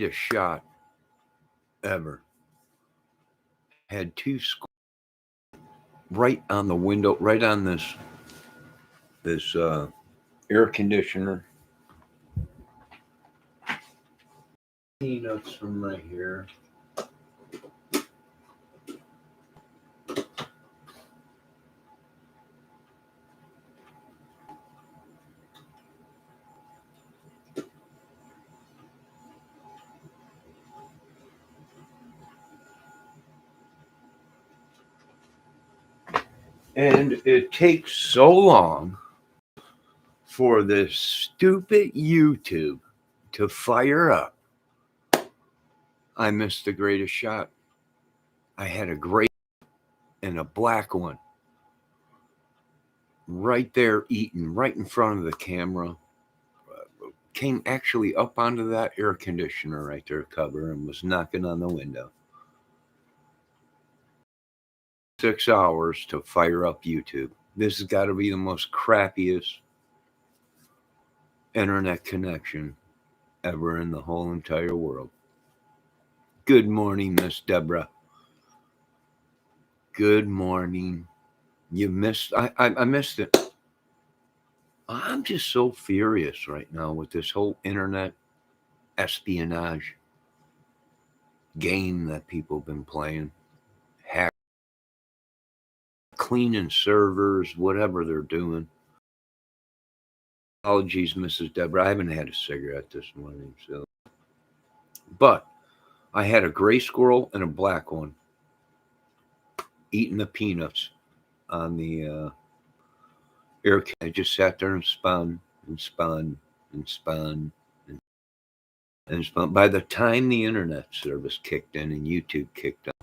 a shot ever. Had two right on the window, right on this air conditioner. Peanuts from right here. And it takes so long for this stupid YouTube to fire up. I missed the greatest shot. I had a gray and a black one right there eating right in front of the camera. Came actually up onto that air conditioner right there cover and was knocking on the window. 6 hours to fire up YouTube. This has got to be the most crappiest internet connection ever in the whole entire world. Good morning, Miss Deborah. Good morning. You missed. I missed it. I'm just so furious right now with this whole internet espionage game that people have been playing. Hack, cleaning servers, whatever they're doing. Apologies, Mrs. Deborah. I haven't had a cigarette this morning, so. But I had a gray squirrel and a black one eating the peanuts on the air. I just sat there and spun and spun and spun and spun. By the time the internet service kicked in and YouTube kicked on,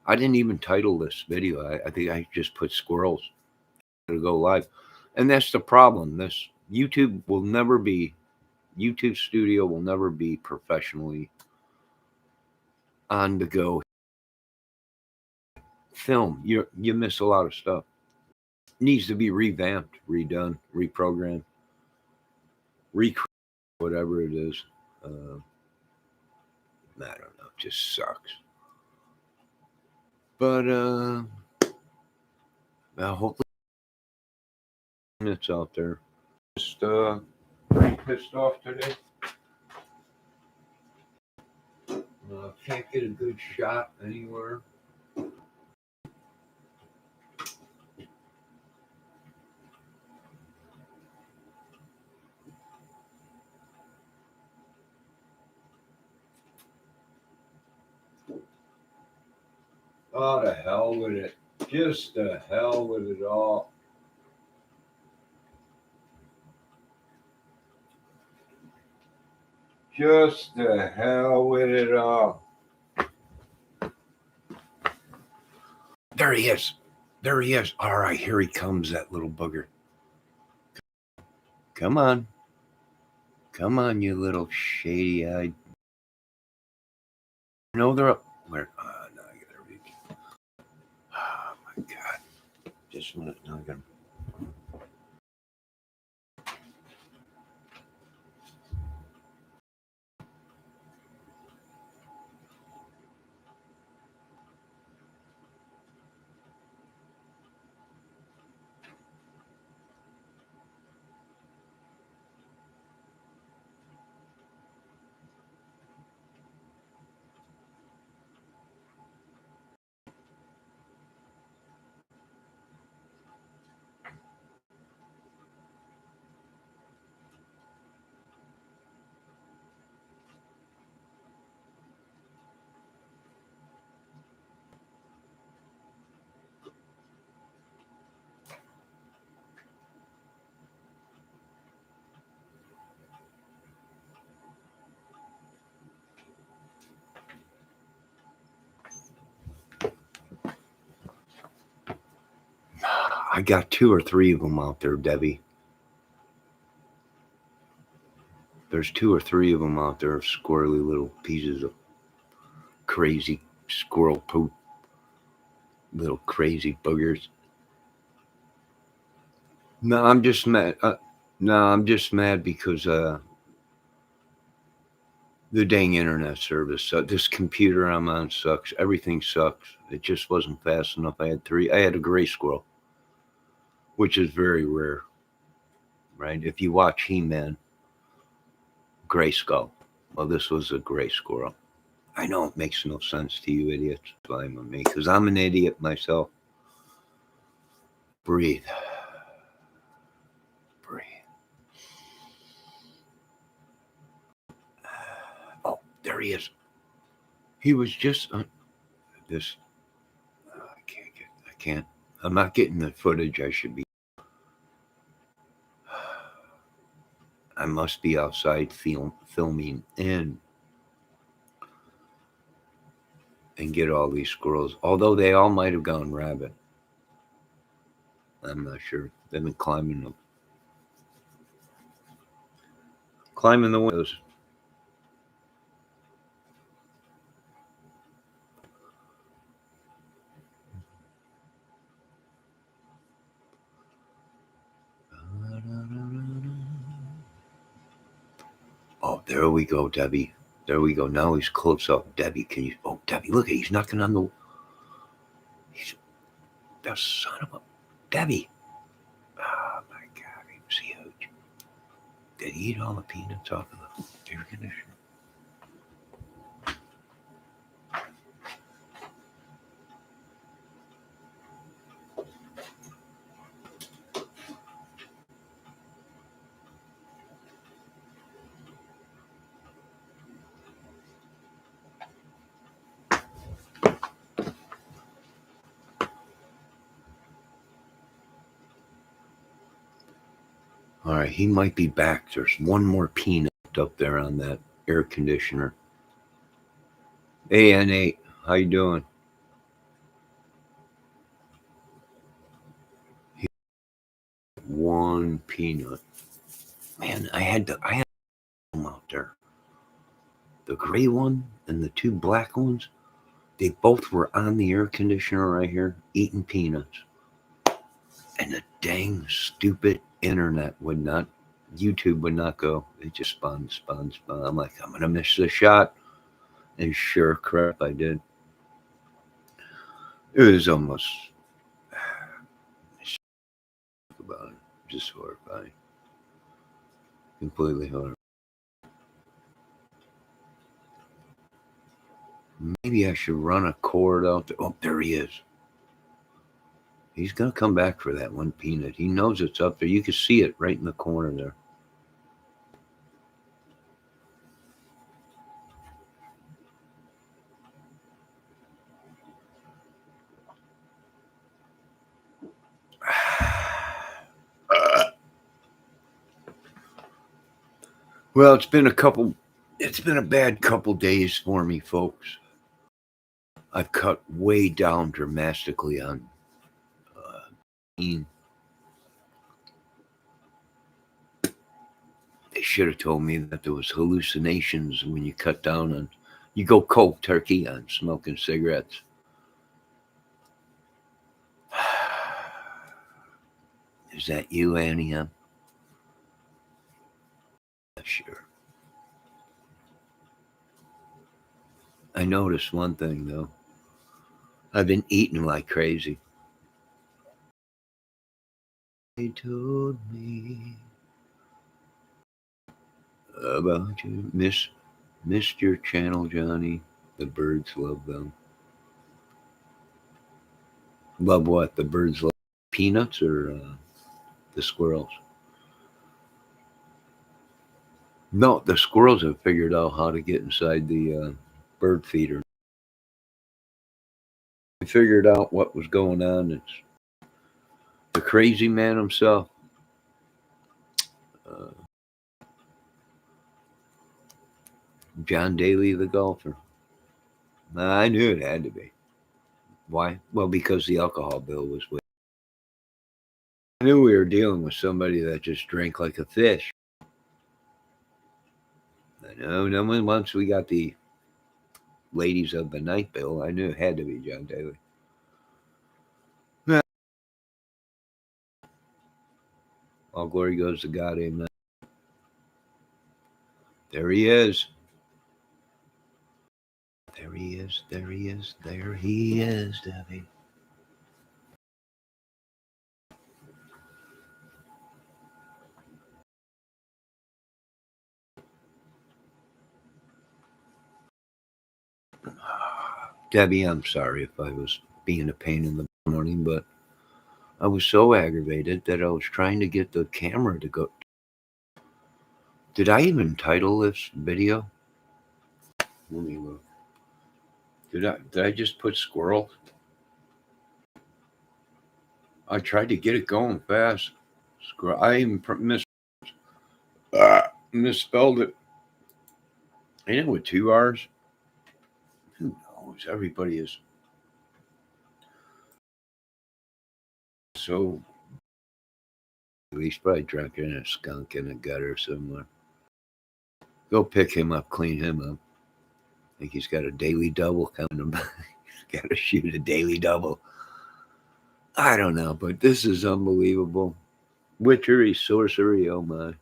I didn't even title this video. I think I just put squirrels to go live. And that's the problem. This YouTube Studio will never be professionally on the go film. You miss a lot of stuff. Needs to be revamped, redone, reprogrammed, recreated, whatever it is. I don't know. It just sucks. But hopefully it's out there. Just pretty pissed off today. Can't get a good shot anywhere. Oh, the hell with it. Just the hell with it all. Just the hell with it all. There he is. There he is. All right, here he comes, that little booger. Come on. Come on, you little shady-eyed. No, they're up. Where? No, I gotta read. Oh, my God. Just a minute. Now I gotta. I got 2 or 3 of them out there, Debbie. There's 2 or 3 of them out there, squirrely little pieces of crazy squirrel poop. Little crazy boogers. No, I'm just mad. No, I'm just mad because The dang internet service. This computer I'm on sucks. Everything sucks. It just wasn't fast enough. I had a gray squirrel, which is very rare, right? If you watch He-Man, gray skull. Well, this was a gray squirrel. I know it makes no sense to you idiots. Fine with me, because I'm an idiot myself. Breathe. Breathe. Oh, there he is. He was just on this. I can't. I'm not getting the footage I should be. I must be outside filming and get all these squirrels. Although they all might have gone rabbit. I'm not sure. They've been climbing the windows. Oh, there we go, Debbie. There we go. Now he's close up. Debbie, can you? Oh, Debbie, look at he's knocking on the. He's the son of a Debbie. Oh my God, he was huge. Did he eat all the peanuts off of the air conditioner? All right, he might be back. There's one more peanut up there on that air conditioner. Hey, N8, how you doing? One peanut. Man, I had them out there. The gray one and the two black ones, they both were on the air conditioner right here eating peanuts. And the dang stupid internet would not, YouTube would not go. It just spun. I'm like, I'm going to miss the shot. And sure crap, I did. It was almost, about it, just horrifying. Completely horrifying. Maybe I should run a cord out there. Oh, there he is. He's going to come back for that one peanut. He knows it's up there. You can see it right in the corner there. Well, it's been a bad couple days for me, folks. I've cut way down dramatically on eating. They should have told me that there was hallucinations when you cut down on, you go cold turkey on smoking cigarettes. Is that you, Annie? Sure. I noticed one thing, though. I've been eating like crazy. They told me about you. Missed your channel, Johnny. The birds love them. Love what? The birds love peanuts or the squirrels? No, the squirrels have figured out how to get inside the bird feeder. They figured out what was going on. It's the crazy man himself. John Daly, the golfer. I knew it had to be. Why? Well, because the alcohol bill was with. I knew we were dealing with somebody that just drank like a fish. I know. And then once we got the ladies of the night bill, I knew it had to be John Daly. All glory goes to God, amen. There he is. There he is. There he is. There he is, Debbie. Debbie, I'm sorry if I was being a pain in the morning, but I was so aggravated that I was trying to get the camera to go. Did I even title this video? Let me look. Did I just put squirrel? I tried to get it going fast. Squirrel. I even misspelled it. Ain't it with 2 R's? Who knows? Everybody is so. He's probably drunk in a skunk in a gutter somewhere. Go pick him up, clean him up. I think he's got a daily double coming. He's got to shoot a daily double. I don't know, but this is unbelievable. Witchery, sorcery, oh my.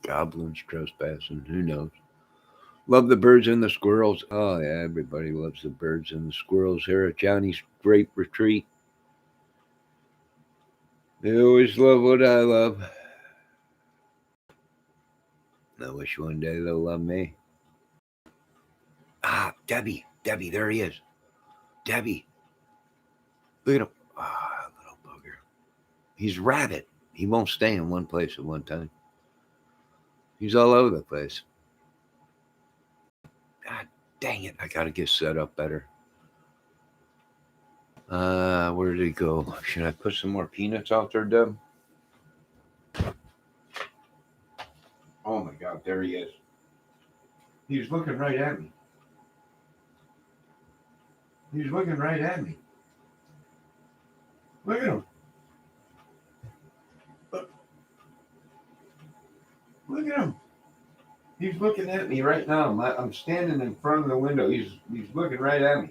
Goblins trespassing, who knows? Love the birds and the squirrels. Oh, yeah, everybody loves the birds and the squirrels here at Johnny's Great Retreat. They always love what I love. I wish one day they'll love me. Ah, Debbie, there he is. Debbie. Look at him. Ah, little bugger. He's rabbit. He won't stay in one place at one time. He's all over the place. God dang it. I got to get set up better. Where did he go? Should I put some more peanuts out there, Deb? Oh my God, there he is. He's looking right at me. He's looking right at me. Look at him. Look at him. He's looking at me right now. I'm standing in front of the window. He's looking right at me.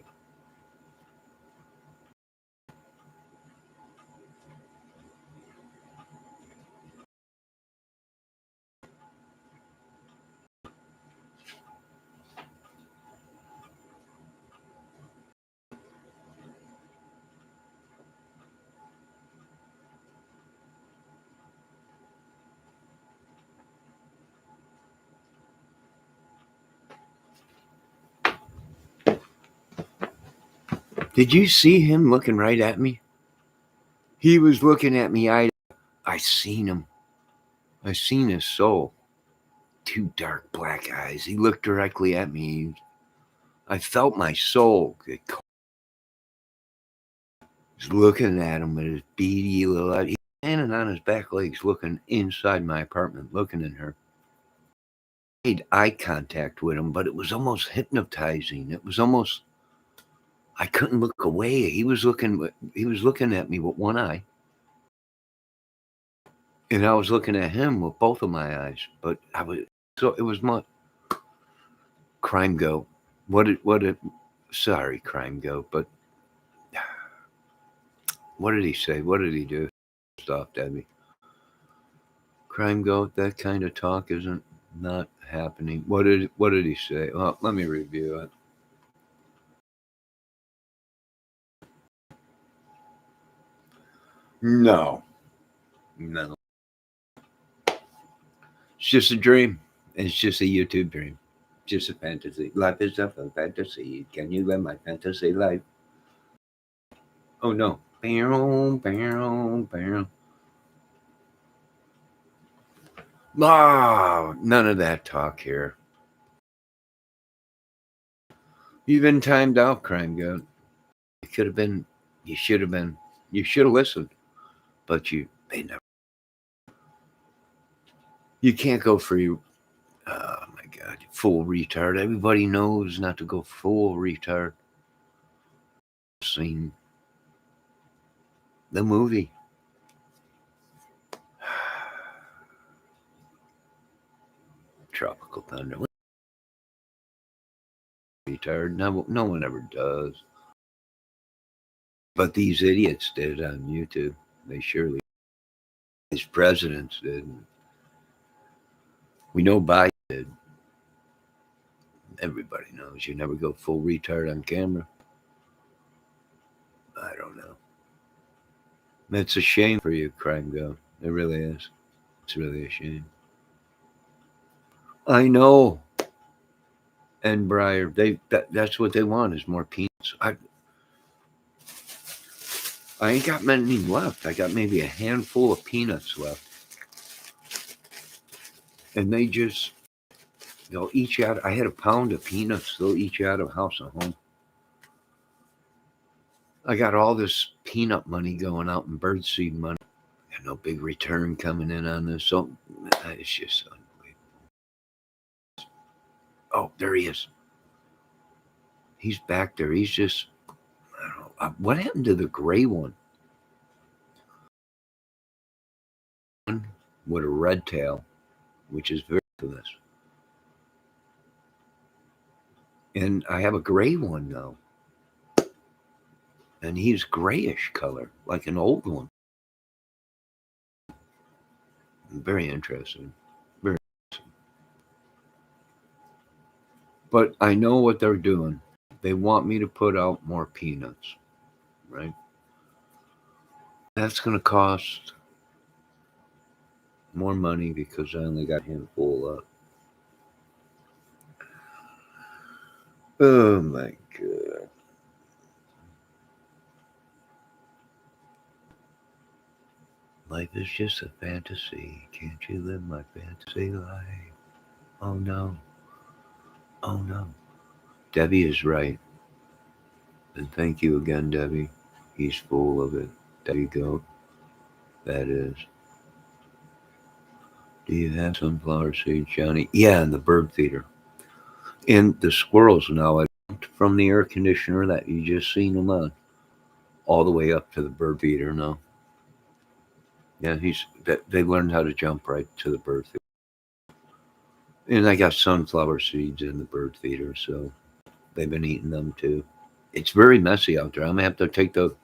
Did you see him looking right at me? He was looking at me. I seen him. I seen his soul. 2 dark black eyes. He looked directly at me. I felt my soul. He's looking at him with his beady little eyes. He's standing on his back legs, looking inside my apartment, looking at her. I made eye contact with him, but it was almost hypnotizing. It was almost. I couldn't look away. He was looking at me with one eye. And I was looking at him with both of my eyes. But it was my Crime Go. Sorry, Crime Go, but what did he say? What did he do? Stop, Debbie. Crime Go, that kind of talk isn't not happening. What did he say? Well, let me review it. No. It's just a dream. It's just a YouTube dream. Just a fantasy. Life is a fantasy. Can you live my fantasy life? Oh no. Ah, none of that talk here. You've been timed out, Crime Goat. You should have listened. But they never. You can't go free. Oh my God, full retard. Everybody knows not to go full retard. Seen the movie. Tropical Thunder. Retard. No one ever does. But these idiots did it on YouTube. They surely. These presidents did. We know Biden did. Everybody knows you never go full retard on camera. I don't know. It's a shame for you, Crime Go. It really is. It's really a shame. I know. And Briar, that's what they want is more peanuts. I ain't got many left. I got maybe a handful of peanuts left. And they'll each out. I had a pound of peanuts. They'll each out of house and home. I got all this peanut money going out in birdseed money. Got no big return coming in on this. So it's just unbelievable. Oh, there he is. He's back there. He's just, I don't know. What happened to the gray one? With a red tail, which is very infamous. And I have a gray one now. And he's grayish color, like an old one. Very interesting. Very interesting. But I know what they're doing. They want me to put out more peanuts, right? That's going to cost more money because I only got a handful left. Oh my God. Life is just a fantasy. Can't you live my fantasy life? Oh no. Oh no. Debbie is right. And thank you again, Debbie. He's full of it. There you go. That is. Do you have sunflower seeds, Johnny? Yeah, in the bird feeder. And the squirrels now, I jumped from the air conditioner that you just seen them on, all the way up to the bird feeder now. Yeah, they learned how to jump right to the bird feeder. And I got sunflower seeds in the bird feeder, so they've been eating them too. It's very messy out there. I'm gonna have to take the.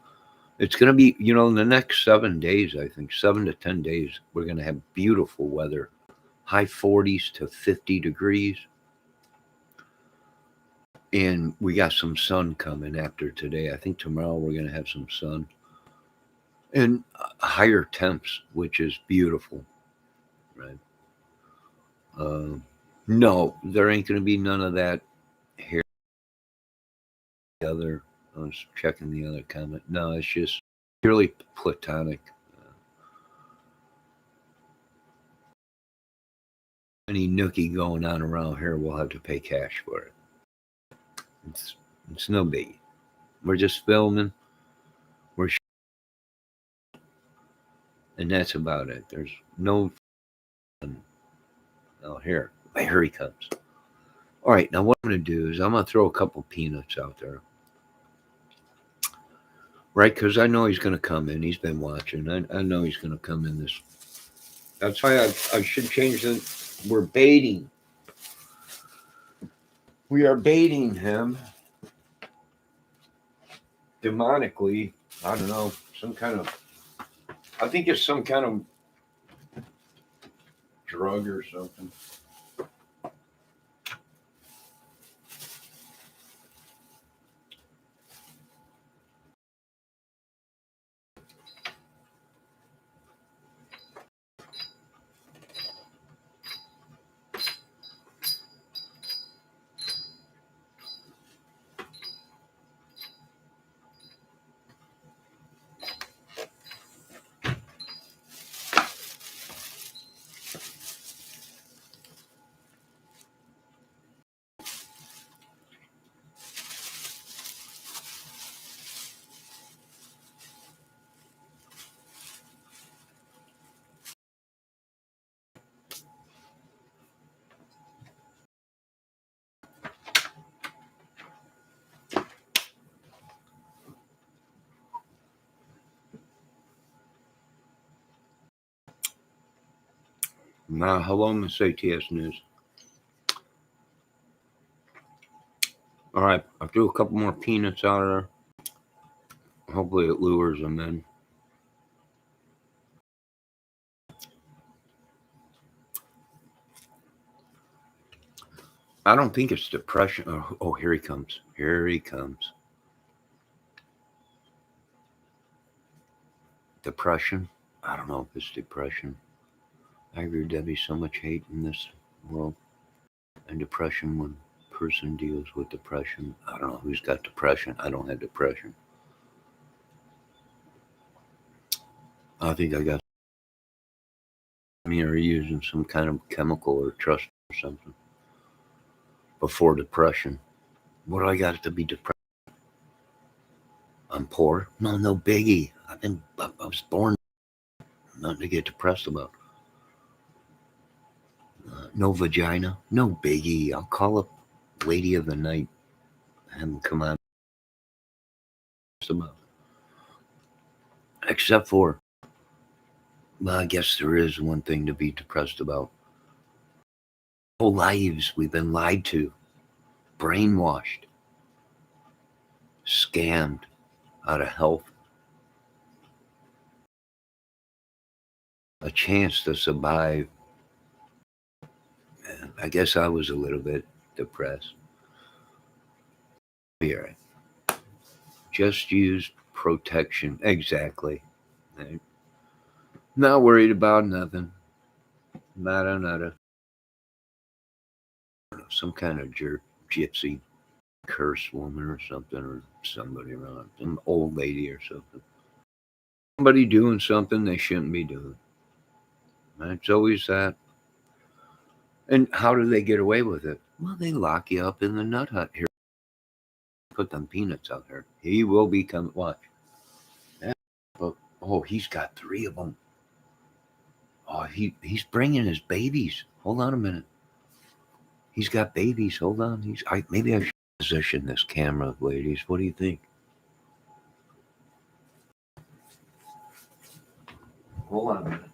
It's gonna be, in the next 7 days, I think 7 to 10 days, we're gonna have beautiful weather, high 40s to 50 degrees, and we got some sun coming after today. I think tomorrow we're gonna have some sun and higher temps, which is beautiful, right? No, there ain't gonna be none of that here. I was checking the other comment. No, it's just purely platonic. Any nookie going on around here, we'll have to pay cash for it. It's no biggie. We're just filming. And that's about it. There's no fun. Oh, here he comes. All right, now what I'm going to do is I'm going to throw a couple peanuts out there. Right, because I know he's going to come in. He's been watching. I know he's going to come in this. That's why I should change the. We're baiting. We are baiting him. Demonically. I don't know. I think it's some kind of drug or something. Now, hello, Miss ATS News. All right, I threw a couple more peanuts out of there. Hopefully it lures them in. I don't think it's depression. Oh, here he comes. Here he comes. Depression? I don't know if it's depression. I agree, Debbie. So much hate in this world. And depression, when a person deals with depression, I don't know who's got depression. I don't have depression. I think I got me or using some kind of chemical or trust or something before depression. What do I got to be depressed? I'm poor? No biggie. I was born nothing to get depressed about. No vagina? No biggie. I'll call up Lady of the Night and come on. About. Except for, well, I guess there is one thing to be depressed about. Whole lives we've been lied to, brainwashed, scammed out of health. A chance to survive. And I guess I was a little bit depressed. Here, just use protection. Exactly. Right? Not worried about nothing. Nada. Some kind of jerk, gypsy, curse woman or something, or somebody around, some old lady or something. Somebody doing something they shouldn't be doing. It's always that. And how do they get away with it? Well, they lock you up in the nut hut here. Put them peanuts out there. He will become, watch. Yeah, but, oh, he's got 3 of them. Oh, he's bringing his babies. Hold on a minute. He's got babies. Hold on. Maybe I should position this camera, ladies. What do you think? Hold on a minute.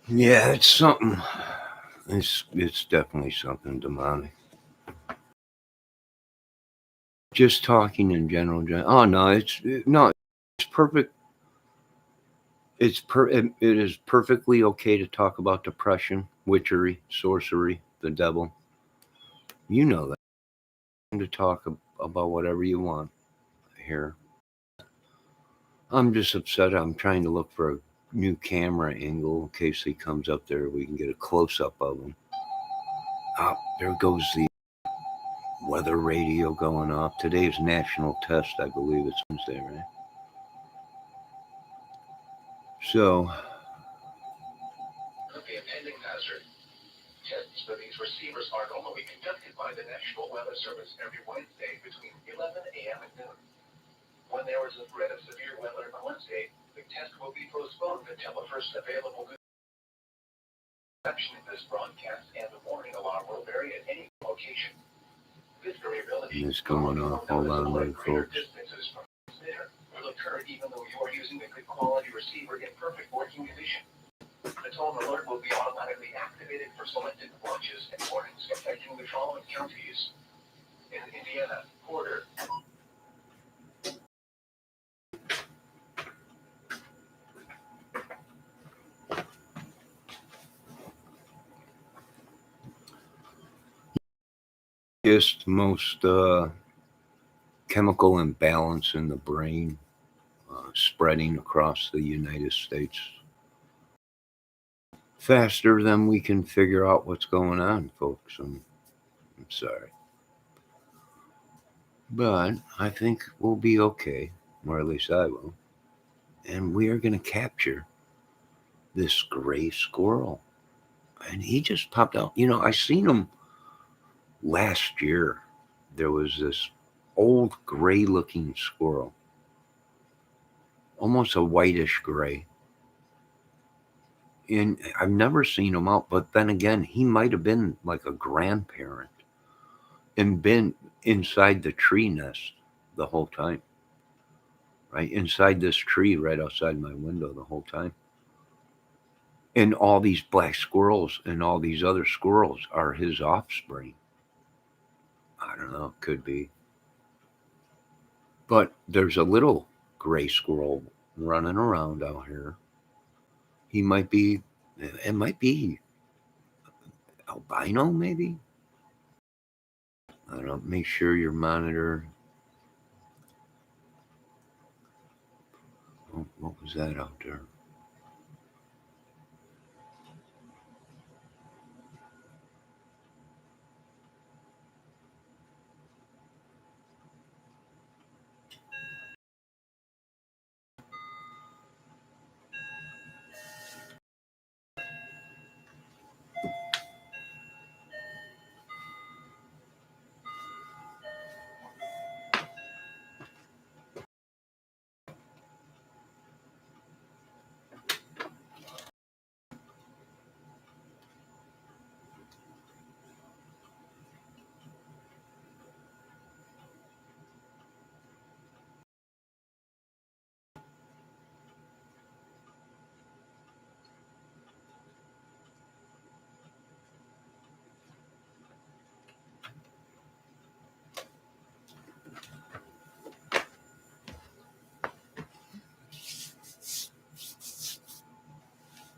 Yeah, it's something. It's definitely something demonic. Just talking in general. Oh no, it's perfect. It is perfectly okay to talk about depression, witchery, sorcery, the devil. You know that. To talk about whatever you want here. I'm just upset. I'm trying to look for a new camera angle in case he comes up there. We can get a close up of him. Oh, there goes the weather radio going off. Today's national test, I believe it's Wednesday, right? So, could be a pending hazard. Tests for these receivers are normally conducted by the National Weather Service every Wednesday between 11 a.m. and noon. When there is a threat of severe weather on Wednesday, the test will be postponed until the first available reception in this broadcast, and the warning alarm will vary at any location. This variability it's going off. Hold on, wait, folks. distances from the transmitter will occur even though you are using a good quality receiver in perfect working condition. The tone alert will be automatically activated for selected watches and warnings affecting the following counties. In Indiana, Porter. Just most chemical imbalance in the brain spreading across the United States. faster than we can figure out what's going on, folks. I'm sorry. But I think we'll be okay, or at least I will. And we are going to capture this gray squirrel. And he just popped out. I seen him last year. There was this old gray looking squirrel, almost a whitish gray. And I've never seen him out, but then again, he might have been like a grandparent and been inside the tree nest the whole time, right? Inside this tree right outside my window the whole time. And all these black squirrels and all these other squirrels are his offspring. I don't know, could be. But there's a little gray squirrel running around out here. He might be, it might be albino, maybe? I don't know. Make sure your monitor. Oh, what was that out there?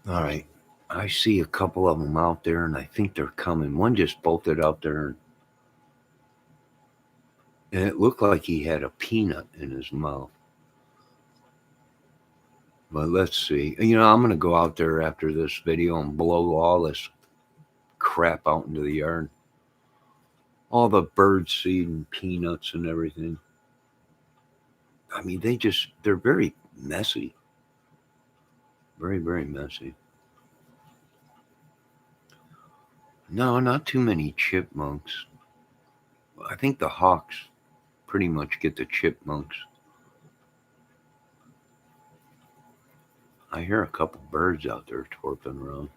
All right. I see a couple of them out there, and I think they're coming. One just bolted out there, and it looked like he had a peanut in his mouth. But let's see. I'm going to go out there after this video and blow all this crap out into the yard. All the bird seed and peanuts and everything. I mean, they're very messy. Very, very messy. No, not too many chipmunks. I think the hawks pretty much get the chipmunks. I hear a couple birds out there twerping around.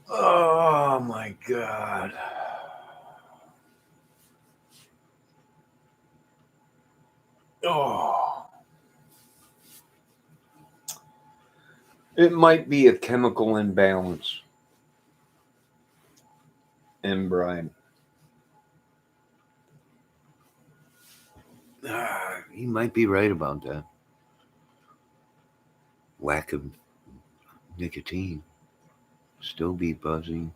Oh my God. Oh. It might be a chemical imbalance in Brian. You might be right about that. Lack of nicotine. Still be buzzing.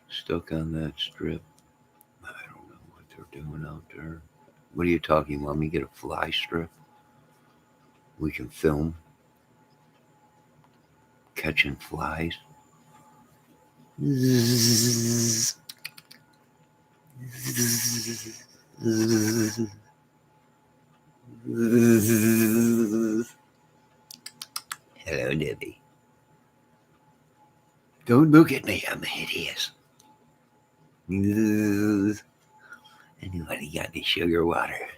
Stuck on that strip. I don't know what they're doing out there. What are you talking about? Me get a fly strip? We can film catching flies. Hello, Debbie. Don't look at me. I'm hideous. Anybody got any sugar water?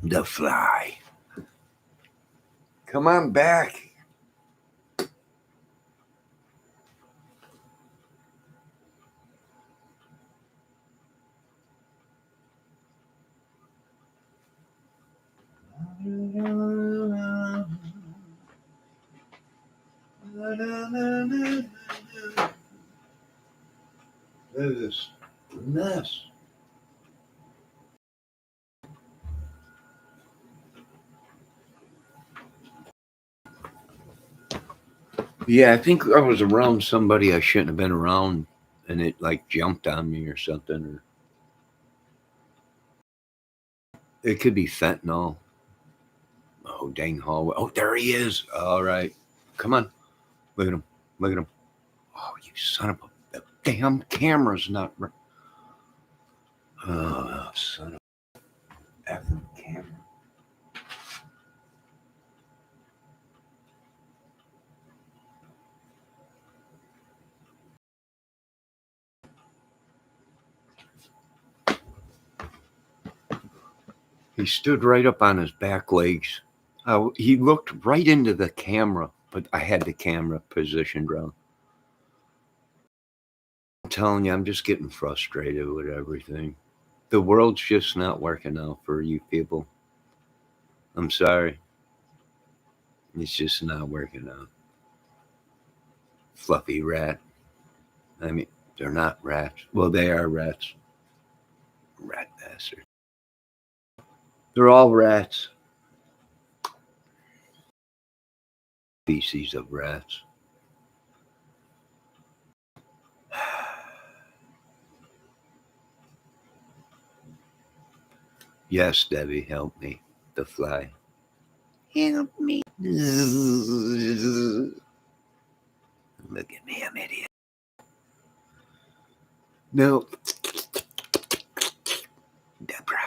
The fly. Come on back. Look at this mess. Yeah, I think I was around somebody I shouldn't have been around, and it like jumped on me or something. Or it could be fentanyl. Oh, dang hallway. Oh, there he is. All right. Come on. Look at him. Look at him. Oh, you son of a. The damn camera's not. Oh, son of a effing camera. He stood right up on his back legs. He looked right into the camera, but I had the camera positioned wrong. I'm telling you, I'm just getting frustrated with everything. The world's just not working out for you people. I'm sorry. It's just not working out. Fluffy rat. I mean, they're not rats. Well, they are rats. Rat bastard. They're all rats. Species of rats. Yes, Debbie, help me. The fly. Help me. Look at me, I'm an idiot. No. Deborah.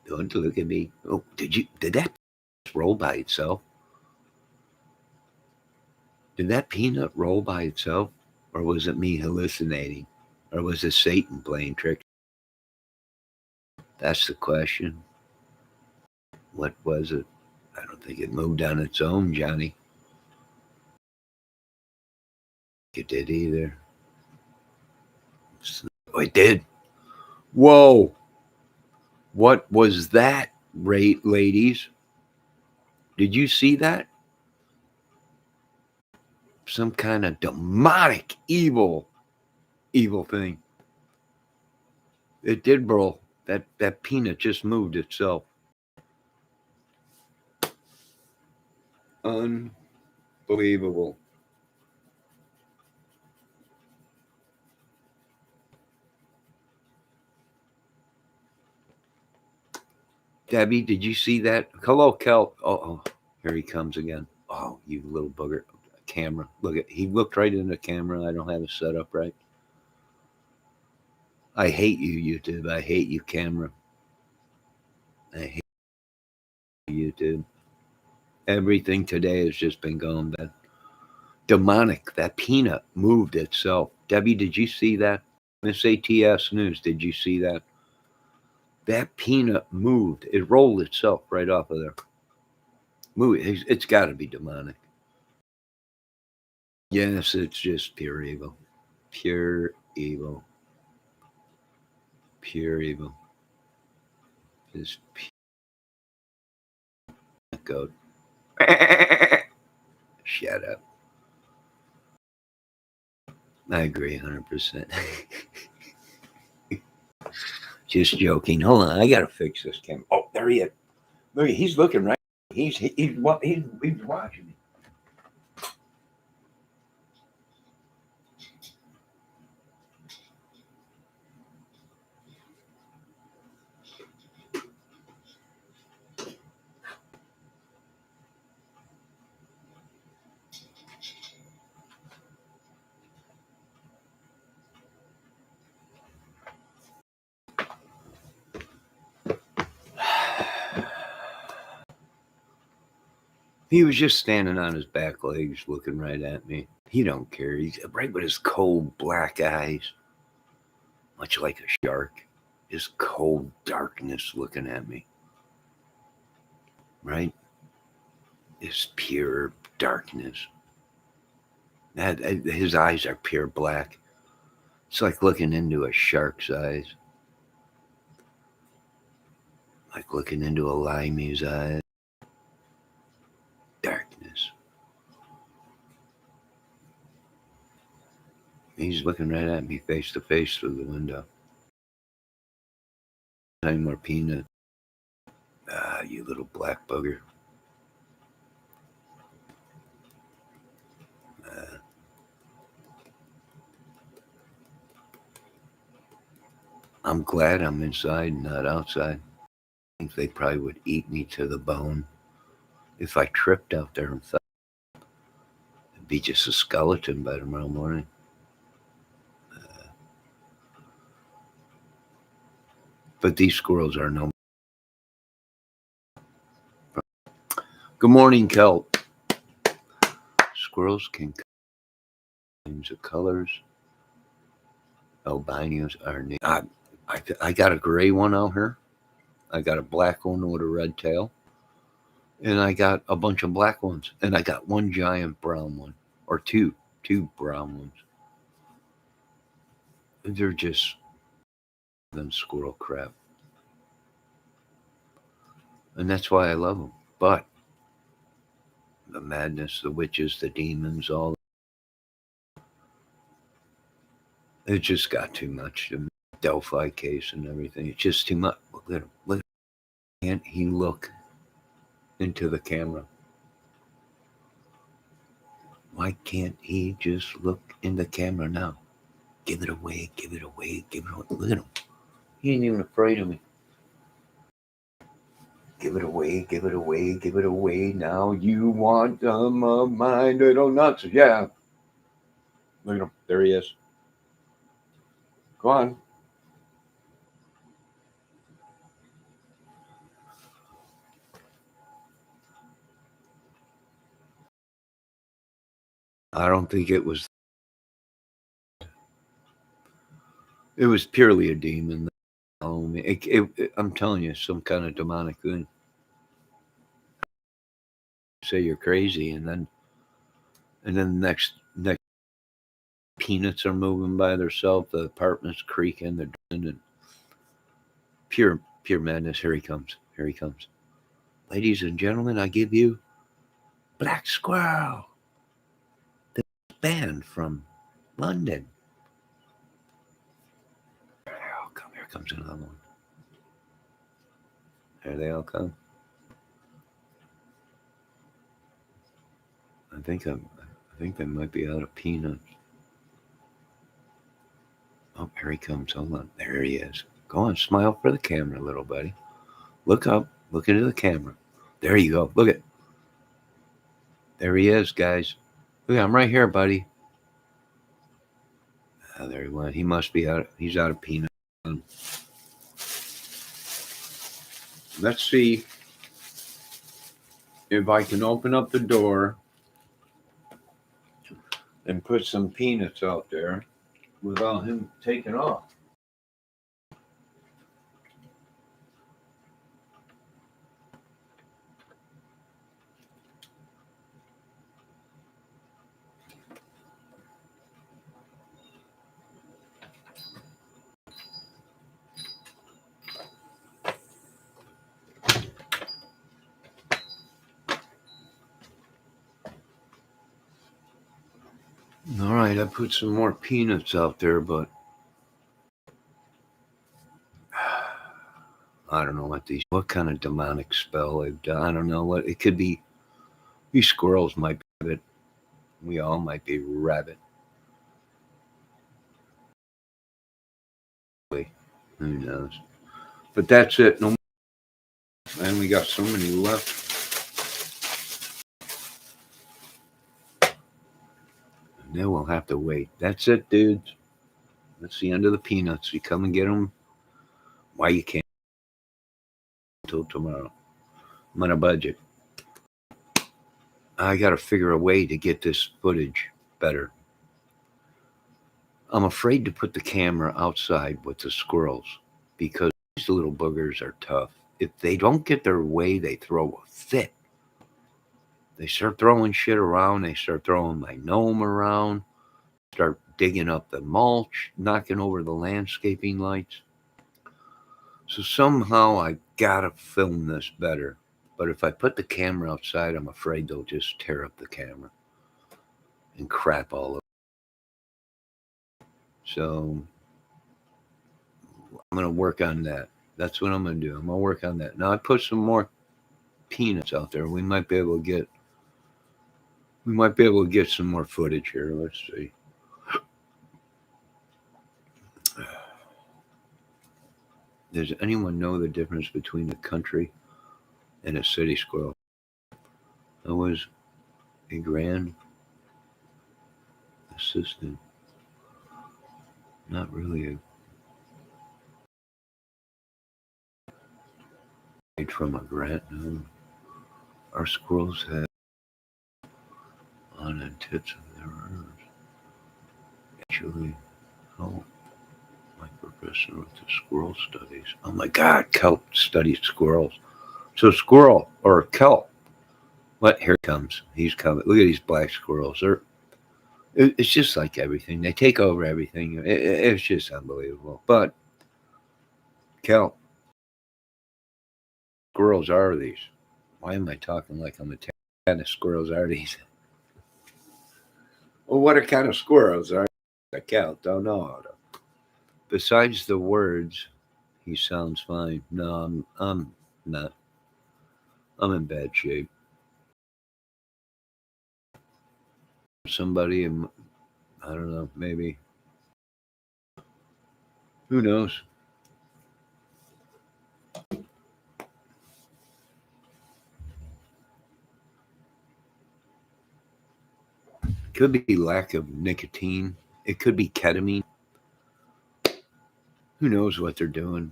Don't look at me. Oh, did that roll by itself? Did that peanut roll by itself? Or was it me hallucinating? Or was it Satan playing tricks? That's the question. What was it? I don't think it moved on its own, Johnny. It did either. Oh, it did. Whoa. What was that, ladies? Did you see that? Some kind of demonic, evil thing. It did, bro. That peanut just moved itself. Unbelievable. Debbie, did you see that? Hello, Kel. Oh, here he comes again. Oh, you little bugger. Camera. He looked right in the camera. I don't have it set up right. I hate you, YouTube. I hate you, camera. I hate you, YouTube. Everything today has just been going bad. Demonic. That peanut moved itself. Debbie, did you see that? Miss ATS News, did you see that? That peanut moved. It rolled itself right off of there. It's got to be demonic. Yes, it's just pure evil. Pure evil. Pure evil. Just pure goat. Shut up. I agree 100%. Just joking. Hold on, I gotta fix this camera. Oh, there he is. Look, he's looking right. He's watching me. He was just standing on his back legs, looking right at me. He don't care. He's right with his cold black eyes, much like a shark. Just cold darkness looking at me. Right? It's pure darkness. His eyes are pure black. It's like looking into a shark's eyes. Like looking into a limey's eyes. Darkness. He's looking right at me face to face through the window. Time more peanut. Ah, you little black bugger. Uh, I'm glad I'm inside, not outside. I think they probably would eat me to the bone if I tripped out there and fell. I'd be just a skeleton by tomorrow morning. But these squirrels are no. Good morning, Kelp. Squirrels can kinds of colors. Albinos are neat. I got a gray one out here. I got a black one with a red tail. And I got a bunch of black ones. And I got one giant brown one. Or two brown ones. They're just than squirrel crap. And that's why I love them. But the madness, the witches, the demons, all it just got too much. The Delphi case and everything. It's just too much. Look at him. Look. Can't he look into the camera? Why can't he just look in the camera now? Give it away, give it away, give it away. Look at him. He ain't even afraid of me. Give it away, give it away, give it away. Now you want some of my little nuts. Yeah. Look at him. There he is. Go on. I don't think it was. It was purely a demon. I'm telling you, some kind of demonic thing. Say you're crazy, and then next peanuts are moving by themselves. The apartment's creaking. They're doing it. Pure madness. Here he comes. Here he comes. Ladies and gentlemen, I give you Black Squirrel, the band from London. There they all come. Here comes another one. There they all come. I think they might be out of peanuts. Oh, here he comes. Hold on. There he is. Go on, smile for the camera, little buddy. Look up. Look into the camera. There you go. Look at. There he is, guys. Look, I'm right here, buddy. There he went. He must be out. He's out of peanuts. Let's see if I can open up the door and put some peanuts out there without him taking off. All right, I put some more peanuts out there, but I don't know what kind of demonic spell they've done. I don't know what it could be. These squirrels might be rabbit. We all might be rabbit. Who knows? But that's it. No, and we got so many left. And then we'll have to wait. That's it, dudes. That's the end of the peanuts. You come and get them. Why you can't until tomorrow? I'm on a budget. I got to figure a way to get this footage better. I'm afraid to put the camera outside with the squirrels because these little boogers are tough. If they don't get their way, they throw a fit. They start throwing shit around. They start throwing my gnome around. Start digging up the mulch, knocking over the landscaping lights. So somehow I gotta film this better. But if I put the camera outside, I'm afraid they'll just tear up the camera and crap all over. So I'm gonna work on that. That's what I'm gonna do. I'm gonna work on that. Now I put some more peanuts out there. We might be able to get some more footage here. Let's see. Does anyone know the difference between a country and a city squirrel? I was a grand assistant, not really from a grant. No. Our squirrels have on the tips of their ears. Actually, oh, my professor with the squirrel studies. Oh my God, kelp studies squirrels. So squirrel or kelp. What? Here he comes. He's coming. Look at these black squirrels. It's just like everything. They take over everything. It's just unbelievable. But kelp, squirrels are these. Why am I talking like I'm Italian? What kind of squirrels are these? Well, what kind of squirrels are these? I count. Don't know. Besides the words, he sounds fine. No, I'm not. I'm in bad shape. Somebody, I don't know, maybe. Who knows? Could be lack of nicotine. It could be ketamine. Who knows what they're doing?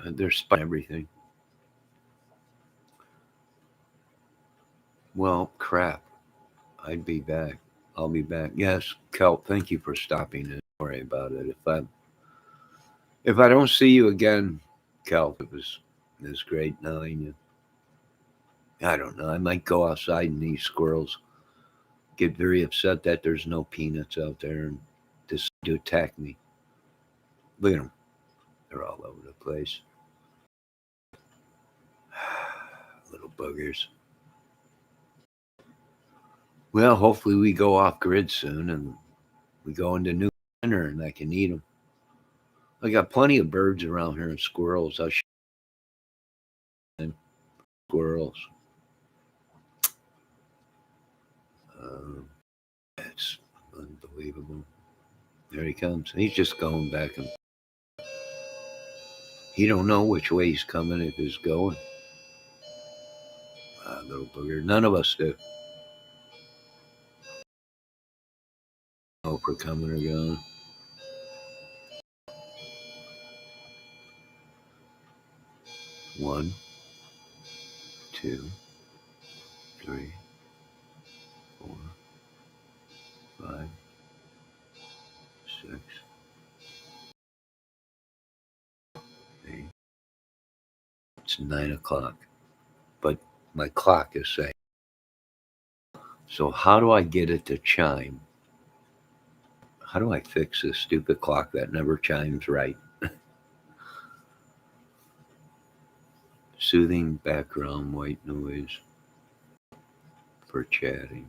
They're spying everything. Well, crap. I'd be back. I'll be back. Yes, Kelp. Thank you for stopping in. Don't worry about it. If I don't see you again, Kelp, it was great knowing you. I don't know. I might go outside and these squirrels get very upset that there's no peanuts out there and decide to attack me. Look at them. They're all over the place. Little buggers. Well, hopefully we go off grid soon and we go into new winter and I can eat them. I got plenty of birds around here and squirrels. I'll show you squirrels. It's unbelievable. There he comes. He's just going back and he don't know which way he's coming if he's going. Little booger. None of us do. Know if we're coming or going. One, two, three, four, five, six, eight. It's 9 o'clock. But my clock is saying. So how do I get it to chime? How do I fix this stupid clock that never chimes right? Soothing background white noise for chatting.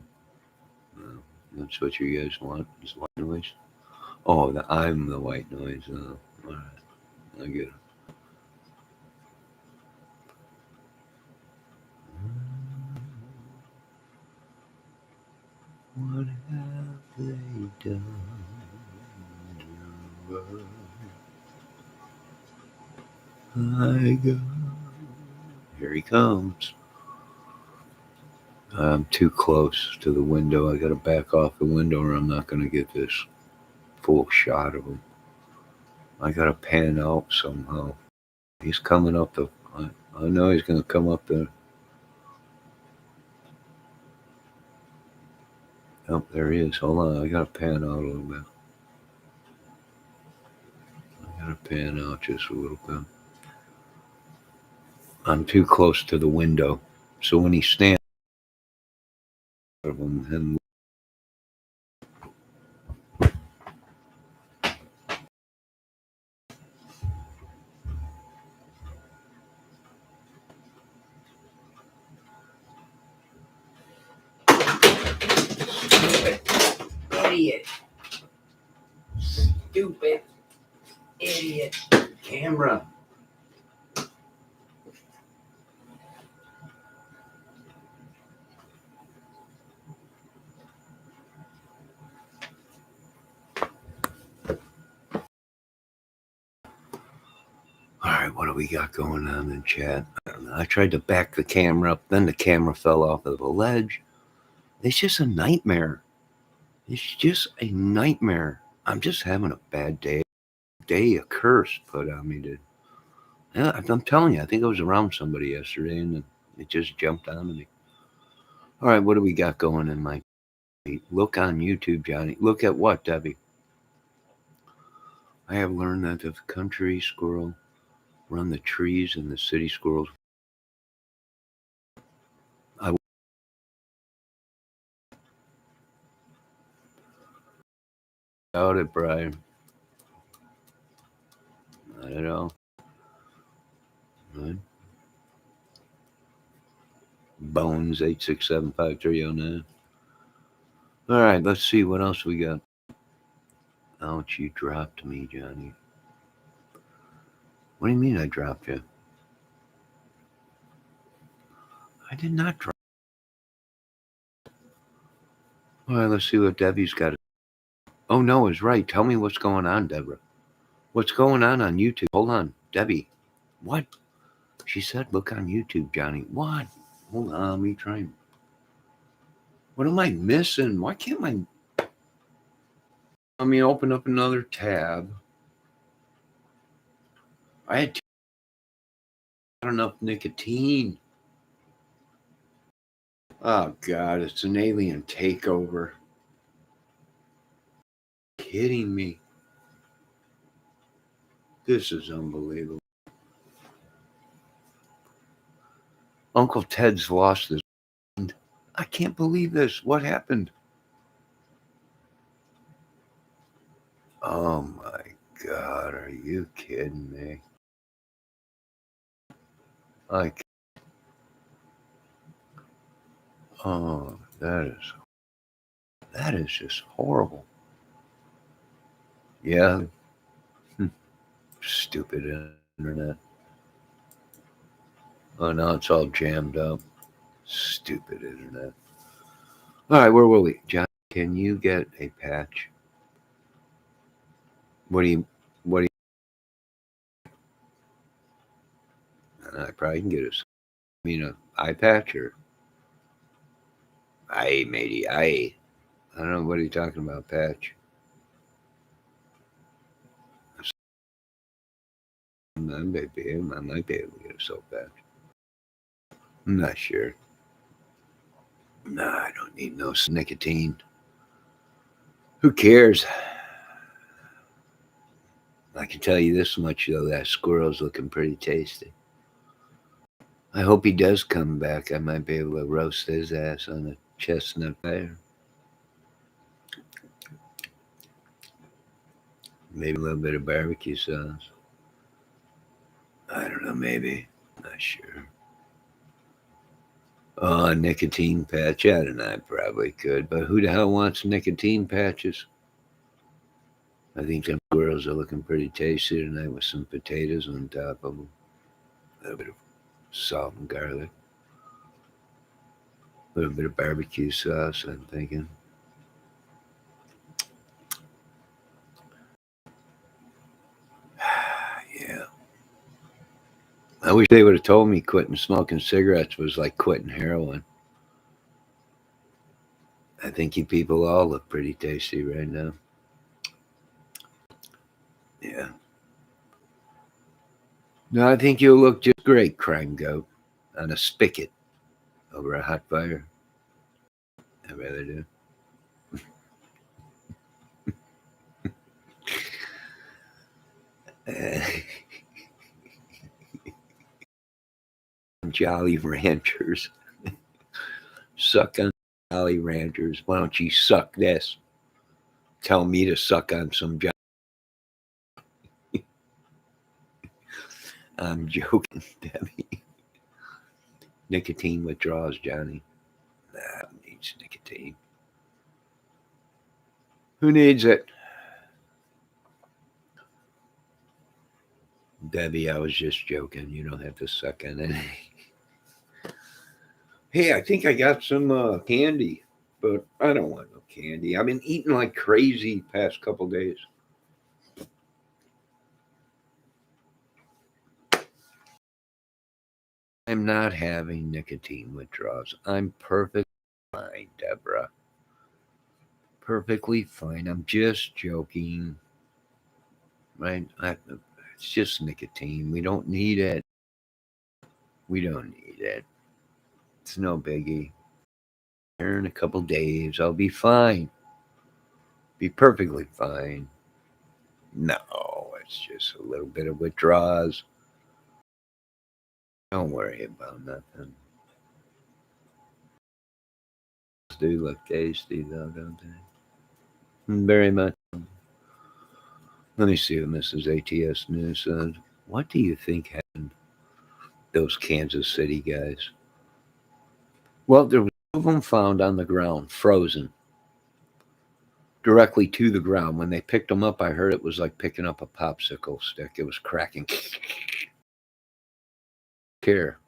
Well, that's what you guys want is white noise. Oh, I'm the white noise. All right, I get it. What have they done? I go. Here he comes. I'm too close to the window. I got to back off the window or I'm not going to get this full shot of him. I got to pan out somehow. He's coming up the. I know he's going to come up the. Oh, there he is. Hold on. I got to pan out a little bit. I got to pan out just a little bit. I'm too close to the window. So when he stands of him and idiot. Stupid idiot camera. All right, what do we got going on in chat? I don't know. I tried to back the camera up, then the camera fell off of the ledge. It's just a nightmare. It's just a nightmare. I'm just having a bad day. A curse put on me, dude. Yeah, I'm telling you, I think I was around somebody yesterday and it just jumped onto me. All right, what do we got going in my feed? Look on YouTube, Johnny. Look at what, Debbie? I have learned that the country squirrel run the trees and the city squirrels. I doubt it, Brian. Not at all. Right. Bones 8675309. All right, let's see what else we got. Ouch, you dropped me, Johnny. What do you mean I dropped you? I did not drop. All right, let's see what Debbie's got. Oh, no, it's right. Tell me what's going on, Deborah. What's going on YouTube? Hold on, Debbie. What? She said, look on YouTube, Johnny. What? Hold on, let me try. What am I missing? Why can't let me open up another tab. I had not enough nicotine. Oh, God, it's an alien takeover. Kidding me. This is unbelievable. Uncle Ted's lost his mind. I can't believe this. What happened? Oh, my God. Are you kidding me? Oh, that is just horrible. Yeah. Stupid internet. Oh, now it's all jammed up. Stupid internet. All right, where were we? John, can you get a patch? What do you? I probably can get an eye patch or matey, I don't know, what are you talking about, patch? I might be able to get a soap patch. I'm not sure. No, I don't need no nicotine. Who cares? I can tell you this much, though, that squirrel's looking pretty tasty. I hope he does come back. I might be able to roast his ass on a chestnut fire. Maybe a little bit of barbecue sauce. I don't know, maybe. Not sure. Oh, a nicotine patch. I don't know, I probably could. But who the hell wants nicotine patches? I think them squirrels are looking pretty tasty tonight with some potatoes on top of them. A little bit of salt and garlic. A little bit of barbecue sauce, I'm thinking. Yeah. I wish they would have told me quitting smoking cigarettes was like quitting heroin. I think you people all look pretty tasty right now. Yeah. No, I think you'll look just great, Crime Goat, on a spigot over a hot fire. I rather do. Jolly Ranchers. Suck on Jolly Ranchers. Why don't you suck this? Tell me to suck on some Jolly. I'm joking, Debbie. Nicotine withdrawals, Johnny. Nah, who needs nicotine? Who needs it? Debbie, I was just joking. You don't have to suck on it. Hey, I think I got some candy, but I don't want no candy. I've been eating like crazy past couple days. I'm not having nicotine withdrawals. I'm perfectly fine, Deborah. Perfectly fine. I'm just joking. Right? It's just nicotine. We don't need it. We don't need it. It's no biggie. Here in a couple days, I'll be fine. Be perfectly fine. No, it's just a little bit of withdrawals. Don't worry about nothing. Do look tasty though, don't they? Very much. Let me see what Mrs. ATS News said. What do you think happened to those Kansas City guys? Well, there was two of them found on the ground, frozen, directly to the ground. When they picked them up, I heard it was like picking up a popsicle stick. It was cracking. Care.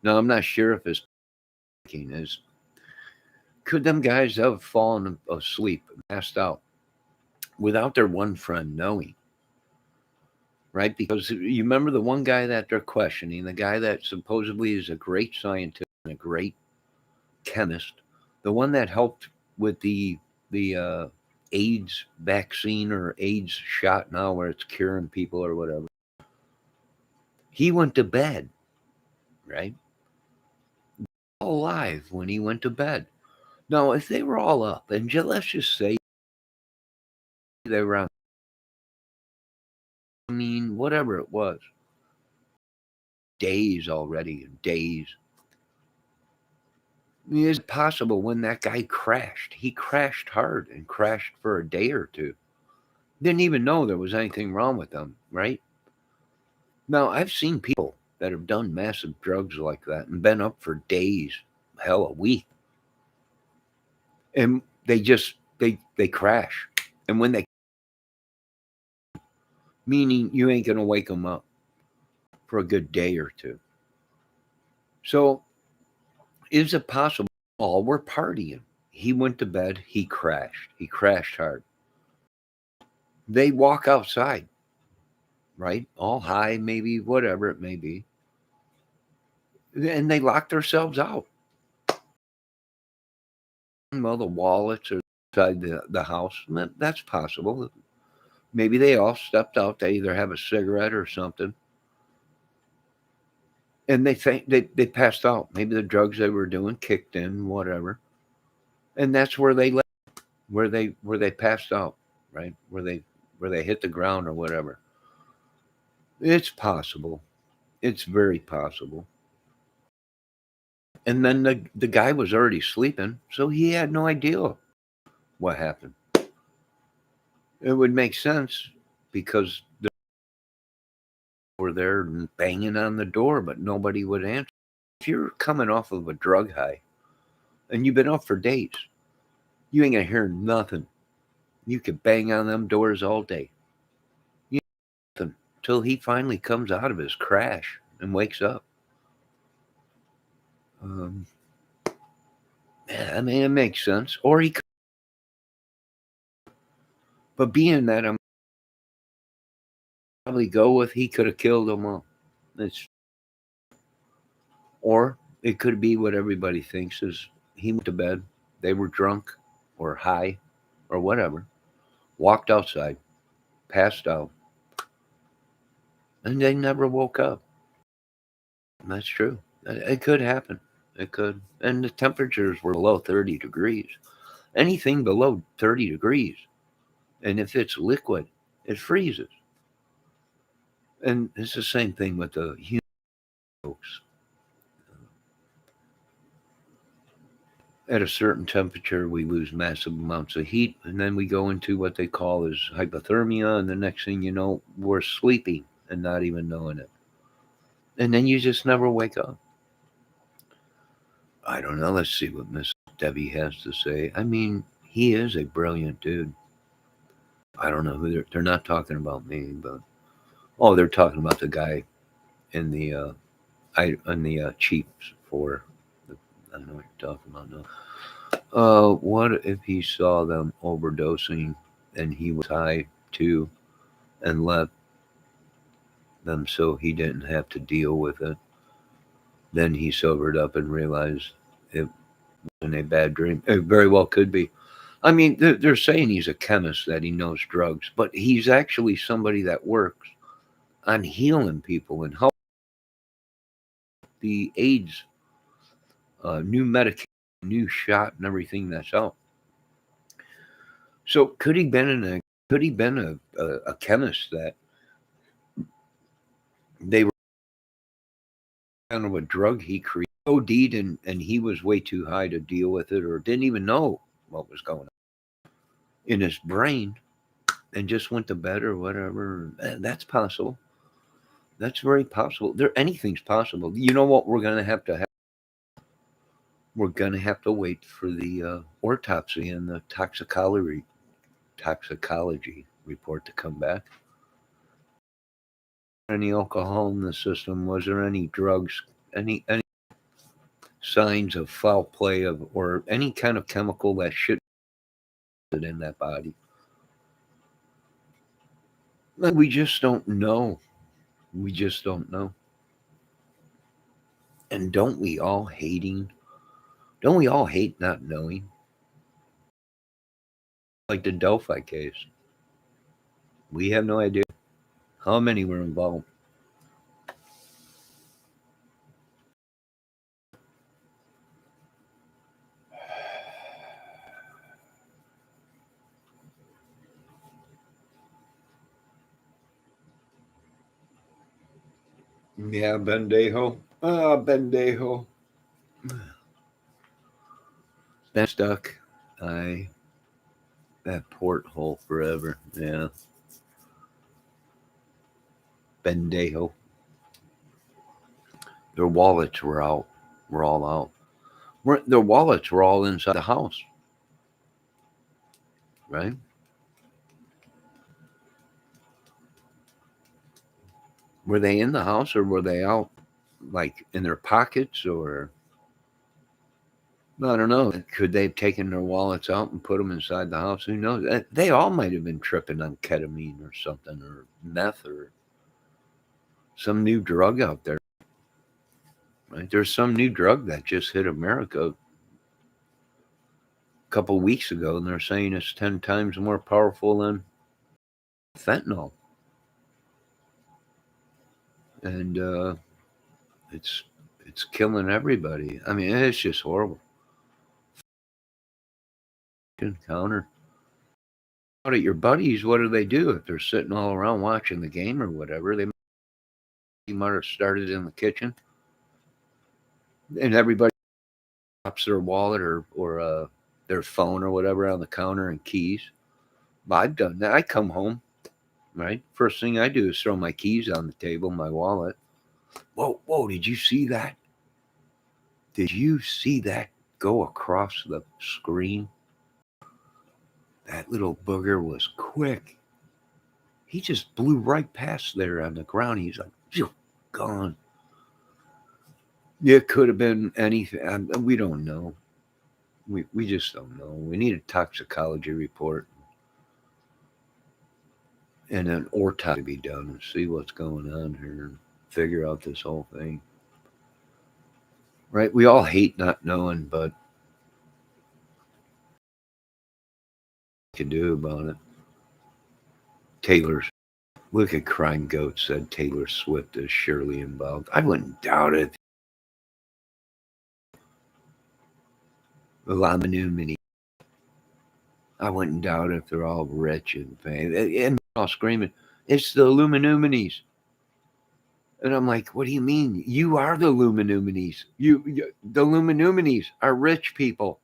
Now, I'm not sure if his thinking is, could them guys have fallen asleep, passed out, without their one friend knowing? Right? Because you remember the one guy that they're questioning, the guy that supposedly is a great scientist and a great chemist, the one that helped with the AIDS vaccine or AIDS shot now, where it's curing people or whatever. He went to bed, right? All alive when he went to bed. Now, if they were all up, and let's just say they were on, I mean, whatever it was, days already, days. I mean, is it possible when that guy crashed? He crashed hard and crashed for a day or two. Didn't even know there was anything wrong with them, right? Now, I've seen people that have done massive drugs like that and been up for days, hell, a week, and they crash. And when they, meaning you ain't gonna wake them up for a good day or two. So, is it possible all were partying? He went to bed, he crashed. He crashed hard. They walk outside, right? All high, maybe, whatever it may be. And they lock themselves out. Well, the wallets are inside the house. That's possible. Maybe they all stepped out. They either have a cigarette or something. And they think they passed out. Maybe the drugs they were doing kicked in, whatever. And that's where they left, where they passed out, right? Where they hit the ground or whatever. It's possible. It's very possible. And then the guy was already sleeping, so he had no idea what happened. It would make sense because they were there banging on the door, but nobody would answer. If you're coming off of a drug high and you've been up for days, you ain't gonna hear nothing. You could bang on them doors all day. You know, nothing till he finally comes out of his crash and wakes up. Um, yeah, I mean, it makes sense. Or he could, but being that I'm probably go with he could have killed them all. It's, or it could be what everybody thinks is he went to bed, they were drunk or high or whatever, walked outside, passed out, and they never woke up. That's true. It could happen. It could. And the temperatures were below 30 degrees. Anything below 30 degrees, and if it's liquid, it freezes. And it's the same thing with the human folks. At a certain temperature, we lose massive amounts of heat, and then we go into what they call as hypothermia, and the next thing you know, we're sleeping and not even knowing it. And then you just never wake up. I don't know. Let's see what Miss Debbie has to say. I mean, he is a brilliant dude. I don't know who they're not talking about me, but Oh, they're talking about the guy in the Chiefs for. I don't know what you're talking about now. What if he saw them overdosing and he was high too, and left them so he didn't have to deal with it? Then he sobered up and realized it wasn't a bad dream. It very well could be. I mean, they're saying he's a chemist, that he knows drugs, but he's actually somebody that works on healing people and help the AIDS, new medication, new shot, and everything that's out. So could he been a chemist that they were kind of a drug he created, OD'd, and he was way too high to deal with it, or didn't even know what was going on in his brain, and just went to bed or whatever. That's possible. That's very possible. Anything's possible. You know what we're gonna have to have? We're gonna have to wait for the autopsy and the toxicology report to come back. Any alcohol in the system? Was there any drugs? Any signs of foul play of or any kind of chemical that should be in that body? We just don't know. We just don't know. And don't we all hating? Don't we all hate not knowing? Like the Delphi case, we have no idea how many were involved. Yeah, Bendejo. Ah, Bendejo. Been stuck. I that porthole forever. Yeah, Bendejo. Their wallets were out. Were all out. Their wallets were all inside the house, right? Were they in the house or were they out, like in their pockets, or I don't know? Could they have taken their wallets out and put them inside the house? Who knows? They all might have been tripping on ketamine or something, or meth, or some new drug out there. Right? There's some new drug that just hit America a couple weeks ago, and they're saying it's 10 times more powerful than fentanyl, and it's it's killing everybody. I mean, it's just horrible. Encounter. Out at your buddies, what do they do if they're sitting all around watching the game or whatever? They might have started in the kitchen, and everybody drops their wallet or their phone or whatever on the counter and keys. I've done that. I come home, right? First thing I do is throw my keys on the table, my wallet. Whoa, whoa! Did you see that? Did you see that go across the screen? That little booger was quick. He just blew right past there on the ground. He's like, phew, gone. It could have been anything. We don't know. We just don't know. We need a toxicology report and an autopsy to be done and see what's going on here and figure out this whole thing. Right? We all hate not knowing, but we can do about it. Taylor's. Look at Crime Goat said Taylor Swift is surely involved. I wouldn't doubt it. The Illuminati. I wouldn't doubt if they're all rich and famous. And they're all screaming, it's the Illuminatis. And I'm like, what do you mean? You are the Illuminatis. The Illuminatis are rich people.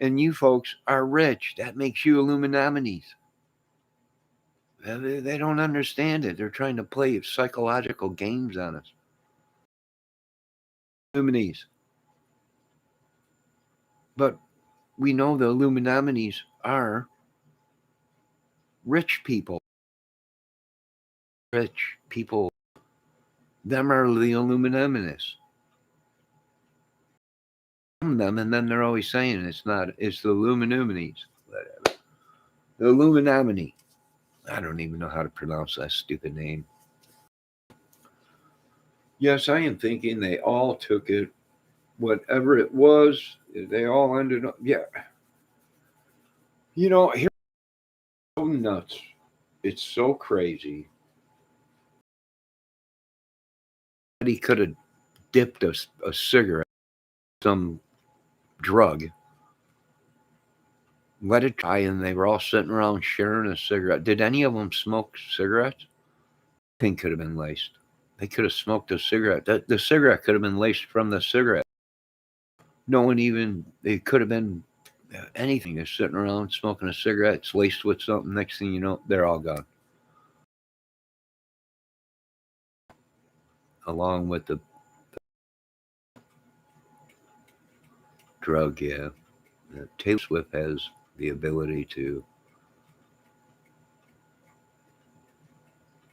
And you folks are rich. That makes you Illuminatis. They don't understand it. They're trying to play psychological games on us. Illuminatis. But we know the Illuminatis are rich people. rich people, them are the Illuminationists. Them, and then they're always saying it's not, it's the Illuminatis, whatever. The Illuminati. I don't even know how to pronounce that stupid name. Yes, I am thinking they all took it, whatever it was, they all ended up, yeah. Here, so nuts. It's so crazy. He could have dipped a cigarette, some drug, let it dry, and they were all sitting around sharing a cigarette. Did any of them smoke cigarettes? Thing could have been laced. They could have smoked a cigarette. The cigarette could have been laced from the cigarette. No one even, it could have been anything. They're sitting around smoking a cigarette. It's laced with something. Next thing you know, they're all gone. Along with the drug, yeah. Taylor Swift has the ability to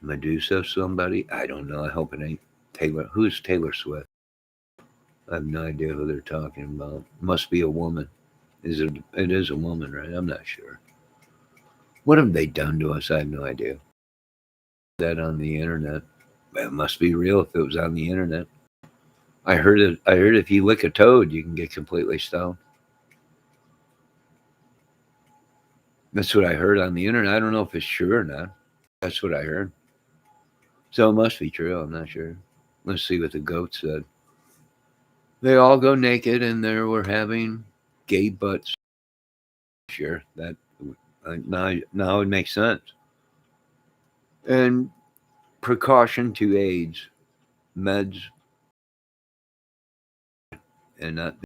Medusa somebody. I don't know. I hope it ain't Taylor. Who's Taylor Swift? I have no idea who they're talking about. Must be a woman. It is a woman, right? I'm not sure. What have they done to us? I have no idea. That on the internet. It must be real if it was on the internet. I heard it. I heard if you lick a toad, you can get completely stoned. That's what I heard on the internet. I don't know if it's true or not. That's what I heard. So it must be true. I'm not sure. Let's see what the goat said. They all go naked and they were having gay butts. Sure, that now it makes sense. And precaution to AIDS, meds, and that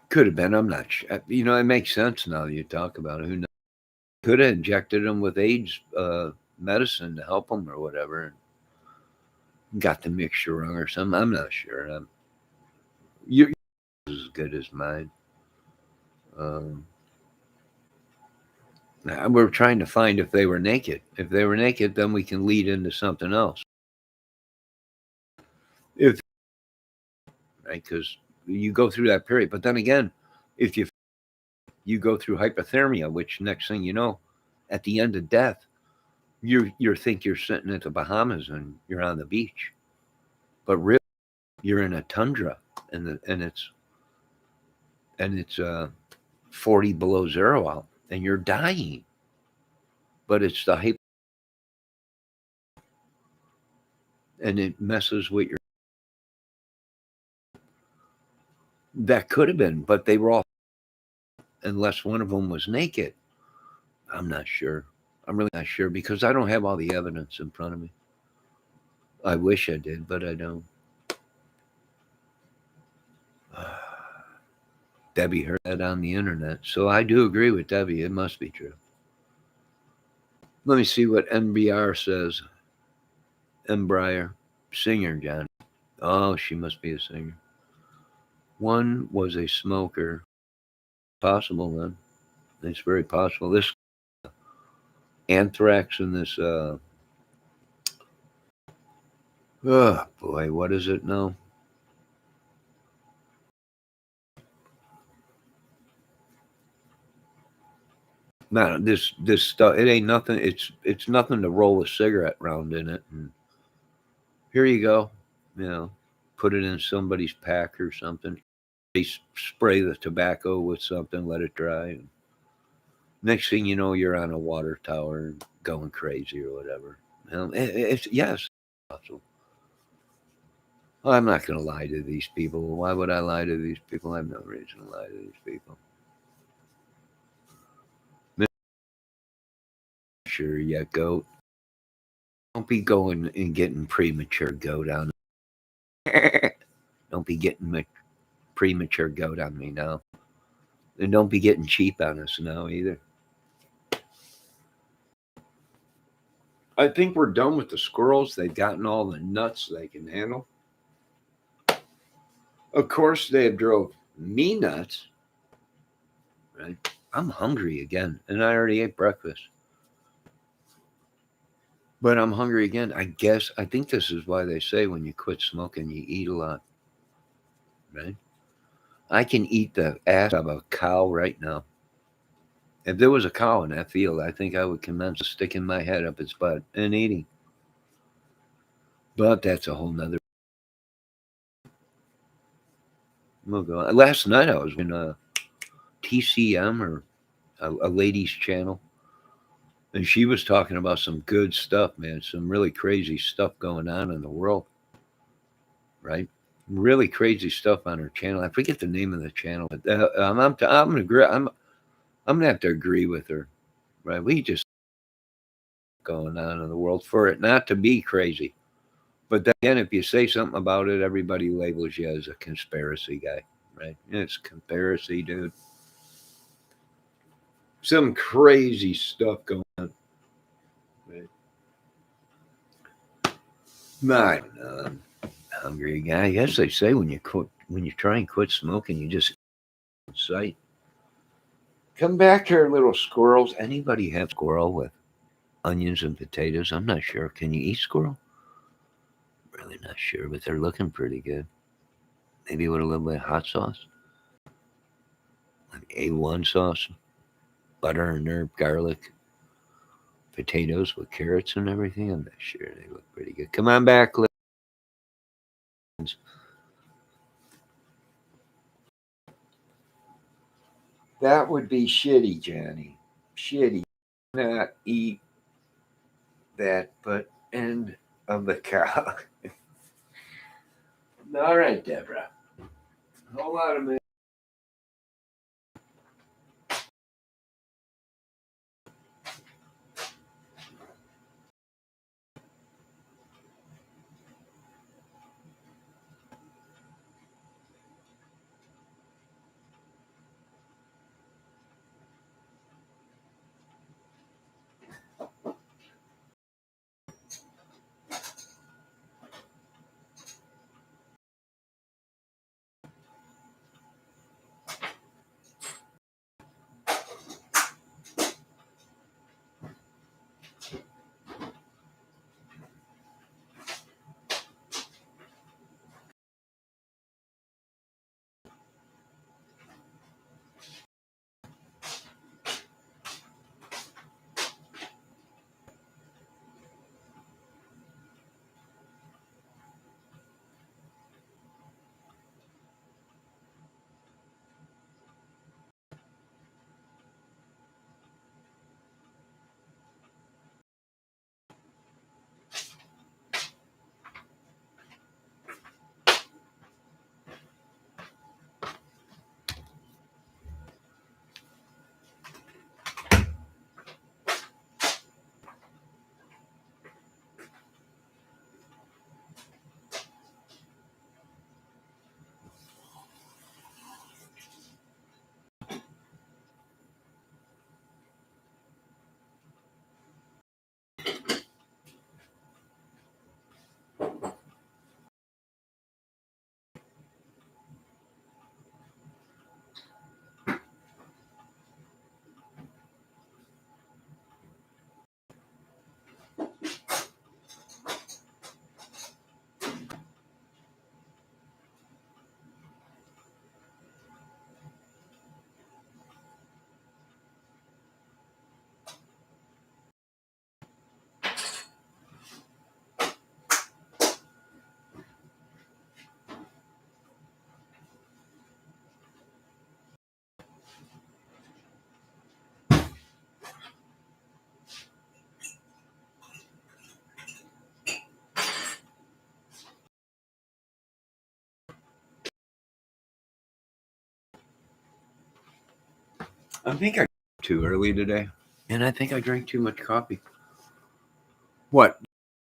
could have been. I'm not sure. It makes sense now that you talk about it. Who knows? Could have injected them with AIDS medicine to help them or whatever. Got the mixture wrong or something. I'm not sure. Yours is as good as mine. We're trying to find if they were naked. If they were naked, then we can lead into something else. If right, because you go through that period, but then again, if you go through hypothermia, which next thing you know, at the end of death, you think you're sitting at the Bahamas and you're on the beach, but really you're in a tundra, and it's 40 below zero out, and you're dying. But it's the hype, and it messes with your. That could have been, but they were all, unless one of them was naked. I'm not sure. I'm really not sure because I don't have all the evidence in front of me. I wish I did, but I don't. Debbie heard that on the internet, so I do agree with Debbie. It must be true. Let me see what NBR says. Embrier, singer, John. Oh, she must be a singer. One was a smoker. Possible then. It's very possible. This anthrax and this. Oh boy, what is it now? No, this stuff. It ain't nothing. It's nothing to roll a cigarette round in it. And here you go. Put it in somebody's pack or something. They spray the tobacco with something, let it dry. And next thing you know, you're on a water tower going crazy or whatever. It's yes, possible. I'm not going to lie to these people. Why would I lie to these people? I have no reason to lie to these people. Sure, yeah, goat. Don't be going and getting premature goat on. Don't be getting premature goat on me now. And don't be getting cheap on us now either. I think we're done with the squirrels. They've gotten all the nuts they can handle. Of course, they have drove me nuts. Right? I'm hungry again, and I already ate breakfast. But I'm hungry again. I think this is why they say when you quit smoking, you eat a lot, right? I can eat the ass of a cow right now. If there was a cow in that field, I think I would commence sticking my head up its butt and eating. But that's a whole nother. We'll go on. Last night I was in a TCM or a ladies' channel, and she was talking about some good stuff, man. Some really crazy stuff going on in the world, right? Really crazy stuff on her channel. I forget the name of the channel, but I'm gonna agree. I'm gonna have to agree with her, right? We just going on in the world for it not to be crazy. But then again, if you say something about it, everybody labels you as a conspiracy guy, right? It's conspiracy, dude. Some crazy stuff going on. Right? I don't know. I'm hungry guy. I guess they say when you try and quit smoking, you just sight. Come back to our little squirrels. Anybody have squirrel with onions and potatoes? I'm not sure. Can you eat squirrel? Really not sure, but they're looking pretty good. Maybe with a little bit of hot sauce, like A1 sauce, butter and herb, garlic, potatoes with carrots and everything. I'm not sure. They look pretty good. Come on back, Lens. That would be shitty, Johnny. Shitty. Not eat that, but end of the cow. All right, Deborah. Hold on a minute. I think I too early today, and I think I drank too much coffee. What?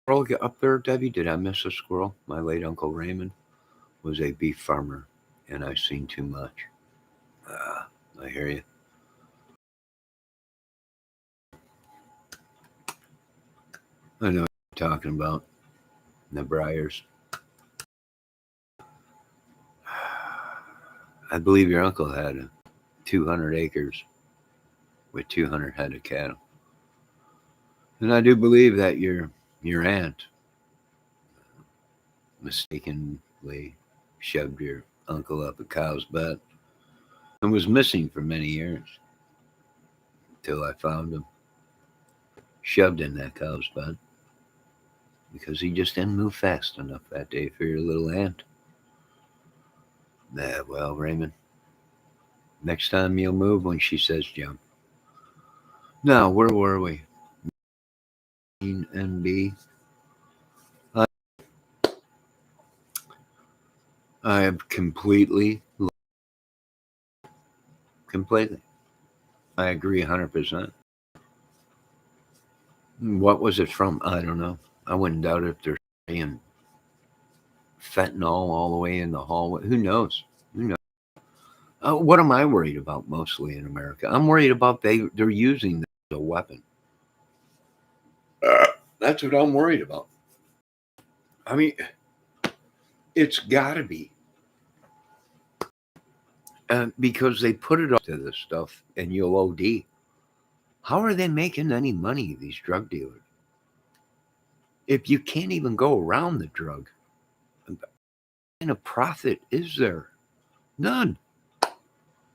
Squirrel get up there, Debbie? Did I miss a squirrel? My late Uncle Raymond was a beef farmer, and I seen too much. I hear you. I know what you're talking about. The briars. I believe your uncle had 200 acres with 200 head of cattle. And I do believe that your your aunt mistakenly shoved your uncle up a cow's butt and was missing for many years until I found him shoved in that cow's butt because he just didn't move fast enough that day for your little aunt. Well, Raymond, next time you'll move when she says jump. Now, where were we? And B. I have completely. I agree 100%. What was it from? I don't know. I wouldn't doubt if they're saying fentanyl all the way in the hallway. Who knows? Who knows? What am I worried about mostly in America? I'm worried about they're using this as a weapon. That's what I'm worried about. I mean, it's got to be. Because they put it up to this stuff and you'll OD. How are they making any money, these drug dealers? If you can't even go around the drug, what kind of profit is there? None.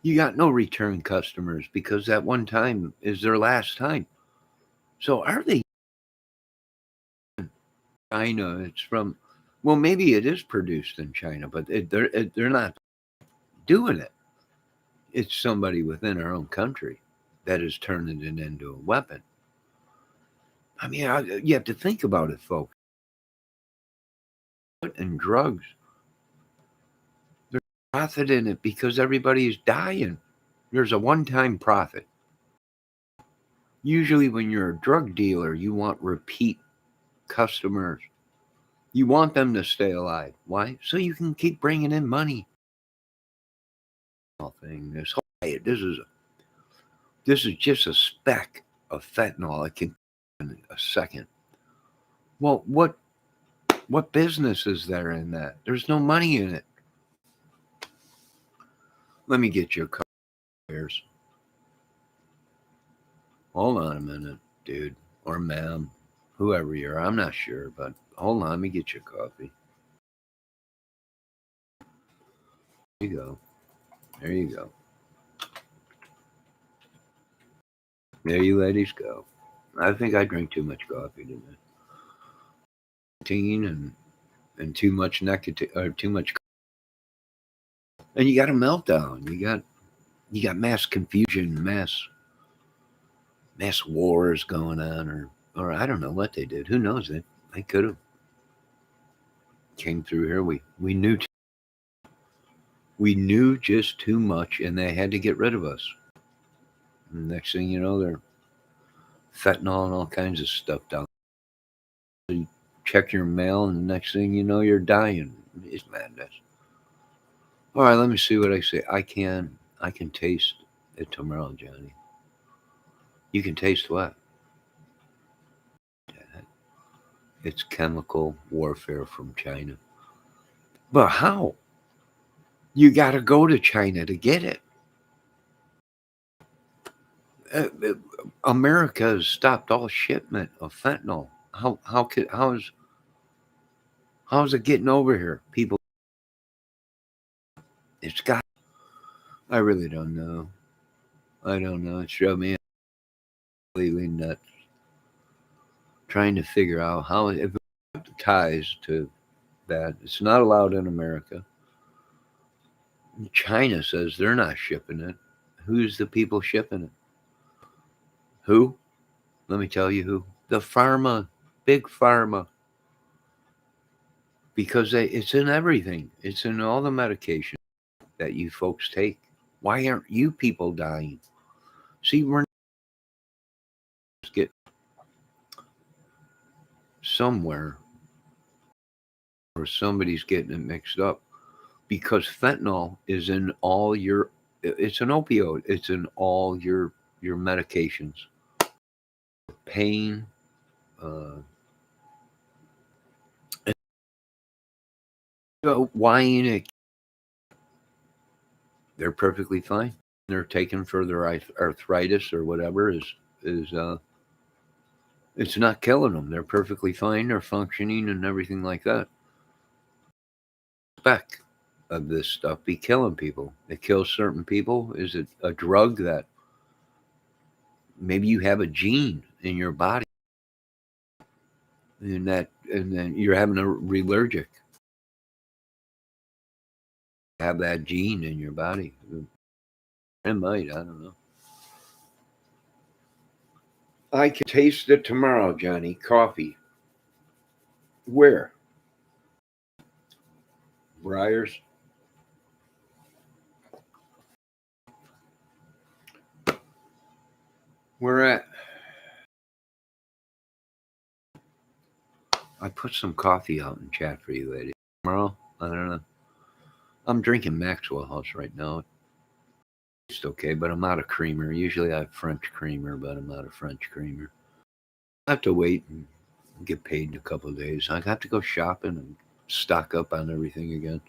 You got no return customers because that one time is their last time. So are they China? It's from, well, maybe it is produced in China, but they're not doing it. It's somebody within our own country that is turning it into a weapon. I mean, you have to think about it, folks. And drugs, there's profit in it because everybody's dying. There's a one-time profit. Usually when you're a drug dealer, you want repeat customers. You want them to stay alive. Why? So you can keep bringing in money. This is just a speck of fentanyl. I can in a second. Well, what business is there in that? There's no money in it. Let me get you a couple of beers. Hold on a minute, dude, or ma'am, whoever you are. I'm not sure, but hold on. Let me get you a coffee. There you go. There you go. There you ladies go. I think I drank too much coffee today. Nicotine and too much nicotine or too much, and you got a meltdown. You got mass confusion, mass wars going on, or I don't know what they did. Who knows? They could have came through here. We knew just too much, and they had to get rid of us. And next thing you know, they're fentanyl and all kinds of stuff down. You check your mail, and the next thing you know, you're dying. It's madness. All right, let me see what I say. I can taste it tomorrow, Johnny. You can taste what? It's chemical warfare from China. But how? You got to go to China to get it. America has stopped all shipment of fentanyl. How's it getting over here? People, it's got. I really don't know. I don't know. It's drove me completely nuts. Trying to figure out how if it ties to that. It's not allowed in America. China says they're not shipping it. Who's the people shipping it? Who? Let me tell you who. The pharma, big pharma. Because it's in everything. It's in all the medication that you folks take. Why aren't you people dying? See, we're not get somewhere or somebody's getting it mixed up because fentanyl is in all your. It's an opioid. It's in all your medications. Pain. Why ain't it? They're perfectly fine. They're taken for their arthritis or whatever is It's not killing them. They're perfectly fine. They're functioning and everything like that. Spec of this stuff be killing people. It kills certain people. Is it a drug that maybe you have a gene in your body and then you're having a allergic? Have that gene in your body. It might. I don't know. I can taste it tomorrow, Johnny. Coffee. Where? Briars. Where at? I put some coffee out in chat for you, lady. Tomorrow? I don't know. I'm drinking Maxwell House right now. It's okay, but I'm out of creamer. Usually I have French creamer, but I'm out of French creamer. I have to wait and get paid in a couple of days. I have to go shopping and stock up on everything again.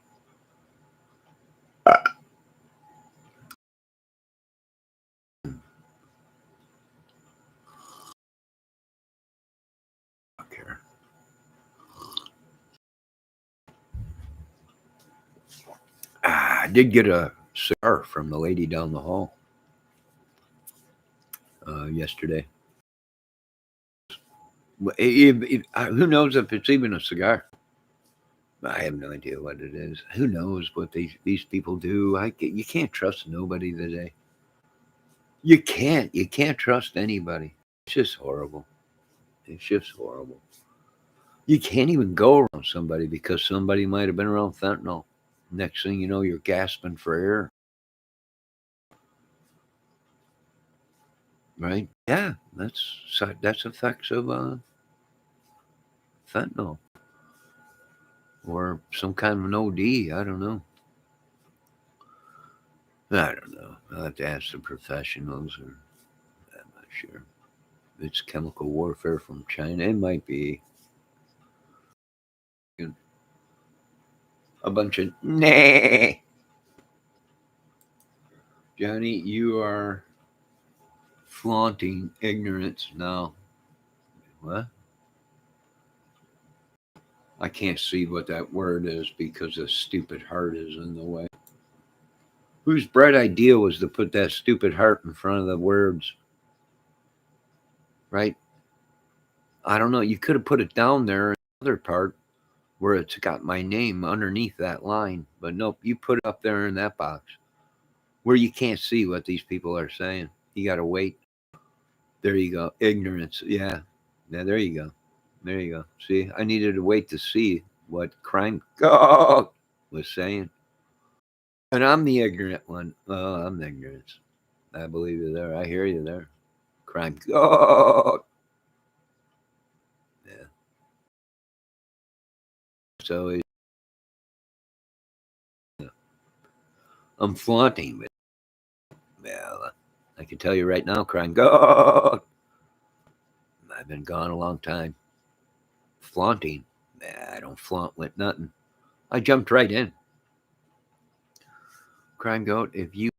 Care. I did get a cigar from the lady down the hall yesterday. Who knows if it's even a cigar? I have no idea what it is. Who knows what these people do? You can't trust nobody today. You can't. You can't trust anybody. It's just horrible. It's just horrible. You can't even go around somebody because somebody might have been around fentanyl. Next thing you know, you're gasping for air. Right? Yeah, that's effects of fentanyl or some kind of an OD. I don't know. I don't know. I'll have to ask the professionals, or I'm not sure. It's chemical warfare from China. It might be a bunch of nah. Johnny, you are flaunting ignorance now. What? I can't see what that word is because a stupid heart is in the way. Whose bright idea was to put that stupid heart in front of the words? Right? I don't know. You could have put it down there in the other part where it's got my name underneath that line. But nope, you put it up there in that box where you can't see what these people are saying. You got to wait. There you go. Ignorance. Yeah. Yeah, there you go. There you go. See, I needed to wait to see what crime was saying. And I'm the ignorant one. Oh, I'm the ignorance. I believe you there. I hear you there. Crime. Yeah. So I'm flaunting, but well, I can tell you right now, crime. I've been gone a long time. Flaunting. I don't flaunt with nothing. I jumped right in. Crime goat, if you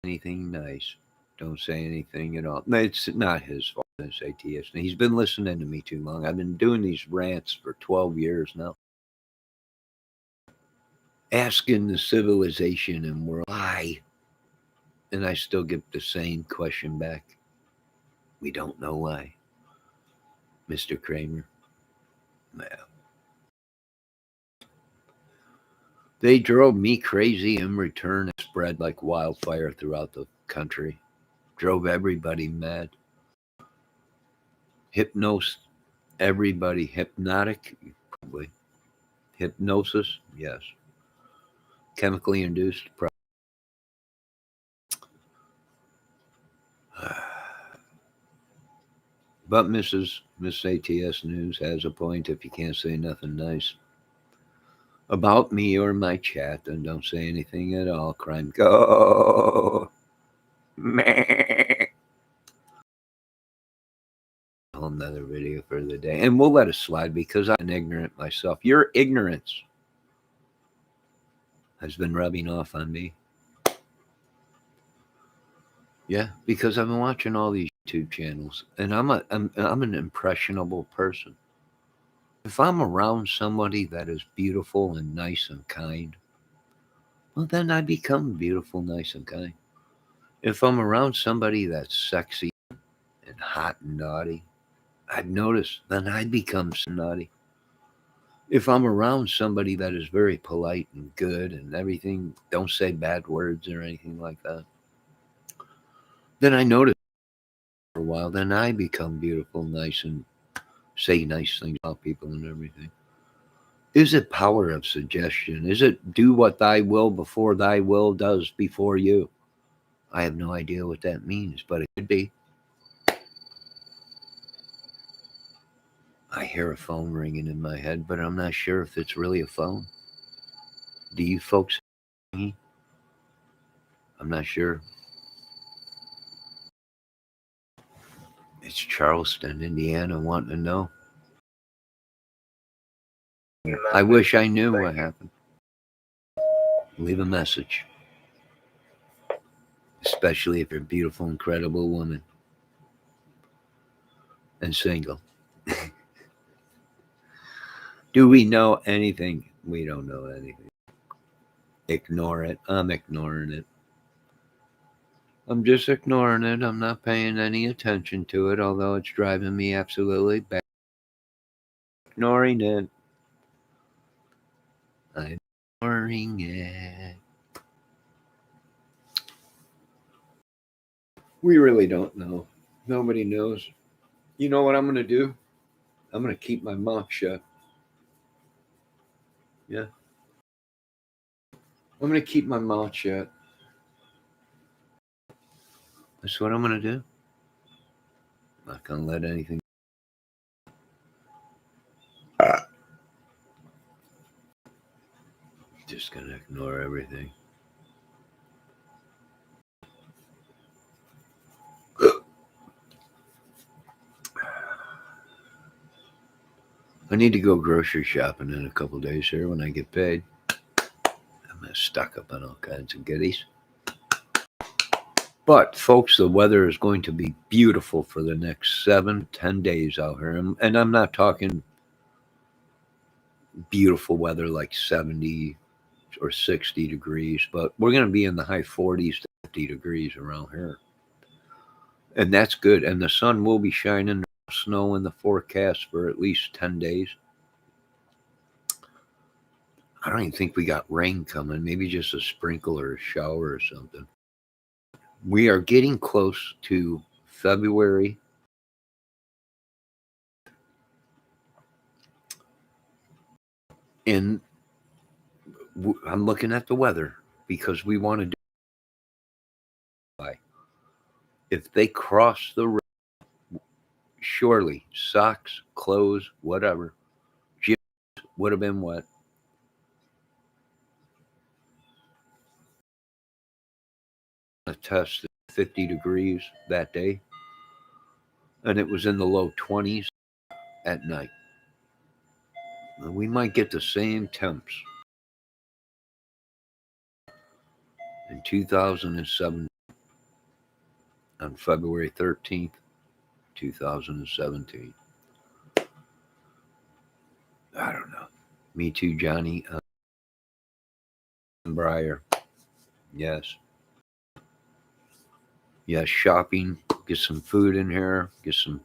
anything nice, don't say anything at all. No, it's not his fault. It's ATS. He's been listening to me too long. I've been doing these rants for 12 years now. Asking the civilization and world why, and I still get the same question back. We don't know why, Mr. Kramer. Well, they drove me crazy in return. It spread like wildfire throughout the country. Drove everybody mad. Hypnos everybody. Hypnotic, probably. Hypnosis, yes. Chemically induced, probably. But Miss ATS News has a point. If you can't say nothing nice about me or my chat, then don't say anything at all. Crime go. Meh. Another video for the day, and we'll let it slide because I'm ignorant myself. Your ignorance has been rubbing off on me. Yeah, because I've been watching all these YouTube channels, and I'm an impressionable person. If I'm around somebody that is beautiful and nice and kind, well, then I become beautiful, nice, and kind. If I'm around somebody that's sexy and hot and naughty, I've noticed, then I become naughty. If I'm around somebody that is very polite and good and everything, don't say bad words or anything like that, then I notice for a while, then I become beautiful, nice, and say nice things about people and everything. Is it power of suggestion? Is it do what thy will before thy will does before you? I have no idea what that means, but it could be. I hear a phone ringing in my head, but I'm not sure if it's really a phone. Do you folks hear me? I'm not sure. It's Charleston, Indiana, wanting to know. I wish I knew what happened. Leave a message, especially if you're a beautiful, incredible woman and single. Do we know anything? We don't know anything. Ignore it. I'm ignoring it. I'm just ignoring it. I'm not paying any attention to it, although it's driving me absolutely back. Ignoring it. I'm ignoring it. We really don't know. Nobody knows. You know what I'm going to do? I'm going to keep my mouth shut. Yeah. I'm going to keep my mouth shut. That's what I'm going to do. I'm not going to let anything. Just going to ignore everything. I need to go grocery shopping in a couple days here when I get paid. I'm going to stock up on all kinds of goodies. But, folks, the weather is going to be beautiful for the next 7-10 days out here. And I'm not talking beautiful weather like 70 or 60 degrees, but we're going to be in the high 40s to 50 degrees around here. And that's good. And the sun will be shining. Snow in the forecast for at least 10 days. I don't even think we got rain coming. Maybe just a sprinkle or a shower or something. We are getting close to February. And I'm looking at the weather because we want to do. If they cross the road, surely socks, clothes, whatever, gyms would have been wet. A test 50 degrees that day, and it was in the low 20s at night. We might get the same temps in 2007 on February 13th, 2017. I don't know. Me too, Johnny. Breyer. Yes. Yes, shopping. Get some food in here. Get some.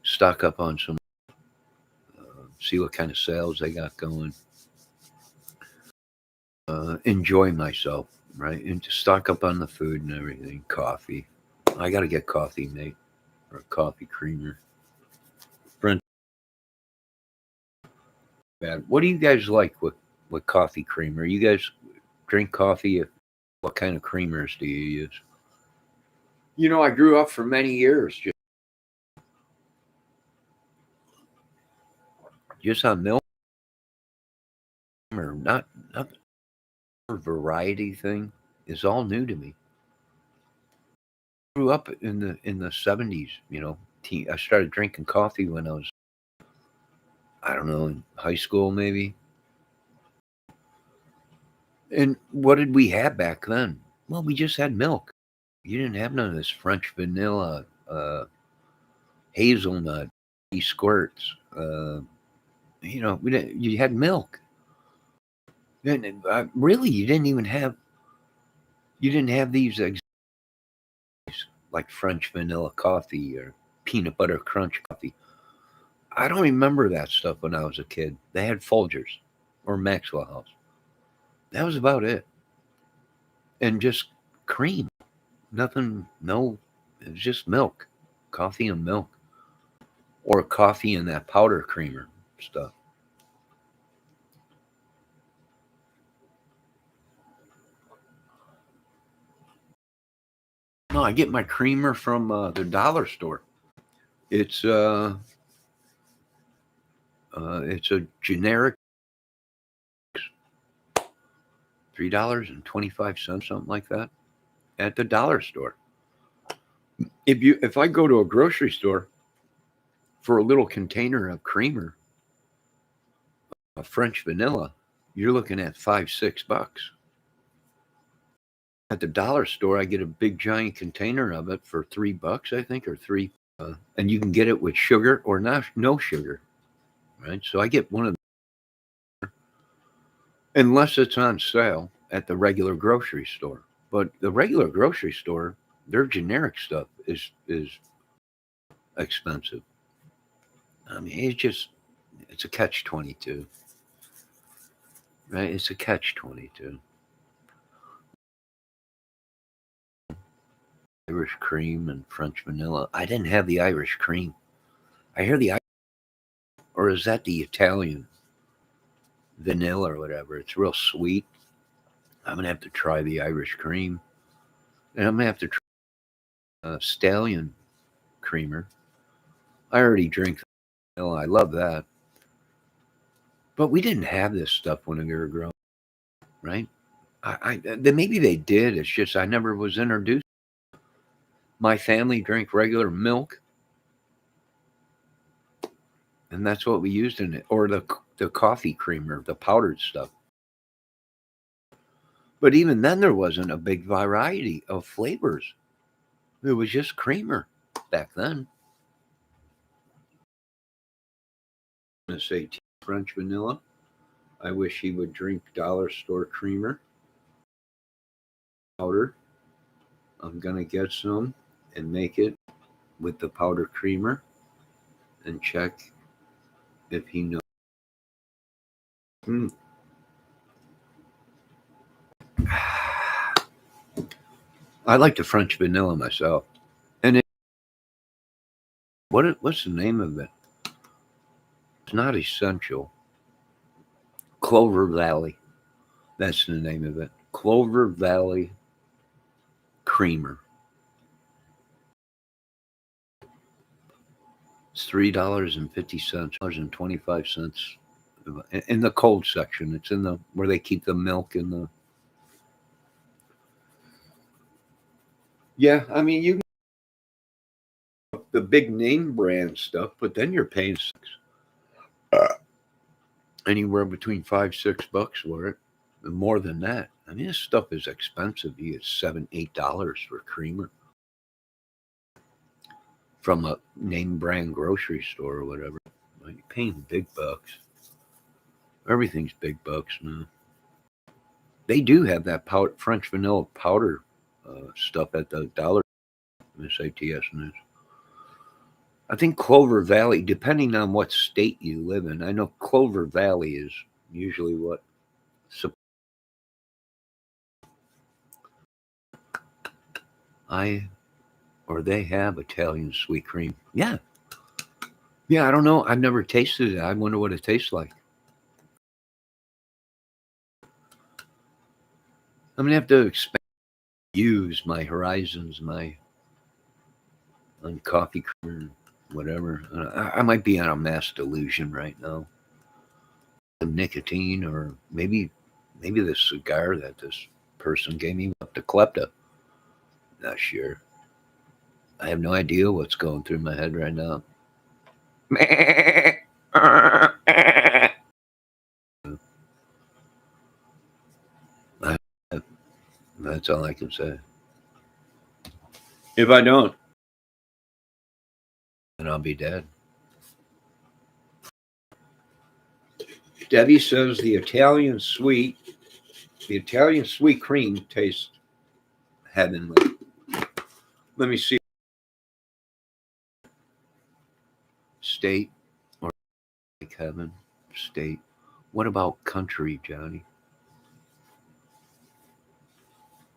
Stock up on some. See what kind of sales they got going. Enjoy myself, right? And to stock up on the food and everything. Coffee. I got to get coffee, mate. Or a coffee creamer. Brent. Bad. What do you guys like with coffee creamer? You guys drink coffee? What kind of creamers do you use? You know, I grew up for many years just on milk or not variety thing is all new to me. I grew up in the 70s, you know. I started drinking coffee when I was, I don't know, in high school maybe. And what did we have back then? Well, we just had milk. You didn't have none of this French vanilla, hazelnut, squirts. We didn't, you had milk. Really, you didn't have these like French vanilla coffee or peanut butter crunch coffee. I don't remember that stuff when I was a kid. They had Folgers or Maxwell House. That was about it. And just cream. Nothing, no, it was just milk. Coffee and milk. Or coffee and that powder creamer stuff. No, I get my creamer from the dollar store. It's it's a generic $3.25, something like that, at the dollar store. If I go to a grocery store for a little container of creamer, a French vanilla, you're looking at $5, $6. At the dollar store, I get a big giant container of it for $3, I think, or three, and you can get it with sugar or not, no sugar, right? So I get one of, unless it's on sale at the regular grocery store. But the regular grocery store, their generic stuff is expensive. I mean, it's a catch 22, right? It's a catch 22. Irish cream and French vanilla. I didn't have the Irish cream. I hear or is that the Italian vanilla or whatever? It's real sweet. I'm gonna have to try the Irish cream, and I'm gonna have to try stallion creamer. I already drink vanilla. I love that, but we didn't have this stuff when we were growing, right? Maybe they did. It's just I never was introduced. My family drank regular milk, and that's what we used in it, or the coffee creamer, the powdered stuff. But even then, there wasn't a big variety of flavors. It was just creamer back then. I'm gonna say French vanilla. I wish he would drink dollar store creamer powder. I'm gonna get some and make it with the powder creamer and check if he knows. Mm. I like the French vanilla myself. And what's the name of it? It's not essential. Clover Valley. That's the name of it. Clover Valley creamer. It's $3.50, $3.25 in the cold section. It's in the where they keep the milk in the. Yeah, I mean you can the big name brand stuff, but then you're paying anywhere between $5, $6 for it, and more than that. I mean, this stuff is expensive. You get $7, $8 for creamer from a name brand grocery store or whatever. Well, you're paying big bucks. Everything's big bucks now. They do have that French vanilla powder stuff at the dollar. SATS News. I think Clover Valley, depending on what state you live in, I know Clover Valley is usually what. They have Italian sweet cream. Yeah. Yeah, I don't know. I've never tasted it. I wonder what it tastes like. I'm gonna have to use my horizons, my on coffee creamer, whatever. I might be on a mass delusion right now. Some nicotine, or maybe the cigar that this person gave me up to klepto. Not sure. I have no idea what's going through my head right now. That's all I can say. If I don't, then I'll be dead. Debbie says the Italian sweet cream tastes heavenly. Let me see. State or like heaven? State. What about country, Johnny?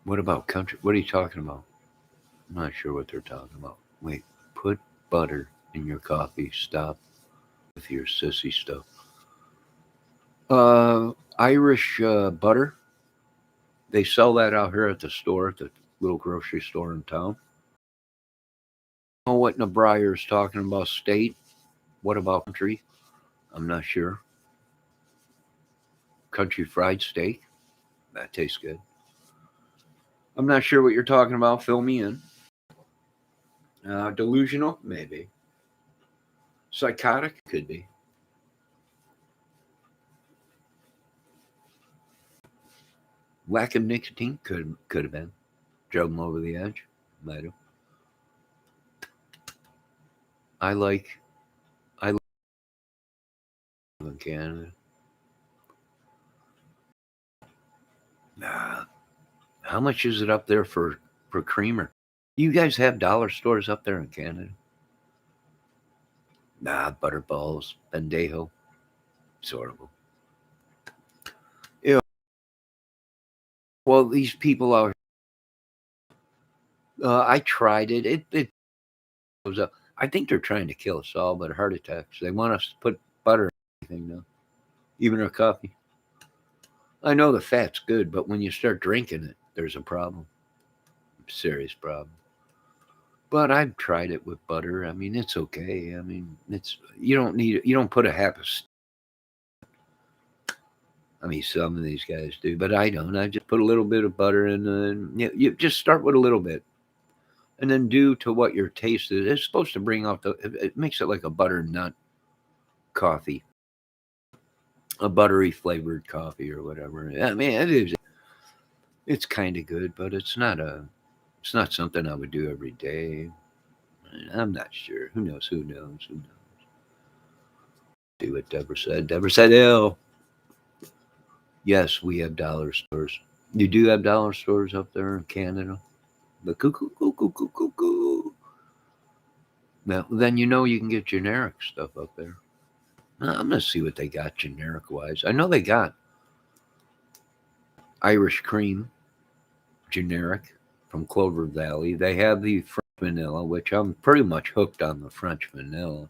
What about country? What are you talking about? I'm not sure what they're talking about. Wait, put butter in your coffee. Stop with your sissy stuff. Irish butter. They sell that out here at the store, at the little grocery store in town. I don't know what Nebrayer is talking about. State. What about country? I'm not sure. Country fried steak. That tastes good. I'm not sure what you're talking about. Fill me in. Delusional? Maybe. Psychotic? Could be. Lack of nicotine? Could have been. Drove them over the edge? Might have. I live in Canada. Nah. How much is it up there for creamer? You guys have dollar stores up there in Canada? Nah, Butterballs, Bendejo, sort of. Yeah. Well, these people out here, I tried it. It goes up. I think they're trying to kill us all, but heart attacks. They want us to put butter in everything now, even our coffee. I know the fat's good, but when you start drinking it, there's a problem, serious problem. But I've tried it with butter. I mean, it's okay. I mean, you don't put a half a. I mean, some of these guys do, but I don't. I just put a little bit of butter in, and you just start with a little bit, and then do to what your taste is. It's supposed to bring out it makes it like a butternut coffee, a buttery flavored coffee or whatever. I mean, it's kind of good, but it's not something I would do every day. I'm not sure. Who knows? Who knows? Who knows? See what Deborah said. Deborah said, "Ew." Yes, we have dollar stores. You do have dollar stores up there in Canada. The cuckoo, cuckoo, cuckoo, cuckoo. Now, then you know you can get generic stuff up there. I'm gonna see what they got generic wise. I know they got Irish cream generic from Clover Valley. They have the French vanilla, which I'm pretty much hooked on the French vanilla.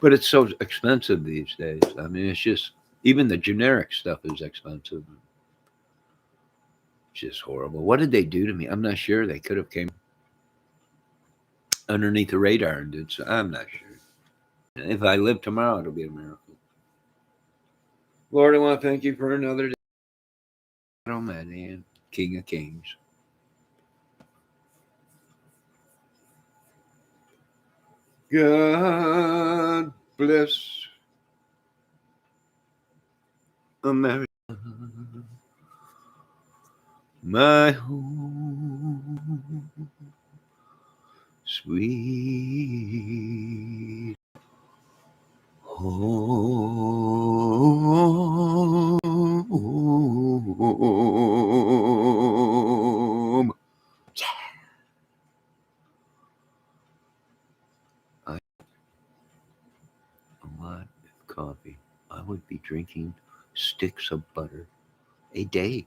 But it's so expensive these days. I mean, it's just even the generic stuff is expensive. It's just horrible. What did they do to me? I'm not sure. They could have came underneath the radar and did so. I'm not sure. If I live tomorrow, it'll be a miracle. Lord, I want to thank you for another day. Oh, man, King of Kings. God bless America, my home, sweet home. I a lot of coffee. I would be drinking sticks of butter a day.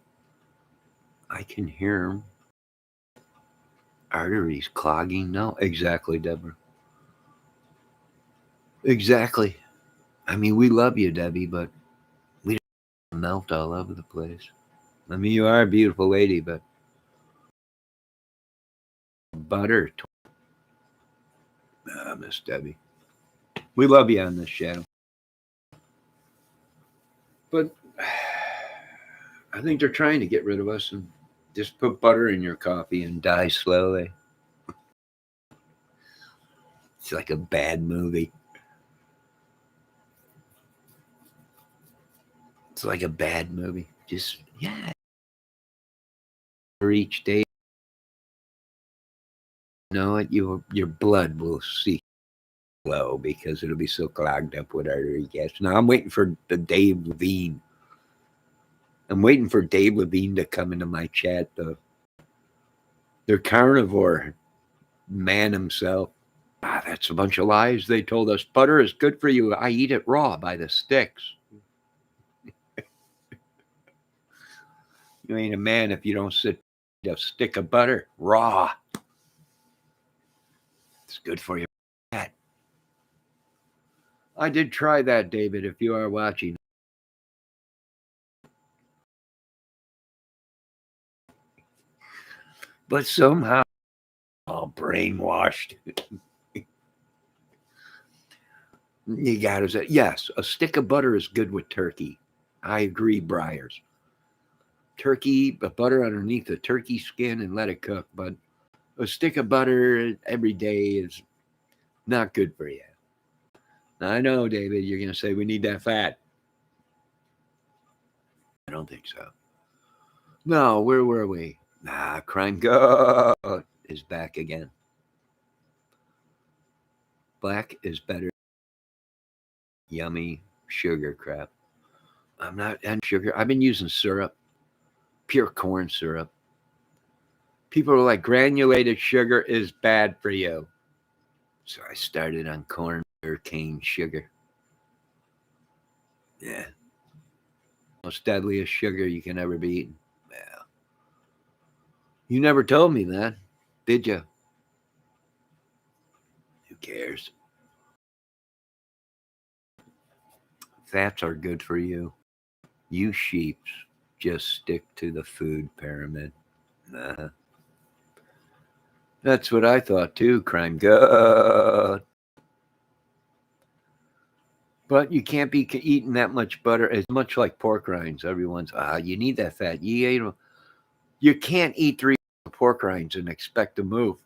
I can hear arteries clogging. No, exactly, Deborah. Exactly. I mean, we love you, Debbie, but we don't melt all over the place. I mean, you are a beautiful lady, but butter. Miss Debbie. We love you on this channel. But I think they're trying to get rid of us and just put butter in your coffee and die slowly. It's like a bad movie. It's like a bad movie. Just, yeah. For each day know what? Your blood will see low because it'll be so clogged up with artery gas. Now I'm waiting for the Dave Levine. I'm waiting for Dave Levine to come into my chat. The carnivore man himself. That's a bunch of lies. They told us butter is good for you. I eat it raw by the sticks. You ain't a man if you don't sit a stick of butter raw. It's good for you. I did try that, David, if you are watching. But somehow, all brainwashed. You got to say, yes, a stick of butter is good with turkey. I agree, Briars. Turkey, butter underneath the turkey skin and let it cook. But a stick of butter every day is not good for you. I know, David, you're going to say we need that fat. I don't think so. No, where were we? Crime Goat is back again. Black is better. Yummy sugar crap. I'm not on sugar. I've been using syrup, pure corn syrup. People are like, granulated sugar is bad for you. So I started on corn or cane sugar. Yeah. Most deadliest sugar you can ever be eaten. Yeah. You never told me that, did you? Who cares? Fats are good for you. You sheeps just stick to the food pyramid. Nah. That's what I thought too, crime good. But you can't be eating that much butter. As much like pork rinds. Everyone's, you need that fat. You can't eat 3 pork rinds and expect to move.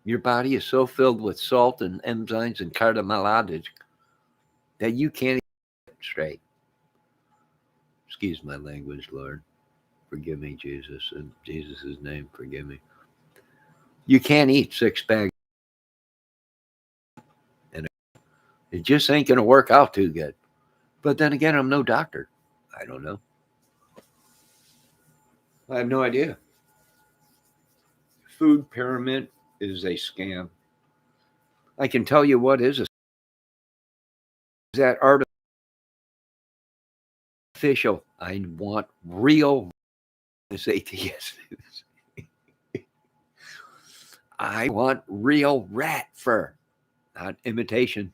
Your body is so filled with salt and enzymes and carbohydrates that you can't eat straight. Excuse my language, Lord. Forgive me, Jesus. In Jesus' name, forgive me. You can't eat 6 bags. And it just ain't going to work out too good. But then again, I'm no doctor. I don't know. I have no idea. Food pyramid is a scam. I can tell you what is that artificial. I want real atheists. I want real rat fur, not imitation.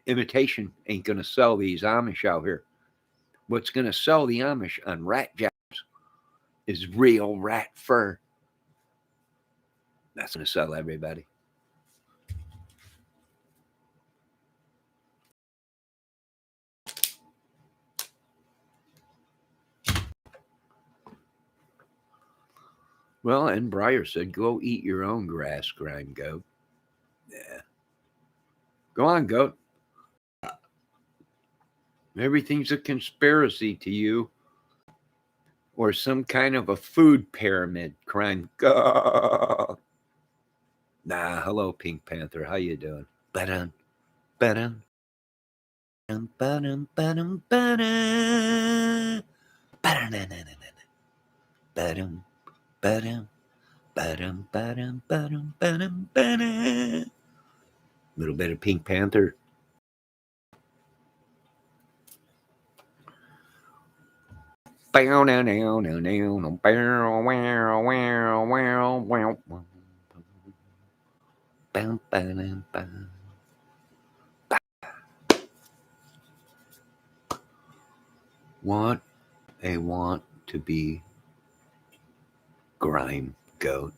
Imitation ain't going to sell these Amish out here. What's going to sell the Amish on rat jobs is real rat fur. That's going to sell everybody. Well, and Breyer said, go eat your own grass, grime goat. Yeah. Go on, goat. Everything's a conspiracy to you or some kind of a food pyramid, crime goat. Hello, Pink Panther. How you doing? Ba-dum, ba-dum, ba-dum, ba-dum, ba-dum, ba-dum, ba-dum, ba-dum, ba-dum, ba-dum, ba-dum, ba-dum. Little bit of Pink Panther. What I want to be grime goat.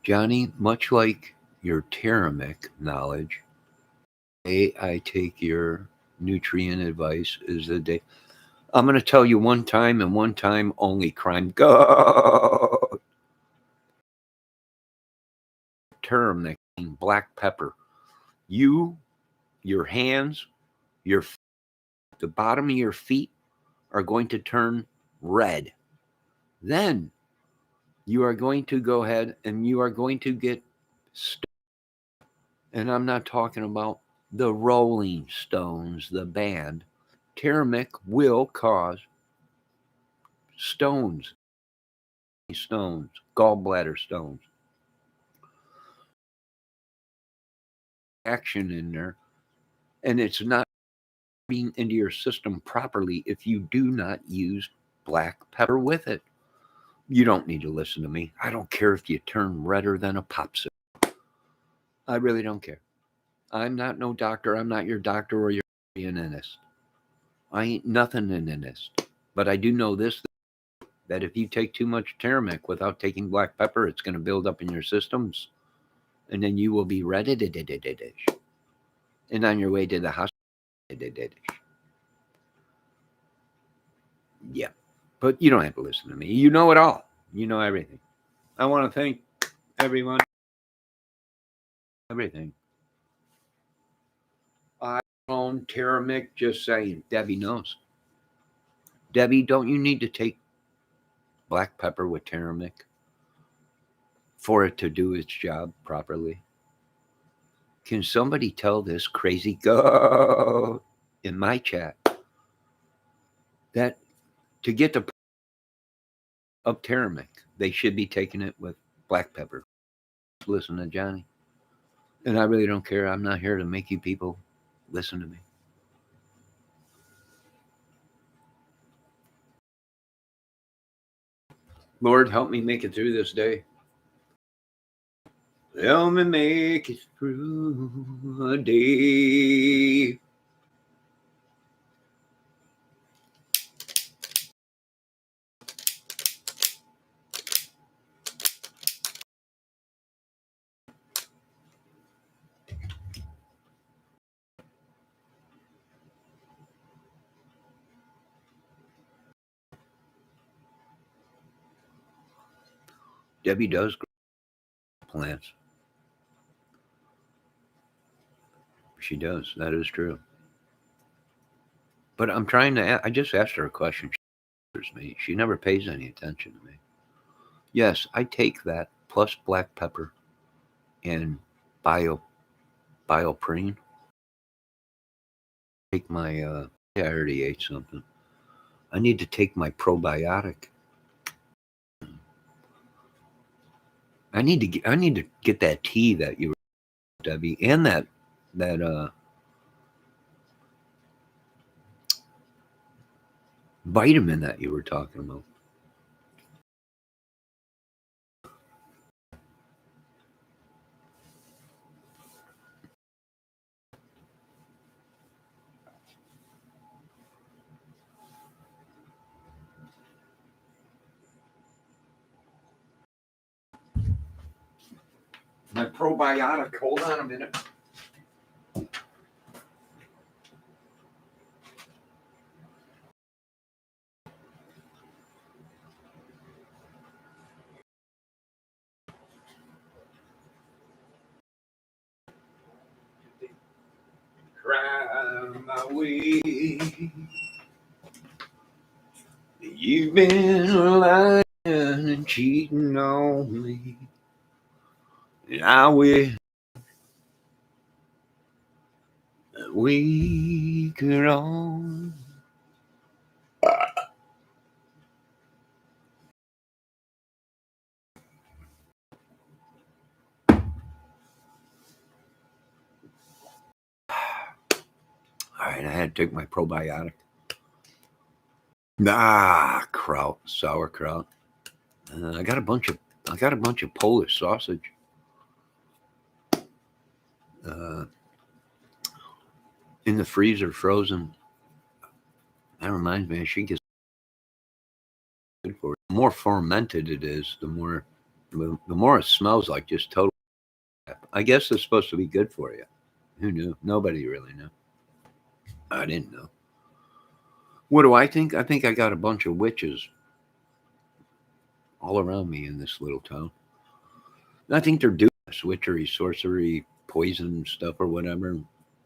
Johnny, much like your Teramic knowledge, I take your nutrient advice is the day. I'm going to tell you one time and one time only, crime goat. Turmeric, black pepper. Your hands, the bottom of your feet are going to turn red. Then you are going to go ahead and you are going to get and I'm not talking about the Rolling Stones, the band. Teramic will cause stones, gallbladder stones, action in there, and it's not being into your system properly if you do not use black pepper with it. You don't need to listen to me. I don't care if you turn redder than a popsicle. I really don't care. I'm not no doctor. I'm not your doctor or your internist. I ain't nothing in this. But I do know this, that if you take too much turmeric without taking black pepper, it's going to build up in your systems. And then you will be ready and on your way to the hospital. Yeah. But you don't have to listen to me. You know it all. You know everything. I want to thank everyone. Everything. I own Teramic, just saying. Debbie knows. Debbie, don't you need to take black pepper with Teramic for it to do its job properly? Can somebody tell this crazy go in my chat that to get the of Teramic, they should be taking it with black pepper? Listen to Johnny. And I really don't care. I'm not here to make you people listen to me. Lord, help me make it through this day. Help me make it through a day. Debbie does grow plants. She does. That is true. But I'm trying to. I just asked her a question. She answers me. She never pays any attention to me. Yes, I take that plus black pepper and bio bioprene. Take my. Yeah, I already ate something. I need to take my probiotic. I need to get. I need to get that tea that you, Debbie, and that vitamin that you were talking about. My probiotic. Hold on a minute. Cry my way. You've been lying and cheating on me. And I wish that we could all. All right, I had to take my probiotic. Sauerkraut. I got a bunch of Polish sausage. Uh, in the freezer, frozen. That reminds me, she gets good for it. The more fermented it is, the more it smells like just total crap. I guess it's supposed to be good for you. Who knew? Nobody really knew. I didn't know. What do I think? I think I got a bunch of witches all around me in this little town. And I think they're doing this witchery, sorcery, poison stuff or whatever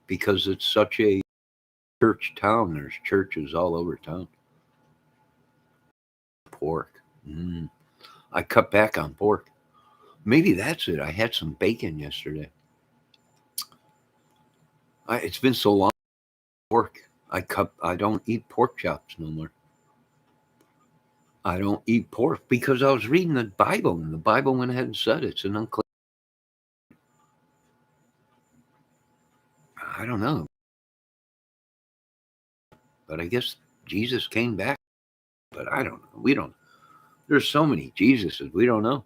because it's such a church town. There's churches all over town. Pork. I cut back on pork. Maybe that's it. I had some bacon yesterday. It's been so long. Pork. I don't eat pork chops no more. I don't eat pork because I was reading the Bible, and the Bible went ahead and said it's an unclean. I don't know, but I guess Jesus came back. But I don't know. We don't. There's so many Jesuses. We don't know.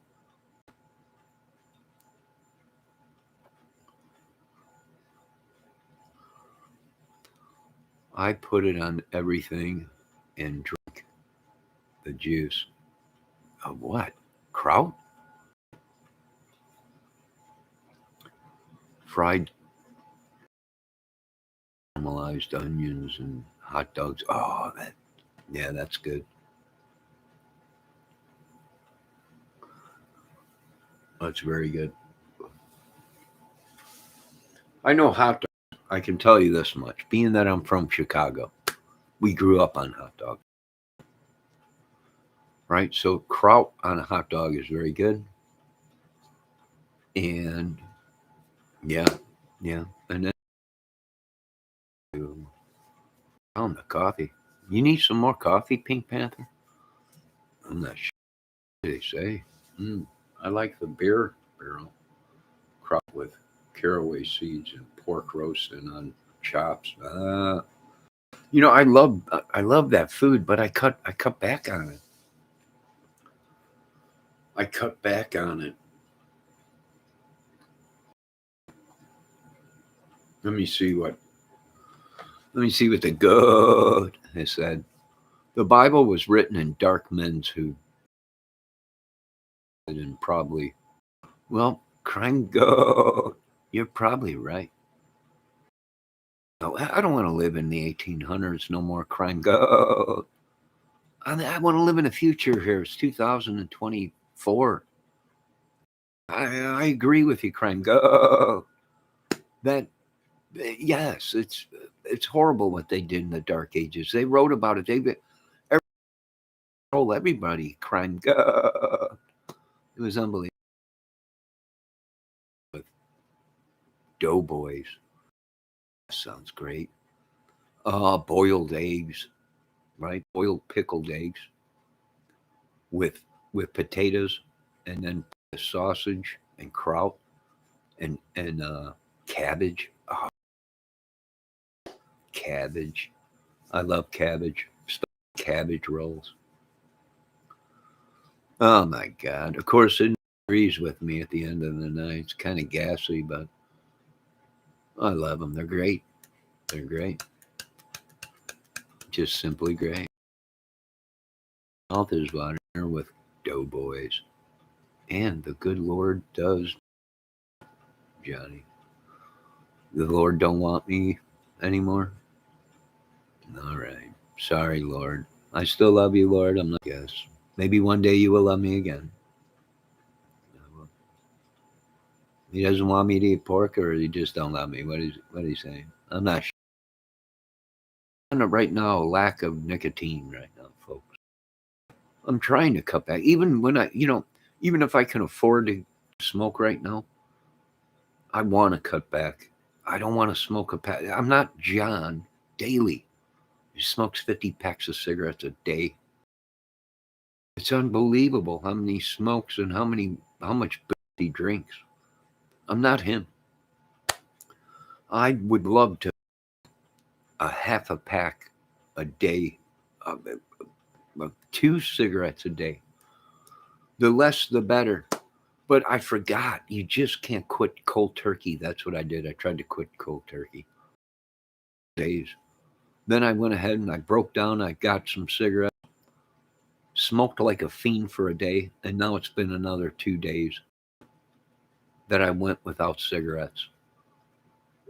I put it on everything and drink the juice of what? Kraut? Fried caramelized onions and hot dogs. Oh, yeah, that's good. That's very good. I know hot dogs. I can tell you this much. Being that I'm from Chicago, we grew up on hot dogs, right? So kraut on a hot dog is very good. And yeah, yeah. And then on the coffee. You need some more coffee, Pink Panther? I'm not sure what they say. Mm, I like the beer barrel kraut with caraway seeds and pork roasting on chops. I love that food, but I cut back on it. I cut back on it. Let me see what the good has said. The Bible was written in dark men's who and probably well, crime good. You're probably right. No, I don't want to live in the 1800s no more. Crime good. I want to live in the future here. It's 2024. I agree with you, crime go. That yes, it's horrible what they did in the Dark Ages. They wrote about it. They told everybody crime go. It was unbelievable. With doughboys, sounds great. Boiled eggs, right? Boiled pickled eggs with potatoes, and then sausage and kraut and cabbage. Oh, cabbage. I love cabbage. Cabbage rolls. Oh my God. Of course, it agrees with me at the end of the night. It's kind of gassy, but I love them. They're great. They're great. Just simply great. Mouth is water with doughboys. And the good Lord does, Johnny. The Lord don't want me anymore. All right. Sorry, Lord. I still love you, Lord. I'm not guess. Maybe one day you will love me again. He doesn't want me to eat pork, or he just don't love me. What is he saying? I'm not sure. Right now, a lack of nicotine right now, folks. I'm trying to cut back. Even when even if I can afford to smoke right now, I want to cut back. I don't want to smoke a pack. I'm not John Daly. He smokes 50 packs of cigarettes a day. It's unbelievable how many smokes and how much he drinks. I'm not him. I would love to a half a pack a day, uh, 2 cigarettes a day. The less, the better. But I forgot. You just can't quit cold turkey. That's what I did. I tried to quit cold turkey. Days. Then I went ahead and I broke down. I got some cigarettes, smoked like a fiend for a day, and now it's been another 2 days that I went without cigarettes.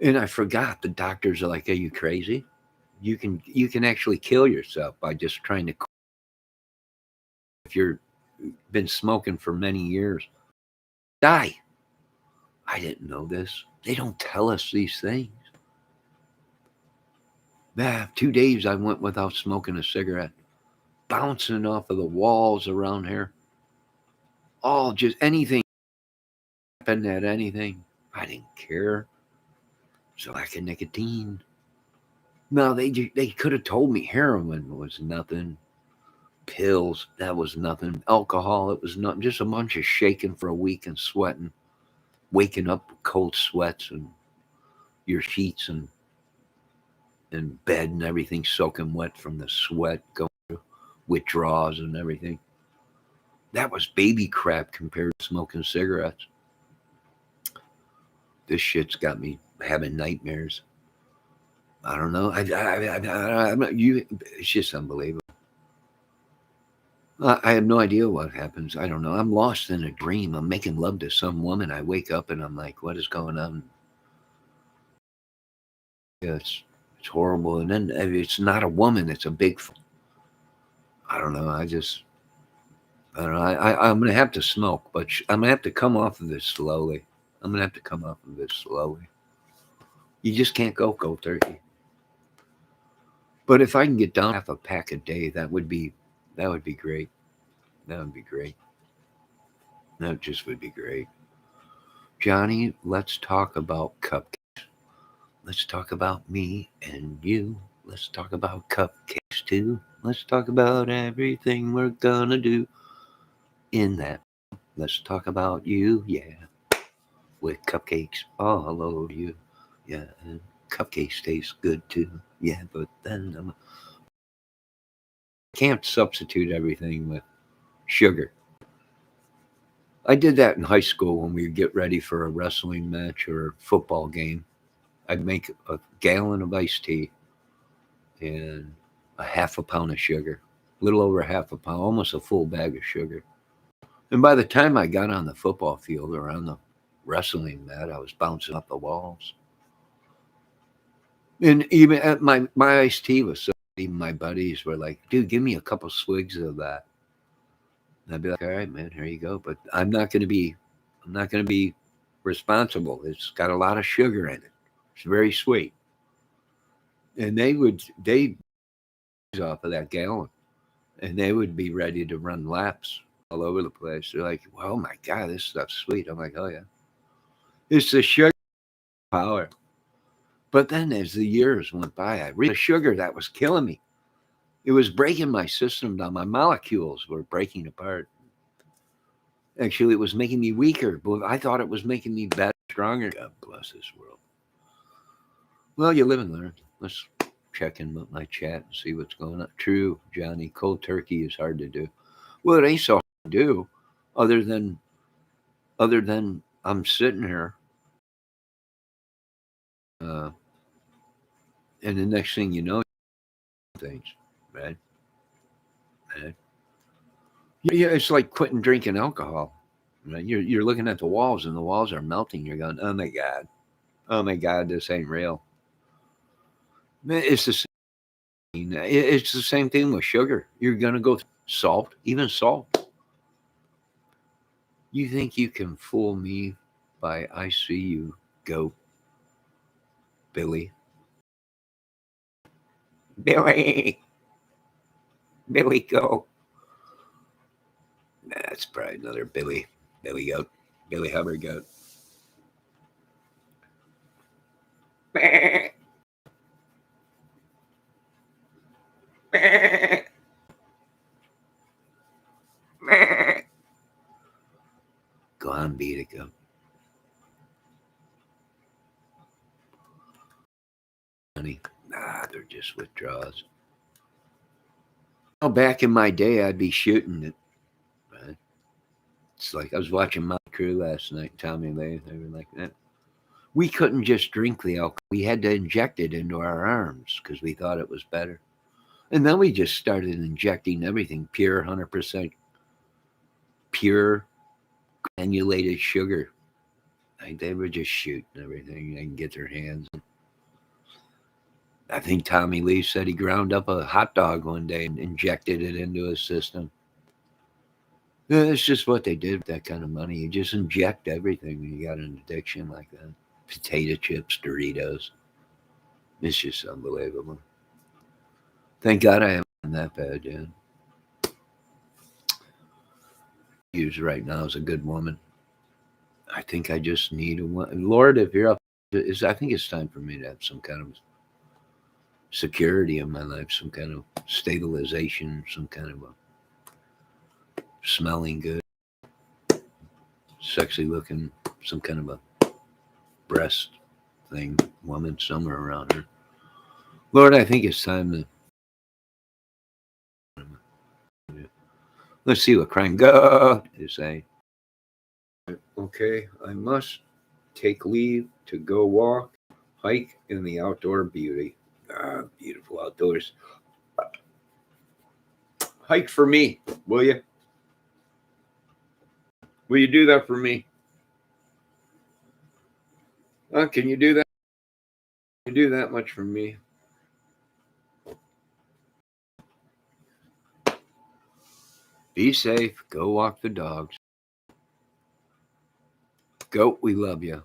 And I forgot. The doctors are like, "Are you crazy? You can actually kill yourself by just trying to if you're been smoking for many years. Die." I didn't know this. They don't tell us these things. 2 days I went without smoking a cigarette, bouncing off of the walls around here. all just anything happened at anything. I didn't care. So lack of nicotine. No, they could have told me heroin was nothing. Pills, that was nothing. Alcohol, it was nothing. Just a bunch of shaking for a week and sweating, waking up with cold sweats and your sheets and bed and everything soaking wet from the sweat, going through withdrawals and everything. That was baby crap compared to smoking cigarettes. This shit's got me having nightmares. I don't know. I'm not, you. It's just unbelievable. I have no idea what happens. I don't know. I'm lost in a dream. I'm making love to some woman. I wake up and I'm like, what is going on? Yeah, it's horrible. And then it's not a woman. It's a big. I don't know. I don't know. I'm gonna have to smoke, but I'm gonna have to come off of this slowly. I'm gonna have to come off of this slowly. You just can't go cold turkey. But if I can get down half a pack a day, that would be great. That would be great. That just would be great. Johnny, let's talk about cupcakes. Let's talk about me and you. Let's talk about cupcakes too. Let's talk about everything we're gonna do in that. Let's talk about you, yeah, with cupcakes all over you. Yeah, and cupcakes taste good too. Yeah, but then can't substitute everything with sugar. I did that in high school when we would get ready for a wrestling match or a football game. I'd make a gallon of iced tea and a half a pound of sugar, a little over half a pound, almost a full bag of sugar. And by the time I got on the football field or on the wrestling mat, I was bouncing off the walls. And even at my iced tea was so, even my buddies were like, dude, give me a couple swigs of that. And I'd be like, all right, man, here you go. But I'm not gonna be responsible. It's got a lot of sugar in it. It's very sweet. And they off of that gallon and they would be ready to run laps all over the place. They're like, "Oh my god, this stuff's sweet." I'm like, "Oh yeah, it's the sugar power." But then as the years went by, I realized the sugar that was killing me. It was breaking my system down. My molecules were breaking apart. Actually, it was making me weaker, but I thought it was making me better, stronger. God bless this world. Well, you live and learn. Let's check in with my chat and see what's going on. True, Johnny. Cold turkey is hard to do. Well, it ain't so hard to do, other than I'm sitting here, uh, and the next thing you know, things, right? Right? Yeah, it's like quitting drinking alcohol. Right? You're looking at the walls, and the walls are melting. You're going, oh my god, this ain't real. Man, it's the same. It's the same thing with sugar. You're gonna go salt, even salt. You think you can fool me by I see you go, Billy? Billy, Billy, go. That's probably another Billy goat, Billy Hubbard goat. Go on, beat it, go. Honey, nah, they're just withdrawals. Well, back in my day, I'd be shooting it. Right? It's like I was watching my crew last night, Tommy Lee. They were like that. We couldn't just drink the alcohol. We had to inject it into our arms because we thought it was better. And then we just started injecting everything pure, 100% pure granulated sugar. Like they were just shooting everything they can get their hands on. I think Tommy Lee said he ground up a hot dog one day and injected it into his system. Yeah, it's just what they did with that kind of money. You just inject everything when you got an addiction like that. Potato chips, Doritos. It's just unbelievable. Thank God I haven't been that bad yet. use right now is a good woman. I think I just need a woman. Lord, if you're up, I think it's time for me to have some kind of security in my life, some kind of stabilization, some kind of a smelling good, sexy looking, some kind of a breast thing, woman somewhere around her. Lord, I think it's time to. Let's see what crying God is saying. Okay, I must take leave to go walk, hike in the outdoor beauty. Ah, beautiful outdoors. Hike for me, will you? Will you do that for me? Can you do that? Can you do that much for me? Be safe. Go walk the dogs. Goat, we love you.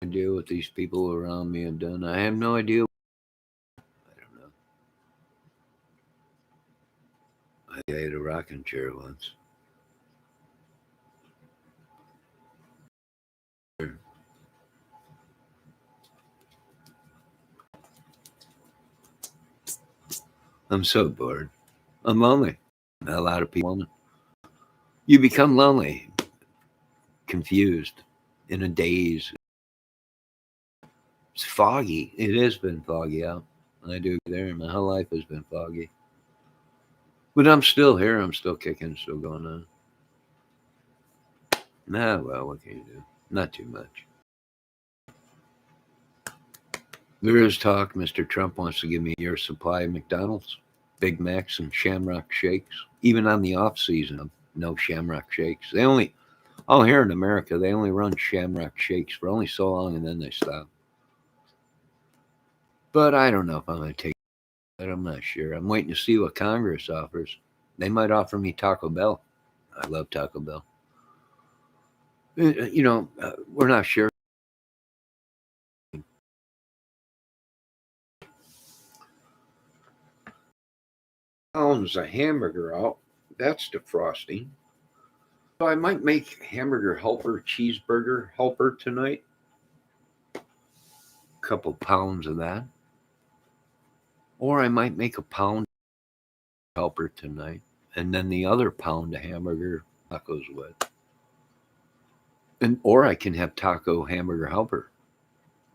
Idea what these people around me have done. I have no idea. I don't know. I ate a rocking chair once. I'm so bored. I'm lonely. A lot of people. You become lonely, confused, in a daze. It's foggy. It has been foggy out. I do there. My whole life has been foggy. But I'm still here. I'm still kicking, still going on. Nah, well, what can you do? Not too much. There is talk Mr. Trump wants to give me a year supply of McDonald's, Big Macs, and Shamrock Shakes. Even on the off season, no Shamrock Shakes. They only, oh, here in America, they only run Shamrock Shakes for only so long and then they stop. But I don't know if I'm going to take it. I'm not sure. I'm waiting to see what Congress offers. They might offer me Taco Bell. I love Taco Bell. We're not sure. Pounds a hamburger out. That's defrosting. So I might make hamburger helper, cheeseburger helper tonight. A couple pounds of that. Or I might make a pound helper tonight. And then the other pound of hamburger tacos with. Or I can have taco hamburger helper.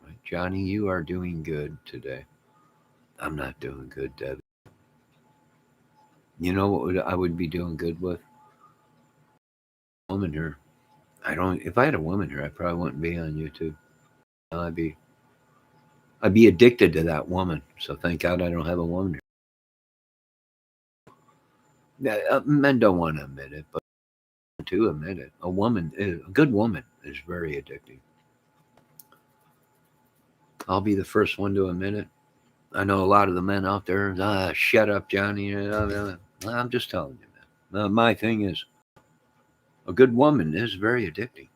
Right? Johnny, you are doing good today. I'm not doing good, Debbie. You know what I would be doing good with? Woman here. If I had a woman here, I probably wouldn't be on YouTube. I'd be addicted to that woman. So thank God I don't have a woman here. Men don't want to admit it, but to admit it, a good woman is very addicting. I'll be the first one to admit it. I know a lot of the men out there, shut up, Johnny. I'm just telling you, man. My thing is, a good woman is very addicting.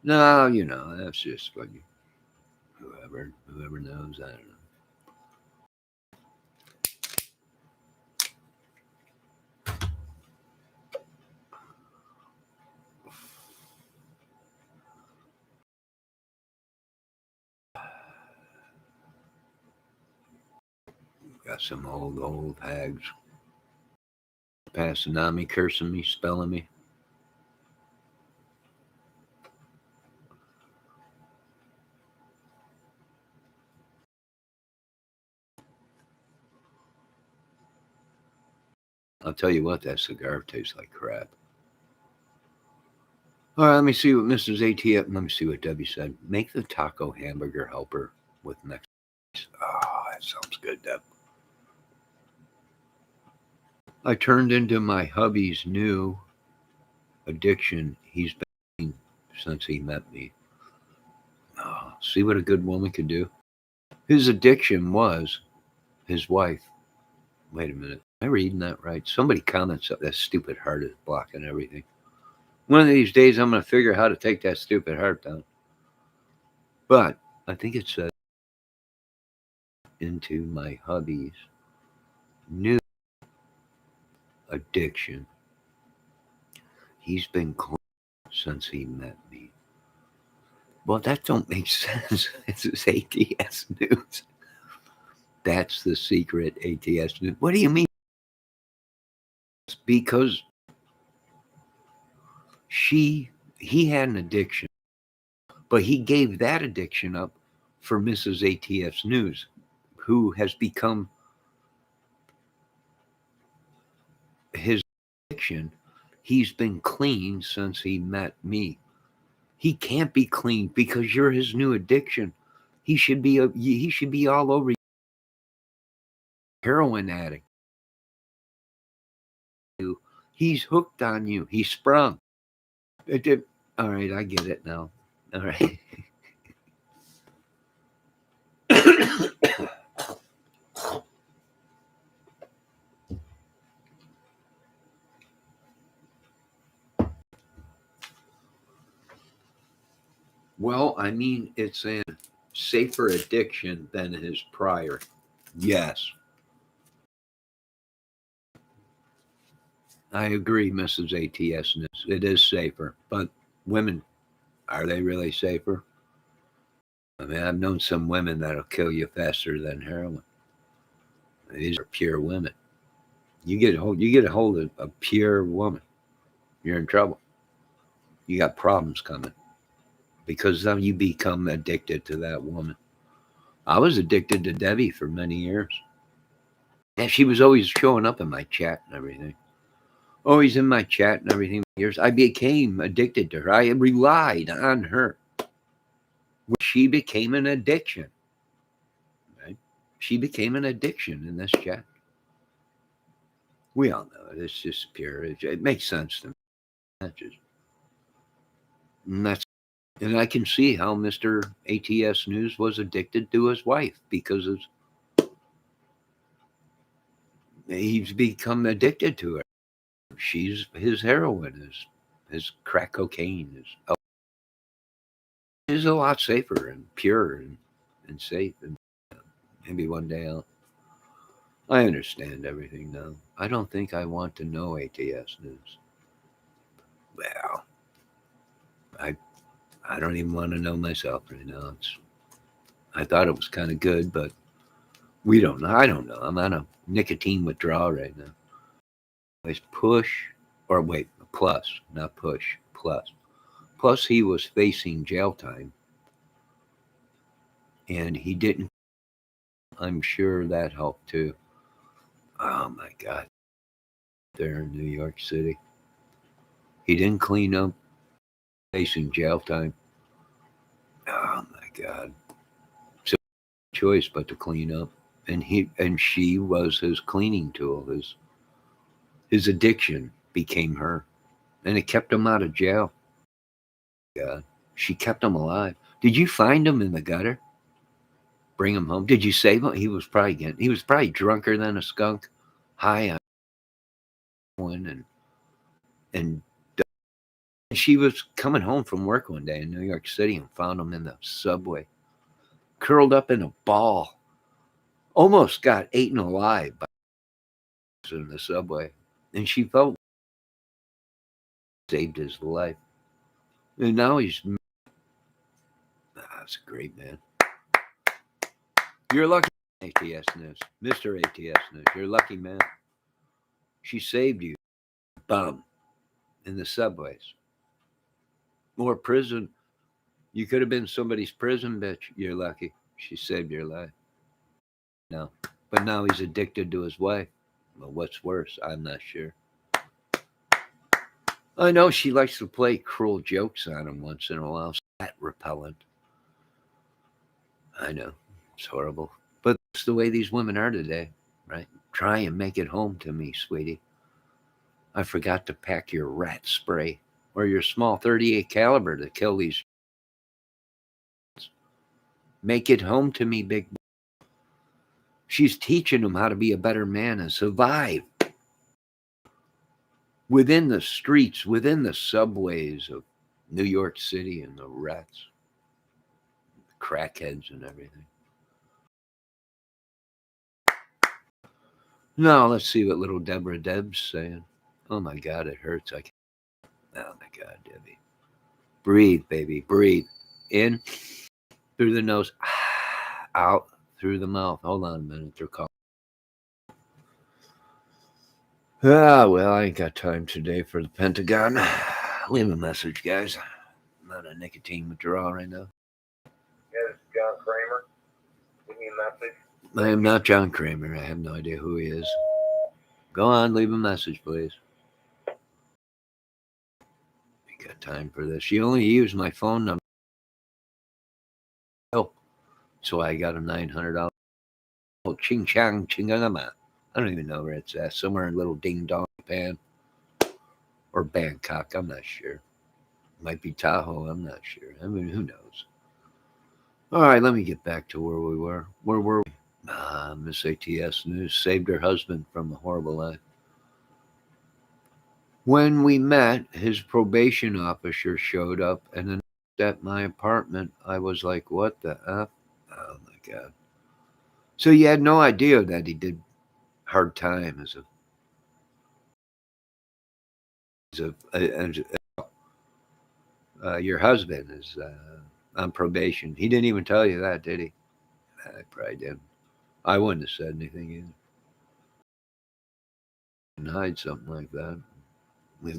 No, that's just what whoever knows. I don't know. Got some old hags passing on me, cursing me, spelling me. I'll tell you what, that cigar tastes like crap. All right, let me see what Mrs. AT. Let me see what Debbie said. Make the taco hamburger helper with next. Oh, that sounds good, Deb. I turned into my hubby's new addiction. He's been since he met me. Oh, see what a good woman could do? His addiction was his wife. Wait a minute. Am I reading that right? Somebody comments that stupid heart is blocking everything. One of these days, I'm going to figure out how to take that stupid heart down. But I think it says into my hubby's new addiction. He's been clean since he met me. Well, that don't make sense. This is ATS news. That's the secret ATS news. What do you mean? Because he had an addiction, but he gave that addiction up for Mrs. ATS News, who has become his addiction. He's been clean since he met me. He can't be clean because you're his new addiction. He should be all over you. Heroin addict. He's hooked on you. He sprung. All right, I get it now. All right. Well, I mean, it's a safer addiction than his prior. Yes, I agree, Mrs. ATS News. It is safer, but women, are they really safer? I mean, I've known some women that'll kill you faster than heroin. These are pure women. You get a hold of a pure woman, you're in trouble. You got problems coming because then you become addicted to that woman. I was addicted to Debbie for many years. And she was always showing up in my chat and everything. Always in my chat and everything. Years I became addicted to her. I relied on her. She became an addiction. Right? She became an addiction in this chat. We all know it. It's just pure. It makes sense to me. And that's and I can see how Mr. ATS News was addicted to his wife because he's become addicted to her. She's his heroin, his crack cocaine is a lot safer and pure and safe. And maybe one day I understand everything now. I don't think I want to know ATS News. Well, I I don't even want to know myself right now. I thought it was kind of good, but we don't know. I don't know. I'm on a nicotine withdrawal right now. It's push, or wait, plus, not push, plus. Plus, he was facing jail time, and he didn't. I'm sure that helped too. Oh my God. There in New York City. He didn't clean up, facing jail time. Oh my God. So no choice but to clean up. And she was his cleaning tool. His addiction became her. And it kept him out of jail. God. She kept him alive. Did you find him in the gutter? Bring him home? Did you save him? He was probably drunker than a skunk, high on one and she was coming home from work one day in New York City and found him in the subway, curled up in a ball. Almost got eaten alive by in the subway. And she felt saved his life. And now that's a great man. You're lucky, ATS News. Mr. ATS News. You're a lucky man. She saved you. Bum. In the subways. Or prison. You could have been somebody's prison bitch. You're lucky. She saved your life. No. But now he's addicted to his wife. Well, what's worse? I'm not sure. I know she likes to play cruel jokes on him once in a while. That repellent. I know. It's horrible. But that's the way these women are today, right? Try and make it home to me, sweetie. I forgot to pack your rat spray or your small 38 caliber to kill these. Make it home to me, big. She's teaching him how to be a better man and survive within the streets, within the subways of New York City and the rats, the crackheads and everything. No, let's see what little Deborah Deb's saying. Oh my God, it hurts. I can't. Oh my God, Debbie. Breathe, baby. Breathe. In through the nose, out through the mouth. Hold on a minute. They're calling. Ah, well, I ain't got time today for the Pentagon. Leave a message, guys. I'm on a nicotine withdrawal right now. Yeah, this is John Kramer. Give me a message. I am not John Kramer. I have no idea who he is. Go on, leave a message, please. Ain't got time for this. You only used my phone number. Oh, so I got a $900. Oh, ching chang chingangama. I don't even know where it's at. Somewhere in Little Ding Dong Japan or Bangkok. I'm not sure. Might be Tahoe. I'm not sure. I mean, who knows? All right, let me get back to where we were. Where were we? Miss ATS News saved her husband from a horrible life. When we met, his probation officer showed up and announced at my apartment. I was like, what the F? Oh my God. So you had no idea that he did hard time your husband is on probation. He didn't even tell you that, did he? I probably didn't. I wouldn't have said anything either. And hide something like that.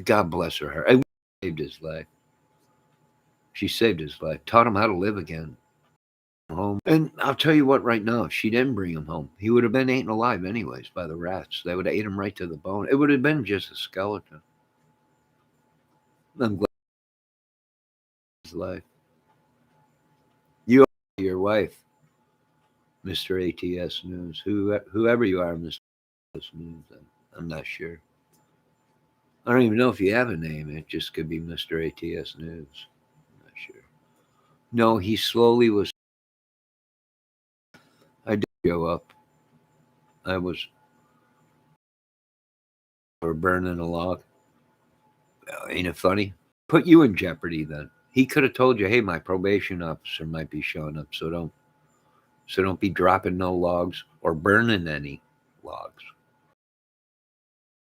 God bless her. I saved his life. She saved his life. Taught him how to live again. Home. And I'll tell you what, right now, if she didn't bring him home, he would have been eaten alive anyways by the rats. They would have ate him right to the bone. It would have been just a skeleton. I'm glad his life. You are your wife, Mr. ATS News. Whoever you are, Mr. ATS News. I'm not sure. I don't even know if you have a name. It just could be Mr. ATS News. I'm not sure. No, he slowly was. I did show up. I was or burning a log. Ain't it funny? Put you in jeopardy then. He could have told you, hey, my probation officer might be showing up, so don't be dropping no logs or burning any logs.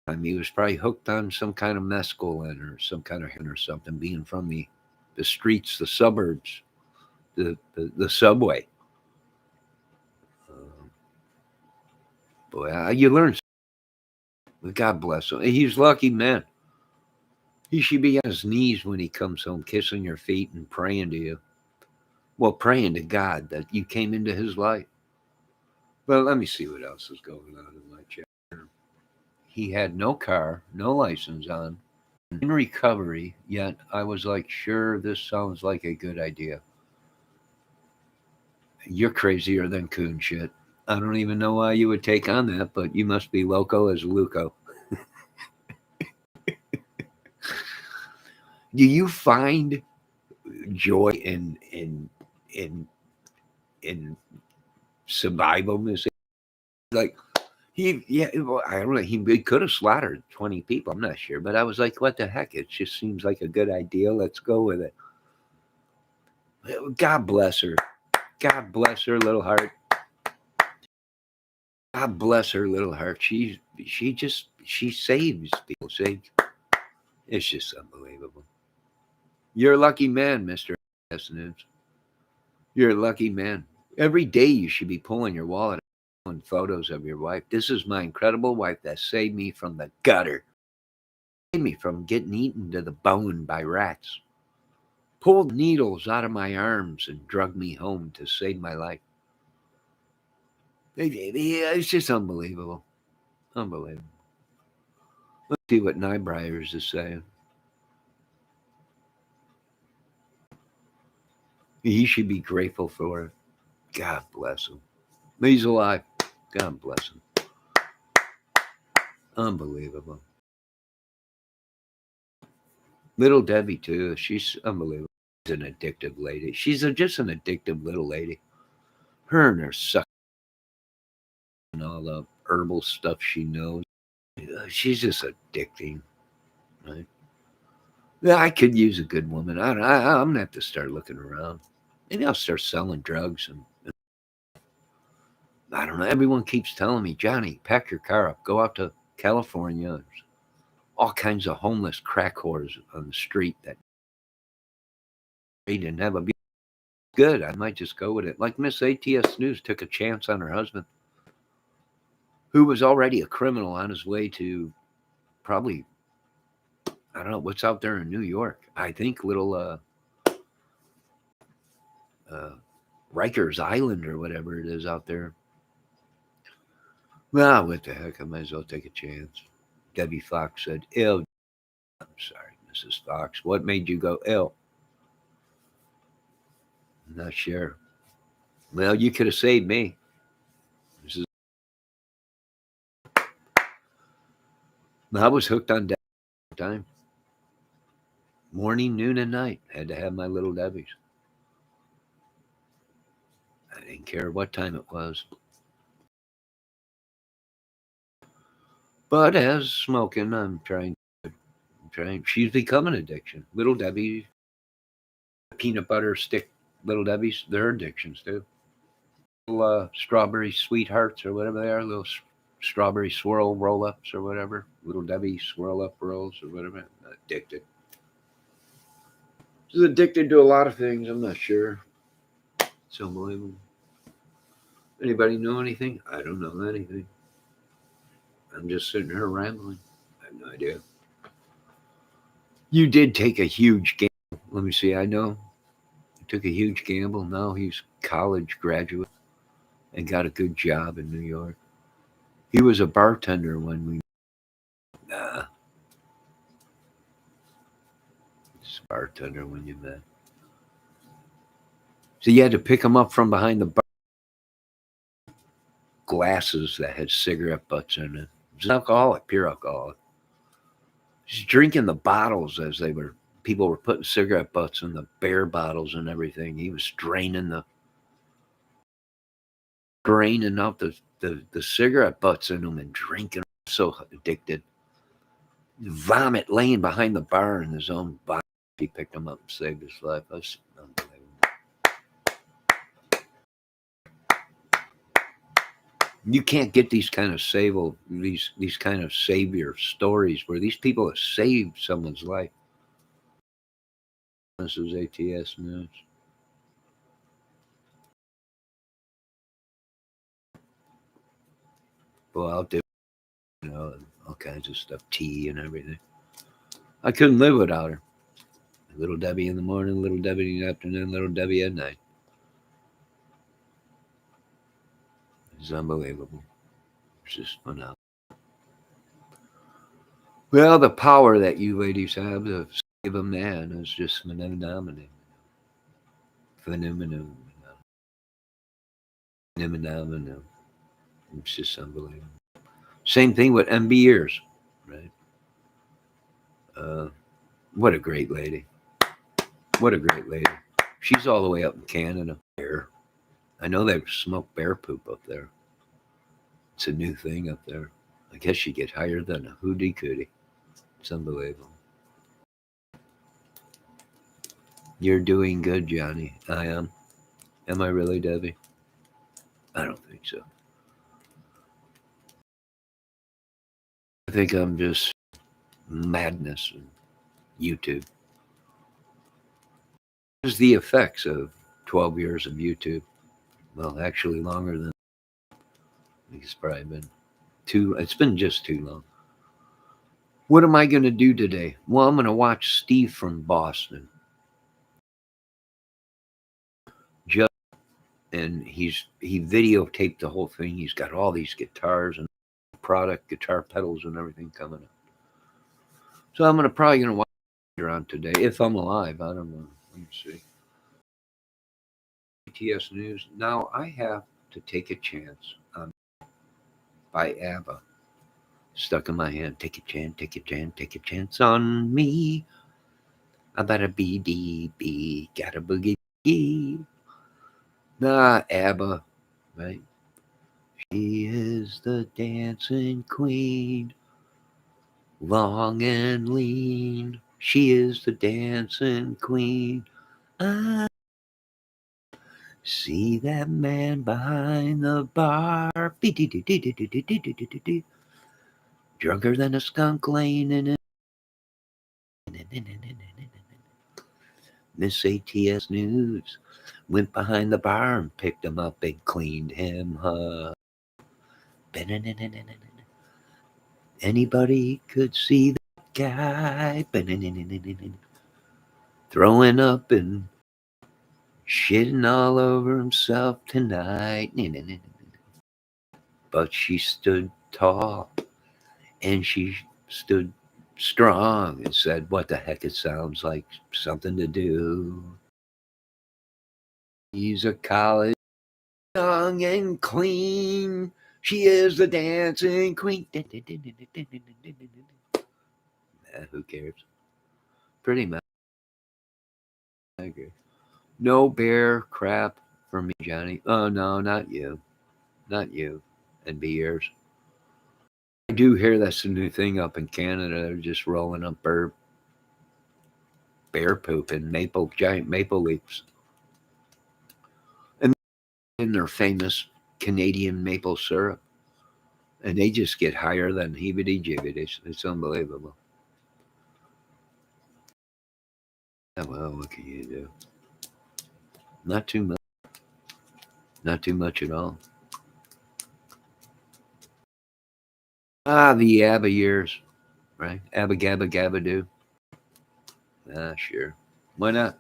I mean, he was probably hooked on some kind of mescaline or some kind of or something, being from the streets, the suburbs, the subway. Boy, you learn. God bless him. He's a lucky man. He should be on his knees when he comes home, kissing your feet and praying to you. Well, praying to God that you came into his life. Well, let me see what else is going on in my chat. He had no car, no license on, in recovery, yet I was like, sure, this sounds like a good idea. You're crazier than coon shit. I don't even know why you would take on that, but you must be loco as Luco. Do you find joy in survival, Miss? Like well, I don't know. He could have slaughtered 20 people. I'm not sure, but I was like, what the heck? It just seems like a good idea. Let's go with it. God bless her. God bless her little heart. God bless her little heart. She saves people. It's just unbelievable. You're a lucky man, Mister News. You're a lucky man. Every day you should be pulling your wallet out and photos of your wife. This is my incredible wife that saved me from the gutter. Saved me from getting eaten to the bone by rats. Pulled needles out of my arms and drugged me home to save my life. It's just unbelievable. Unbelievable. Let's see what Nybriers is saying. He should be grateful for it. God bless him. He's alive. God bless him. Unbelievable. Little Debbie, too. She's unbelievable. She's an addictive lady. She's just an addictive little lady. Her and her sucking all the herbal stuff she knows. She's just addicting. Right? Yeah, I could use a good woman. I'm going to have to start looking around. Maybe I'll start selling drugs. And I don't know. Everyone keeps telling me, Johnny, pack your car up, go out to California. There's all kinds of homeless crack whores on the street that they didn't have a good. I might just go with it. Like Miss ATS News took a chance on her husband, who was already a criminal on his way to probably, I don't know, what's out there in New York. I think little uh, Rikers Island or whatever it is out there. Well, what the heck? I might as well take a chance. Debbie Fox said, "Ill." I'm sorry, Mrs. Fox. What made you go ill? I'm not sure. Well, you could have saved me. Mrs. I was hooked on Debbie all the time. Morning, noon, and night. Had to have my little Debbie's. I didn't care what time it was. But as smoking, I'm trying. She's become an addiction. Little Debbie, peanut butter stick, Little Debbie's, they're addictions too. Little strawberry sweethearts or whatever they are, little strawberry swirl roll ups or whatever. Little Debbie swirl up rolls or whatever. Addicted. She's addicted to a lot of things. I'm not sure. It's unbelievable. Anybody know anything? I don't know anything. I'm just sitting here rambling. I have no idea. You did take a huge gamble. Let me see. I know. You took a huge gamble. Now he's college graduate and got a good job in New York. He was a bartender when we. Nah, he's a bartender when you met. So you had to pick him up from behind the bar. Glasses that had cigarette butts in it. He was an alcoholic, pure alcoholic. He's drinking the bottles as they were. People were putting cigarette butts in the beer bottles and everything. He was draining out the cigarette butts in them and drinking. So addicted. Vomit laying behind the bar in his own body. He picked him up and saved his life. That's unbelievable. You can't get these kind of these kind of savior stories where these people have saved someone's life. This is ATS News. Well, I'll do, all kinds of stuff, tea and everything. I couldn't live without her. Little Debbie in the morning, Little Debbie in the afternoon, Little Debbie at night. It's unbelievable. It's just phenomenal. Well, the power that you ladies have to save a man is just phenomenal. Phenomenal. Phenomenal. It's just unbelievable. Same thing with MB Ears, right? Uh, what a great lady. What a great lady. She's all the way up in Canada. Bear. I know they smoke bear poop up there. It's a new thing up there. I guess you get higher than a hootie cootie. It's unbelievable. You're doing good, Johnny. I am. Am I really, Debbie? I don't think so. I think I'm just madness and YouTube. What is the effects of 12 years of YouTube? Well, actually longer than I think it's probably been it's been just too long. What am I going to do today? Well, I'm going to watch Steve from Boston. Just, and he videotaped the whole thing. He's got all these guitars and guitar pedals and everything coming up. So I'm probably going to watch later on today if I'm alive. I don't know. Let me see. TS News. Now I have to take a chance on by ABBA. Stuck in my hand. Take a chance, take a chance, take a chance on me. I better be, got a boogie. Nah, ABBA, right? She is the dancing queen, long and lean. She is the dancing queen. See that man behind the bar, drunker than a skunk laying in it. Miss ATS News went behind the bar and picked him up and cleaned him up. Anybody could see that guy throwing up and shitting all over himself tonight. But she stood tall and she stood strong and said, "What the heck, it sounds like something to do. He's a college young and clean. She is the dancing queen." Who cares? Pretty much. I agree. No bear crap for me, Johnny. Oh, no, not you. Not you. And beers. I do hear that's the new thing up in Canada. They're just rolling up bear poop and giant maple leaves. And in their famous Canadian maple syrup. And they just get higher than heebity jibbities. It's unbelievable. Oh, well, what can you do? Not too much. Not too much at all. The ABBA years, right? ABBA Gabba Gabba Do. Sure. Why not?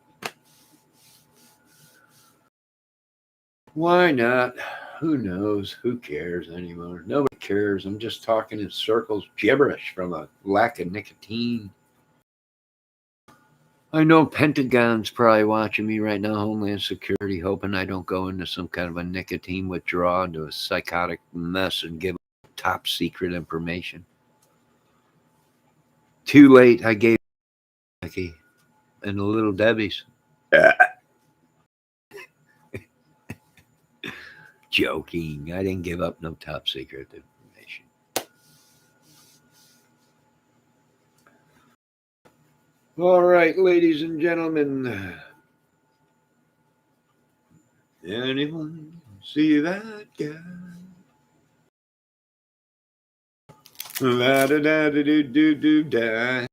Why not? Who knows? Who cares anymore? Nobody cares. I'm just talking in circles, gibberish from a lack of nicotine. I know Pentagon's probably watching me right now, Homeland Security, hoping I don't go into some kind of a nicotine withdrawal, into a psychotic mess, and give top secret information. Too late. I gave Becky and the little Debbie's. Joking. I didn't give up no top secret information. All right, ladies and gentlemen. Anyone see that guy? La da da da do do do da.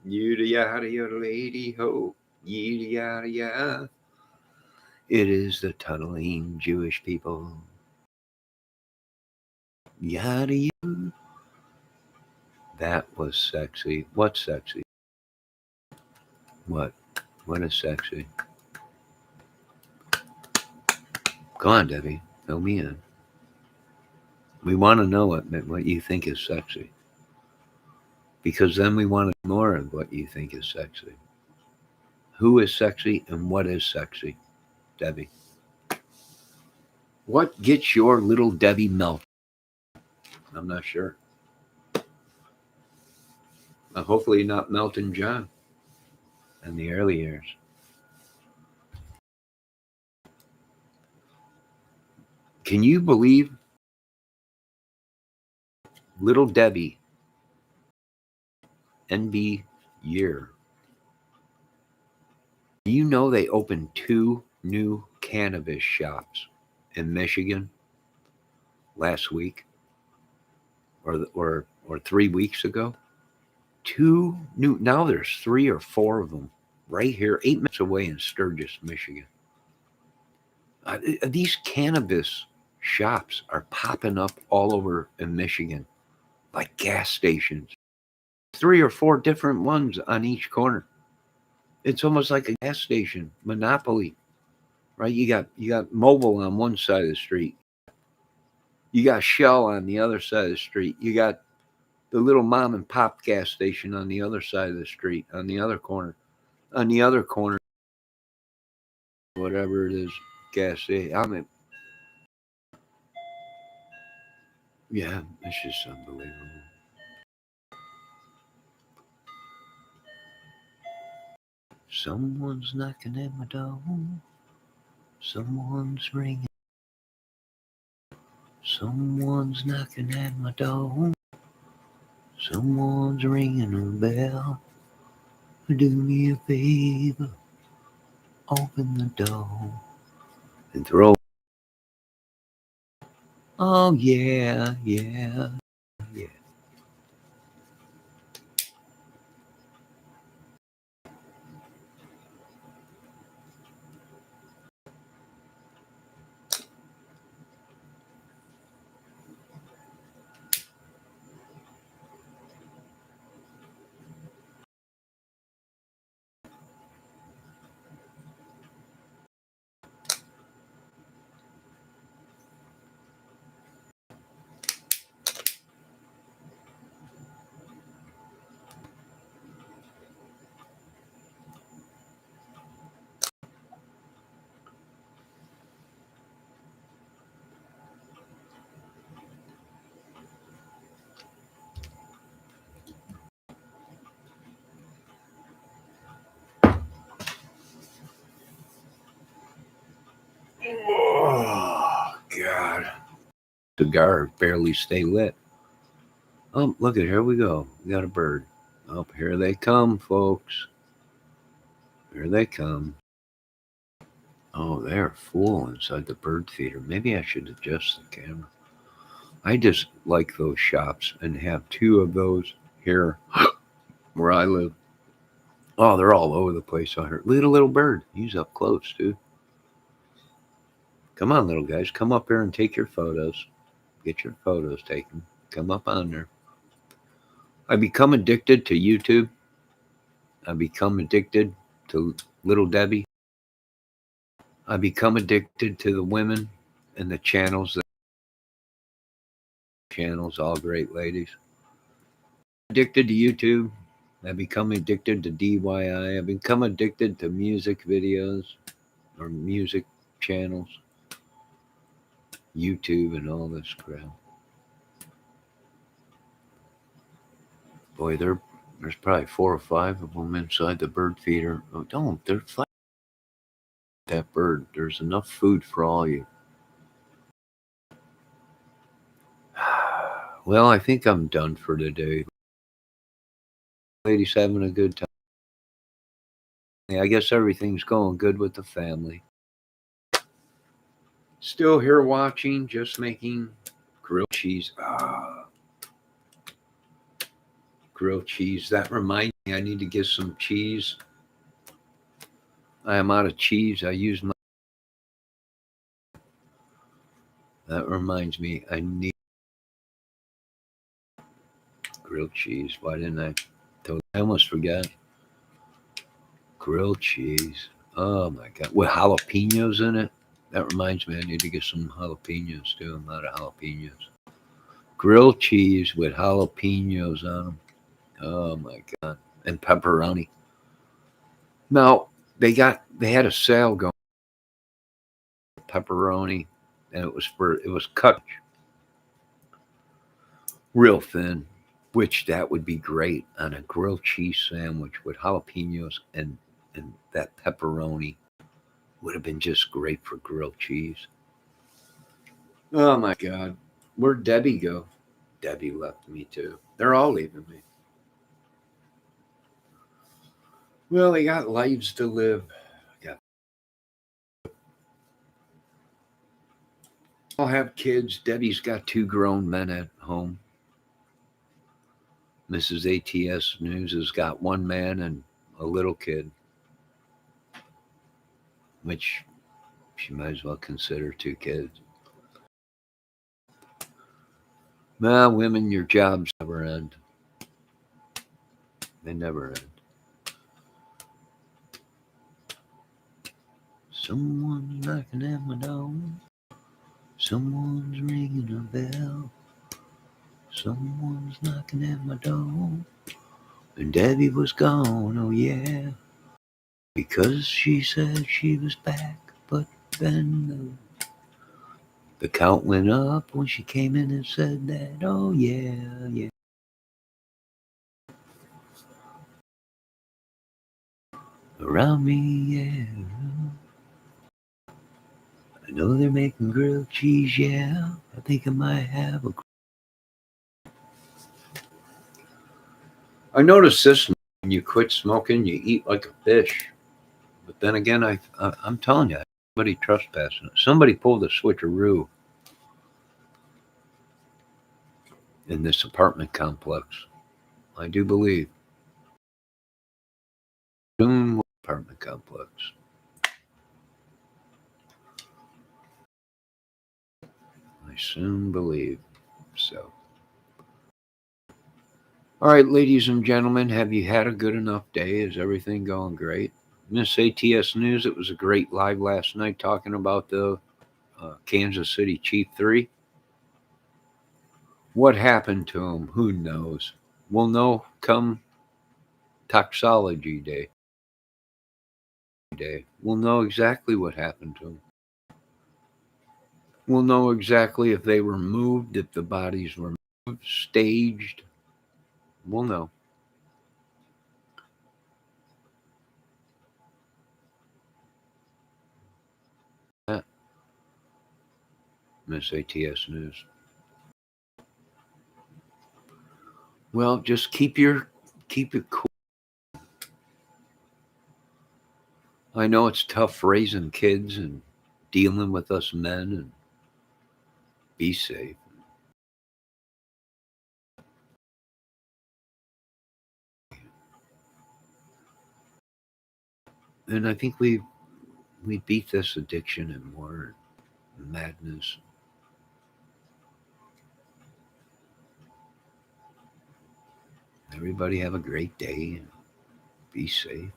Yada yada yada lady ho. Yada yada yada. It is the tunneling Jewish people. Yada yada. That was sexy. What's sexy? What? What is sexy? Go on, Debbie. Fill me in. We want to know what you think is sexy. Because then we want to know more of what you think is sexy. Who is sexy and what is sexy, Debbie? What gets your little Debbie melt? I'm not sure. Hopefully not Melton John in the early years. Can you believe little Debbie NB year? Do you know they opened 2 new cannabis shops in Michigan last week or 3 weeks ago? 2 new. Now there's 3 or 4 of them right here, 8 minutes away in Sturgis, Michigan. These cannabis shops are popping up all over in Michigan, like gas stations. 3 or 4 different ones on each corner. It's almost like a gas station monopoly, right? You got Mobile on one side of the street. You got Shell on the other side of the street. You got the little mom and pop gas station on the other side of the street, on the other corner. On the other corner, whatever it is, gas station. Yeah, it's just unbelievable. Someone's knocking at my door. Someone's ringing. Someone's knocking at my door. Someone's ringing a bell. Do me a favor. Open the door and throw. Oh, yeah, yeah, yeah. Oh, God. Cigar barely stay lit. Oh, look at here we go. We got a bird. Oh, here they come, folks. Here they come. Oh, they're full inside the bird feeder. Maybe I should adjust the camera. I just like those shops and have two of those here where I live. Oh, they're all over the place out here. Look at a little bird. He's up close, dude. Come on, little guys. Come up here and take your photos. Get your photos taken. Come up on there. I become addicted to YouTube. I become addicted to Little Debbie. I become addicted to the women and the channels. Channels, all great ladies. Addicted to YouTube. I become addicted to DIY. I become addicted to music videos or music channels, YouTube, and all this crap. Boy, there's probably 4 or 5 of them inside the bird feeder. Oh, don't. They're fighting that bird. There's enough food for all you. Well, I think I'm done for today. Ladies having a good time. Yeah, I guess everything's going good with the family. Still here watching, just making grilled cheese. Grilled cheese. That reminds me, I need to get some cheese. I am out of cheese. I use my. That reminds me, I need grilled cheese. Why didn't I? I almost forgot. Grilled cheese. Oh my God. With jalapenos in it. That reminds me, I need to get some jalapenos too. I'm out of jalapenos. Grilled cheese with jalapenos on them. Oh my God. And pepperoni. Now, they had a sale going, pepperoni, and it was cut real thin, which that would be great on a grilled cheese sandwich with jalapenos and that pepperoni would have been just great for grilled cheese. Oh my God. Where'd Debbie go? Debbie left me too. They're all leaving me. Well, they got lives to live. Got all have kids. Debbie's got 2 grown men at home. Mrs. ATS News has got 1 man and a little kid, which she might as well consider 2 kids. Nah, women, your jobs never end. They never end. Someone's knocking at my door. Someone's ringing a bell. Someone's knocking at my door. And Debbie was gone, oh yeah. Because she said she was back, but then the count went up when she came in and said that, oh yeah, yeah. Around me, yeah. I know they're making grilled cheese, yeah. I think I might have a. I noticed this when you quit smoking, you eat like a fish. But then again, I'm telling you, somebody trespassing. Somebody pulled a switcheroo in this apartment complex. I do believe. Soon apartment complex. I soon believe. So. All right, ladies and gentlemen, have you had a good enough day? Is everything going great? Miss ATS News, it was a great live last night talking about the Kansas City Chief 3. What happened to him? Who knows? We'll know come toxology day. We'll know exactly what happened to him. We'll know exactly if they were moved, if the bodies were moved, staged. We'll know. That, Miss ATS News. Well, just keep it cool. I know it's tough raising kids and dealing with us men, and be safe. And I think we beat this addiction and more madness. Everybody have a great day and be safe.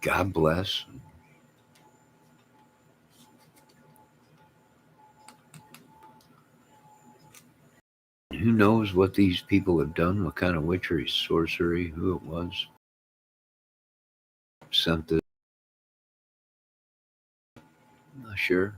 God bless. Who knows what these people have done, what kind of witchery, sorcery, who it was. Sent this. Not sure.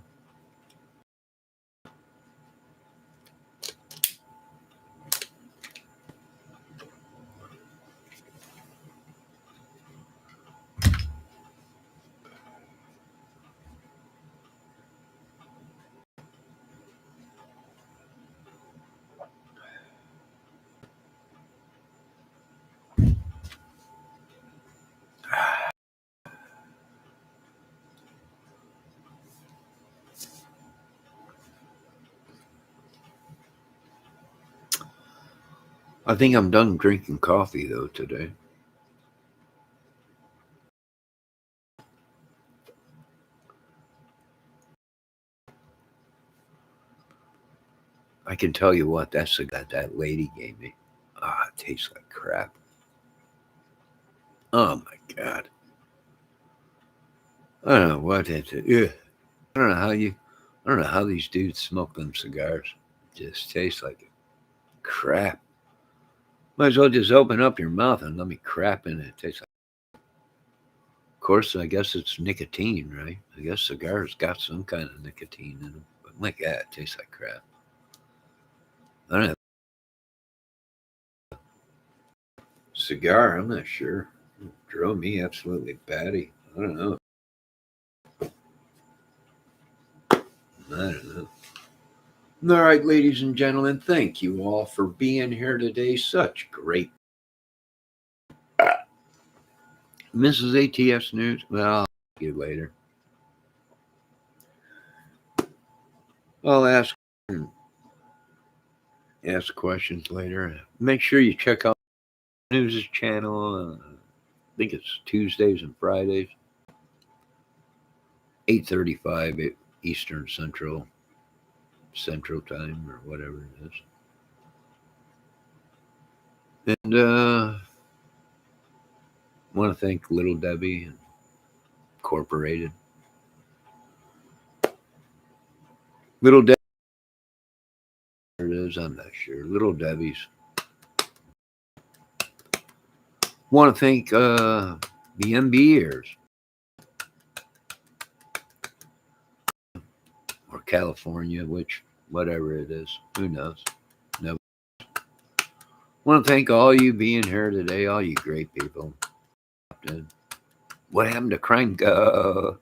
I think I'm done drinking coffee though today. I can tell you what, that's the guy that lady gave me. It tastes like crap. Oh my god. I don't know what it's. Yeah. I don't know how you. I don't know how these dudes smoke them cigars. It just tastes like crap. Might as well just open up your mouth and let me crap in it. It tastes like. Of course, I guess it's nicotine, right? I guess cigars got some kind of nicotine in them. But my god, it tastes like crap. I don't know. Cigar, I'm not sure. It drove me absolutely batty. I don't know. I don't know. All right, ladies and gentlemen, thank you all for being here today. Such great. Mrs. ATS News. Well, I'll see you later. I'll ask questions later. Make sure you check out the news channel. I think it's Tuesdays and Fridays, 8:35 Eastern Central Time or whatever it is. And want to thank Little Debbie Incorporated. Little Debbie, it is. I'm not sure. Little Debbie's. Want to thank the MBers or California, which whatever it is, who knows? No. Want to thank all you being here today, all you great people. What happened to Crime Go?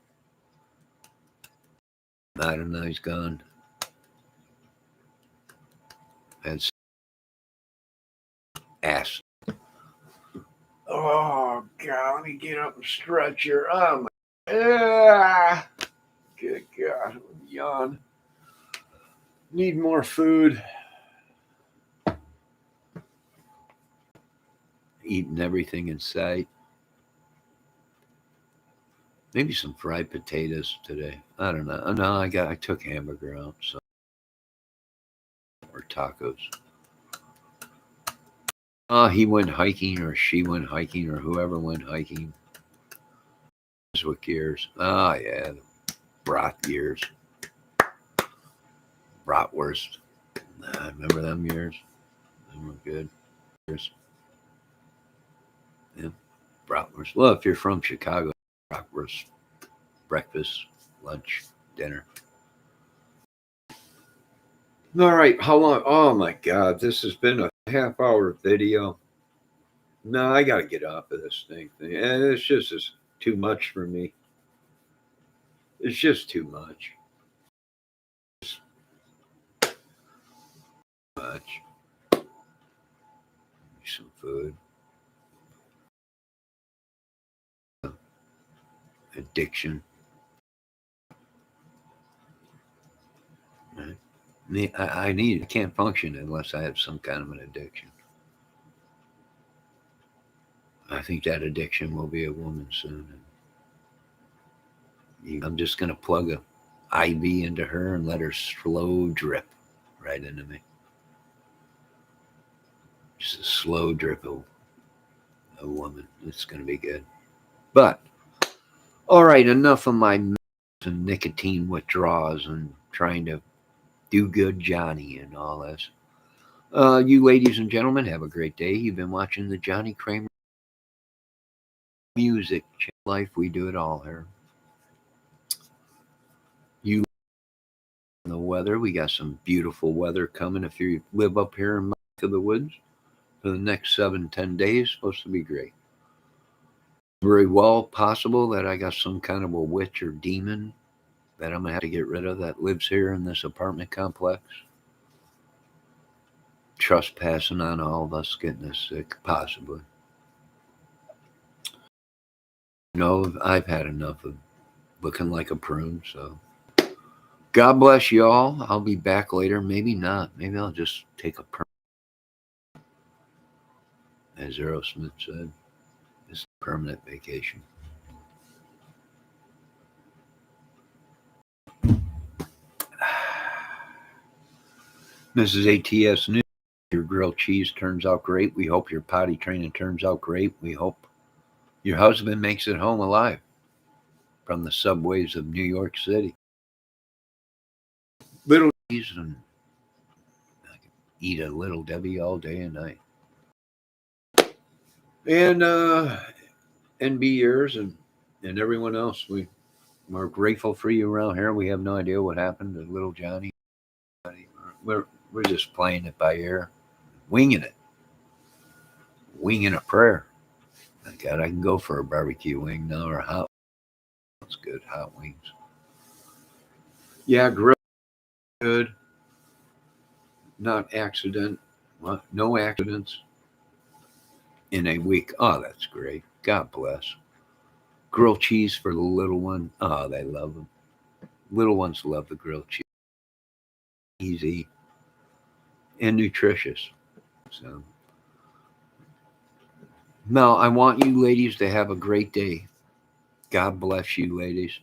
I don't know. He's gone. That's ass. Oh God, let me get up and stretch here. Oh my, good God, I'm yawn. Need more food. Eating everything in sight. Maybe some fried potatoes today. I don't know. No, I took hamburger out, so or tacos. He went hiking, or she went hiking, or whoever went hiking. With gears. Oh yeah, brat years. Bratwurst. I remember them years. They were good. Years. Yeah, bratwurst. Well, if you're from Chicago, bratwurst, breakfast, lunch, dinner. All right, how long? Oh my God, this has been a half-hour video. No, I got to get off of this thing. And it's just too much for me. It's just too much. Much. Some food. Addiction. Right? I can't function unless I have some kind of an addiction. I think that addiction will be a woman soon. I'm just going to plug a IV into her and let her slow drip right into me. Just a slow drip of a woman. It's going to be good. But, all right, enough of my and nicotine withdrawals and trying to do good Johnny and all this. You ladies and gentlemen, have a great day. You've been watching the Johnny Kramer Music Life. We do it all here. You the weather. We got some beautiful weather coming. If you live up here in my neck of the woods for the next 7-10 days, supposed to be great. Very well possible that I got some kind of a witch or demon that I'm gonna have to get rid of that lives here in this apartment complex. Trespassing on all of us, getting us sick, possibly. No, I've had enough of looking like a prune, so God bless you all. I'll be back later. Maybe not. Maybe I'll just take a as Aerosmith said, it's a permanent vacation. Mrs. ATS News, your grilled cheese turns out great. We hope your potty training turns out great. We hope your husband makes it home alive from the subways of New York City. Little cheese and I can eat a little Debbie all day and night. And NB years and everyone else, we're grateful for you around here. We have no idea what happened to little Johnny. We're just playing it by ear, winging it, winging a prayer. God, I can go for a barbecue wing now or hot. That's good, hot wings. Yeah, grill good. Not accident. No accidents in a week. Oh, that's great. God bless. Grilled cheese for the little one. Oh, they love them. Little ones love the grilled cheese. Easy and nutritious. So now I want you ladies to have a great day. God bless you, ladies.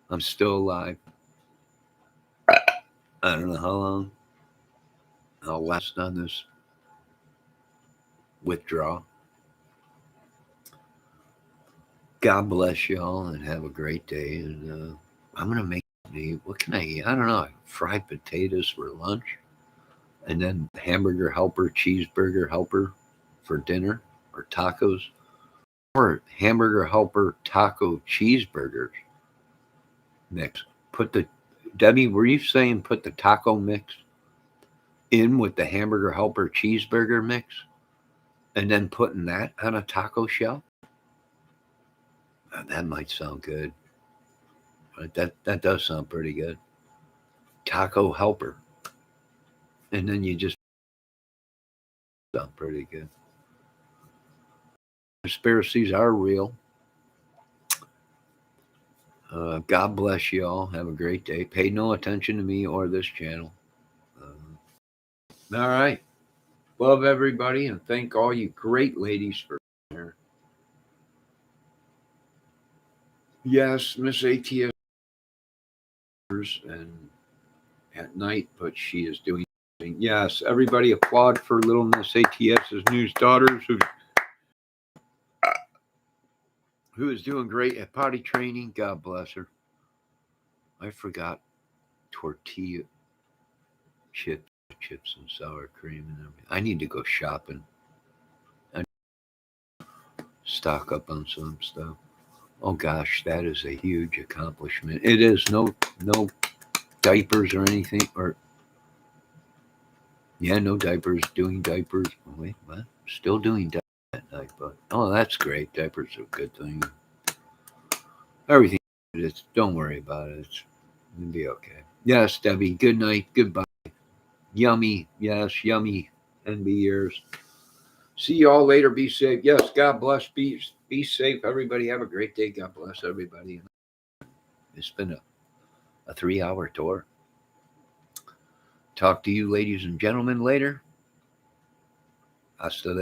I'm still alive. I don't know how long I'll last on this withdrawal. God bless y'all and have a great day. And I'm gonna make what can I eat? I don't know. Fried potatoes for lunch, and then hamburger helper, cheeseburger helper for dinner, or tacos, or hamburger helper taco cheeseburgers mix. Put the Debbie, were you saying put the taco mix in with the hamburger helper cheeseburger mix, and then putting that on a taco shell? That might sound good. That does sound pretty good. Taco helper, and then you just sound pretty good. conspiracies are real. God bless you all. Have a great day. Pay no attention to me or this channel. All right. Love everybody and thank all you great ladies for being here. Yes, Miss ATS and at night, but she is doing. Yes, everybody applaud for little Miss ATS's news daughters who is doing great at potty training. God bless her. I forgot tortilla chips and sour cream and everything. I need to go shopping and stock up on some stuff. Oh gosh, that is a huge accomplishment. It is no diapers or anything, or yeah, no diapers. Doing diapers. Oh, wait, what? Still doing diapers at night, but oh, that's great. Diapers are a good thing. Everything. Don't worry about it. It'll be okay. Yes, Debbie. Good night. Goodbye. Yummy. Yes, yummy. And be yours. See you all later. Be safe. Yes, God bless. Be safe. Everybody have a great day. God bless everybody. It's been a 3-hour tour. Talk to you, ladies and gentlemen, later. Hasta luego.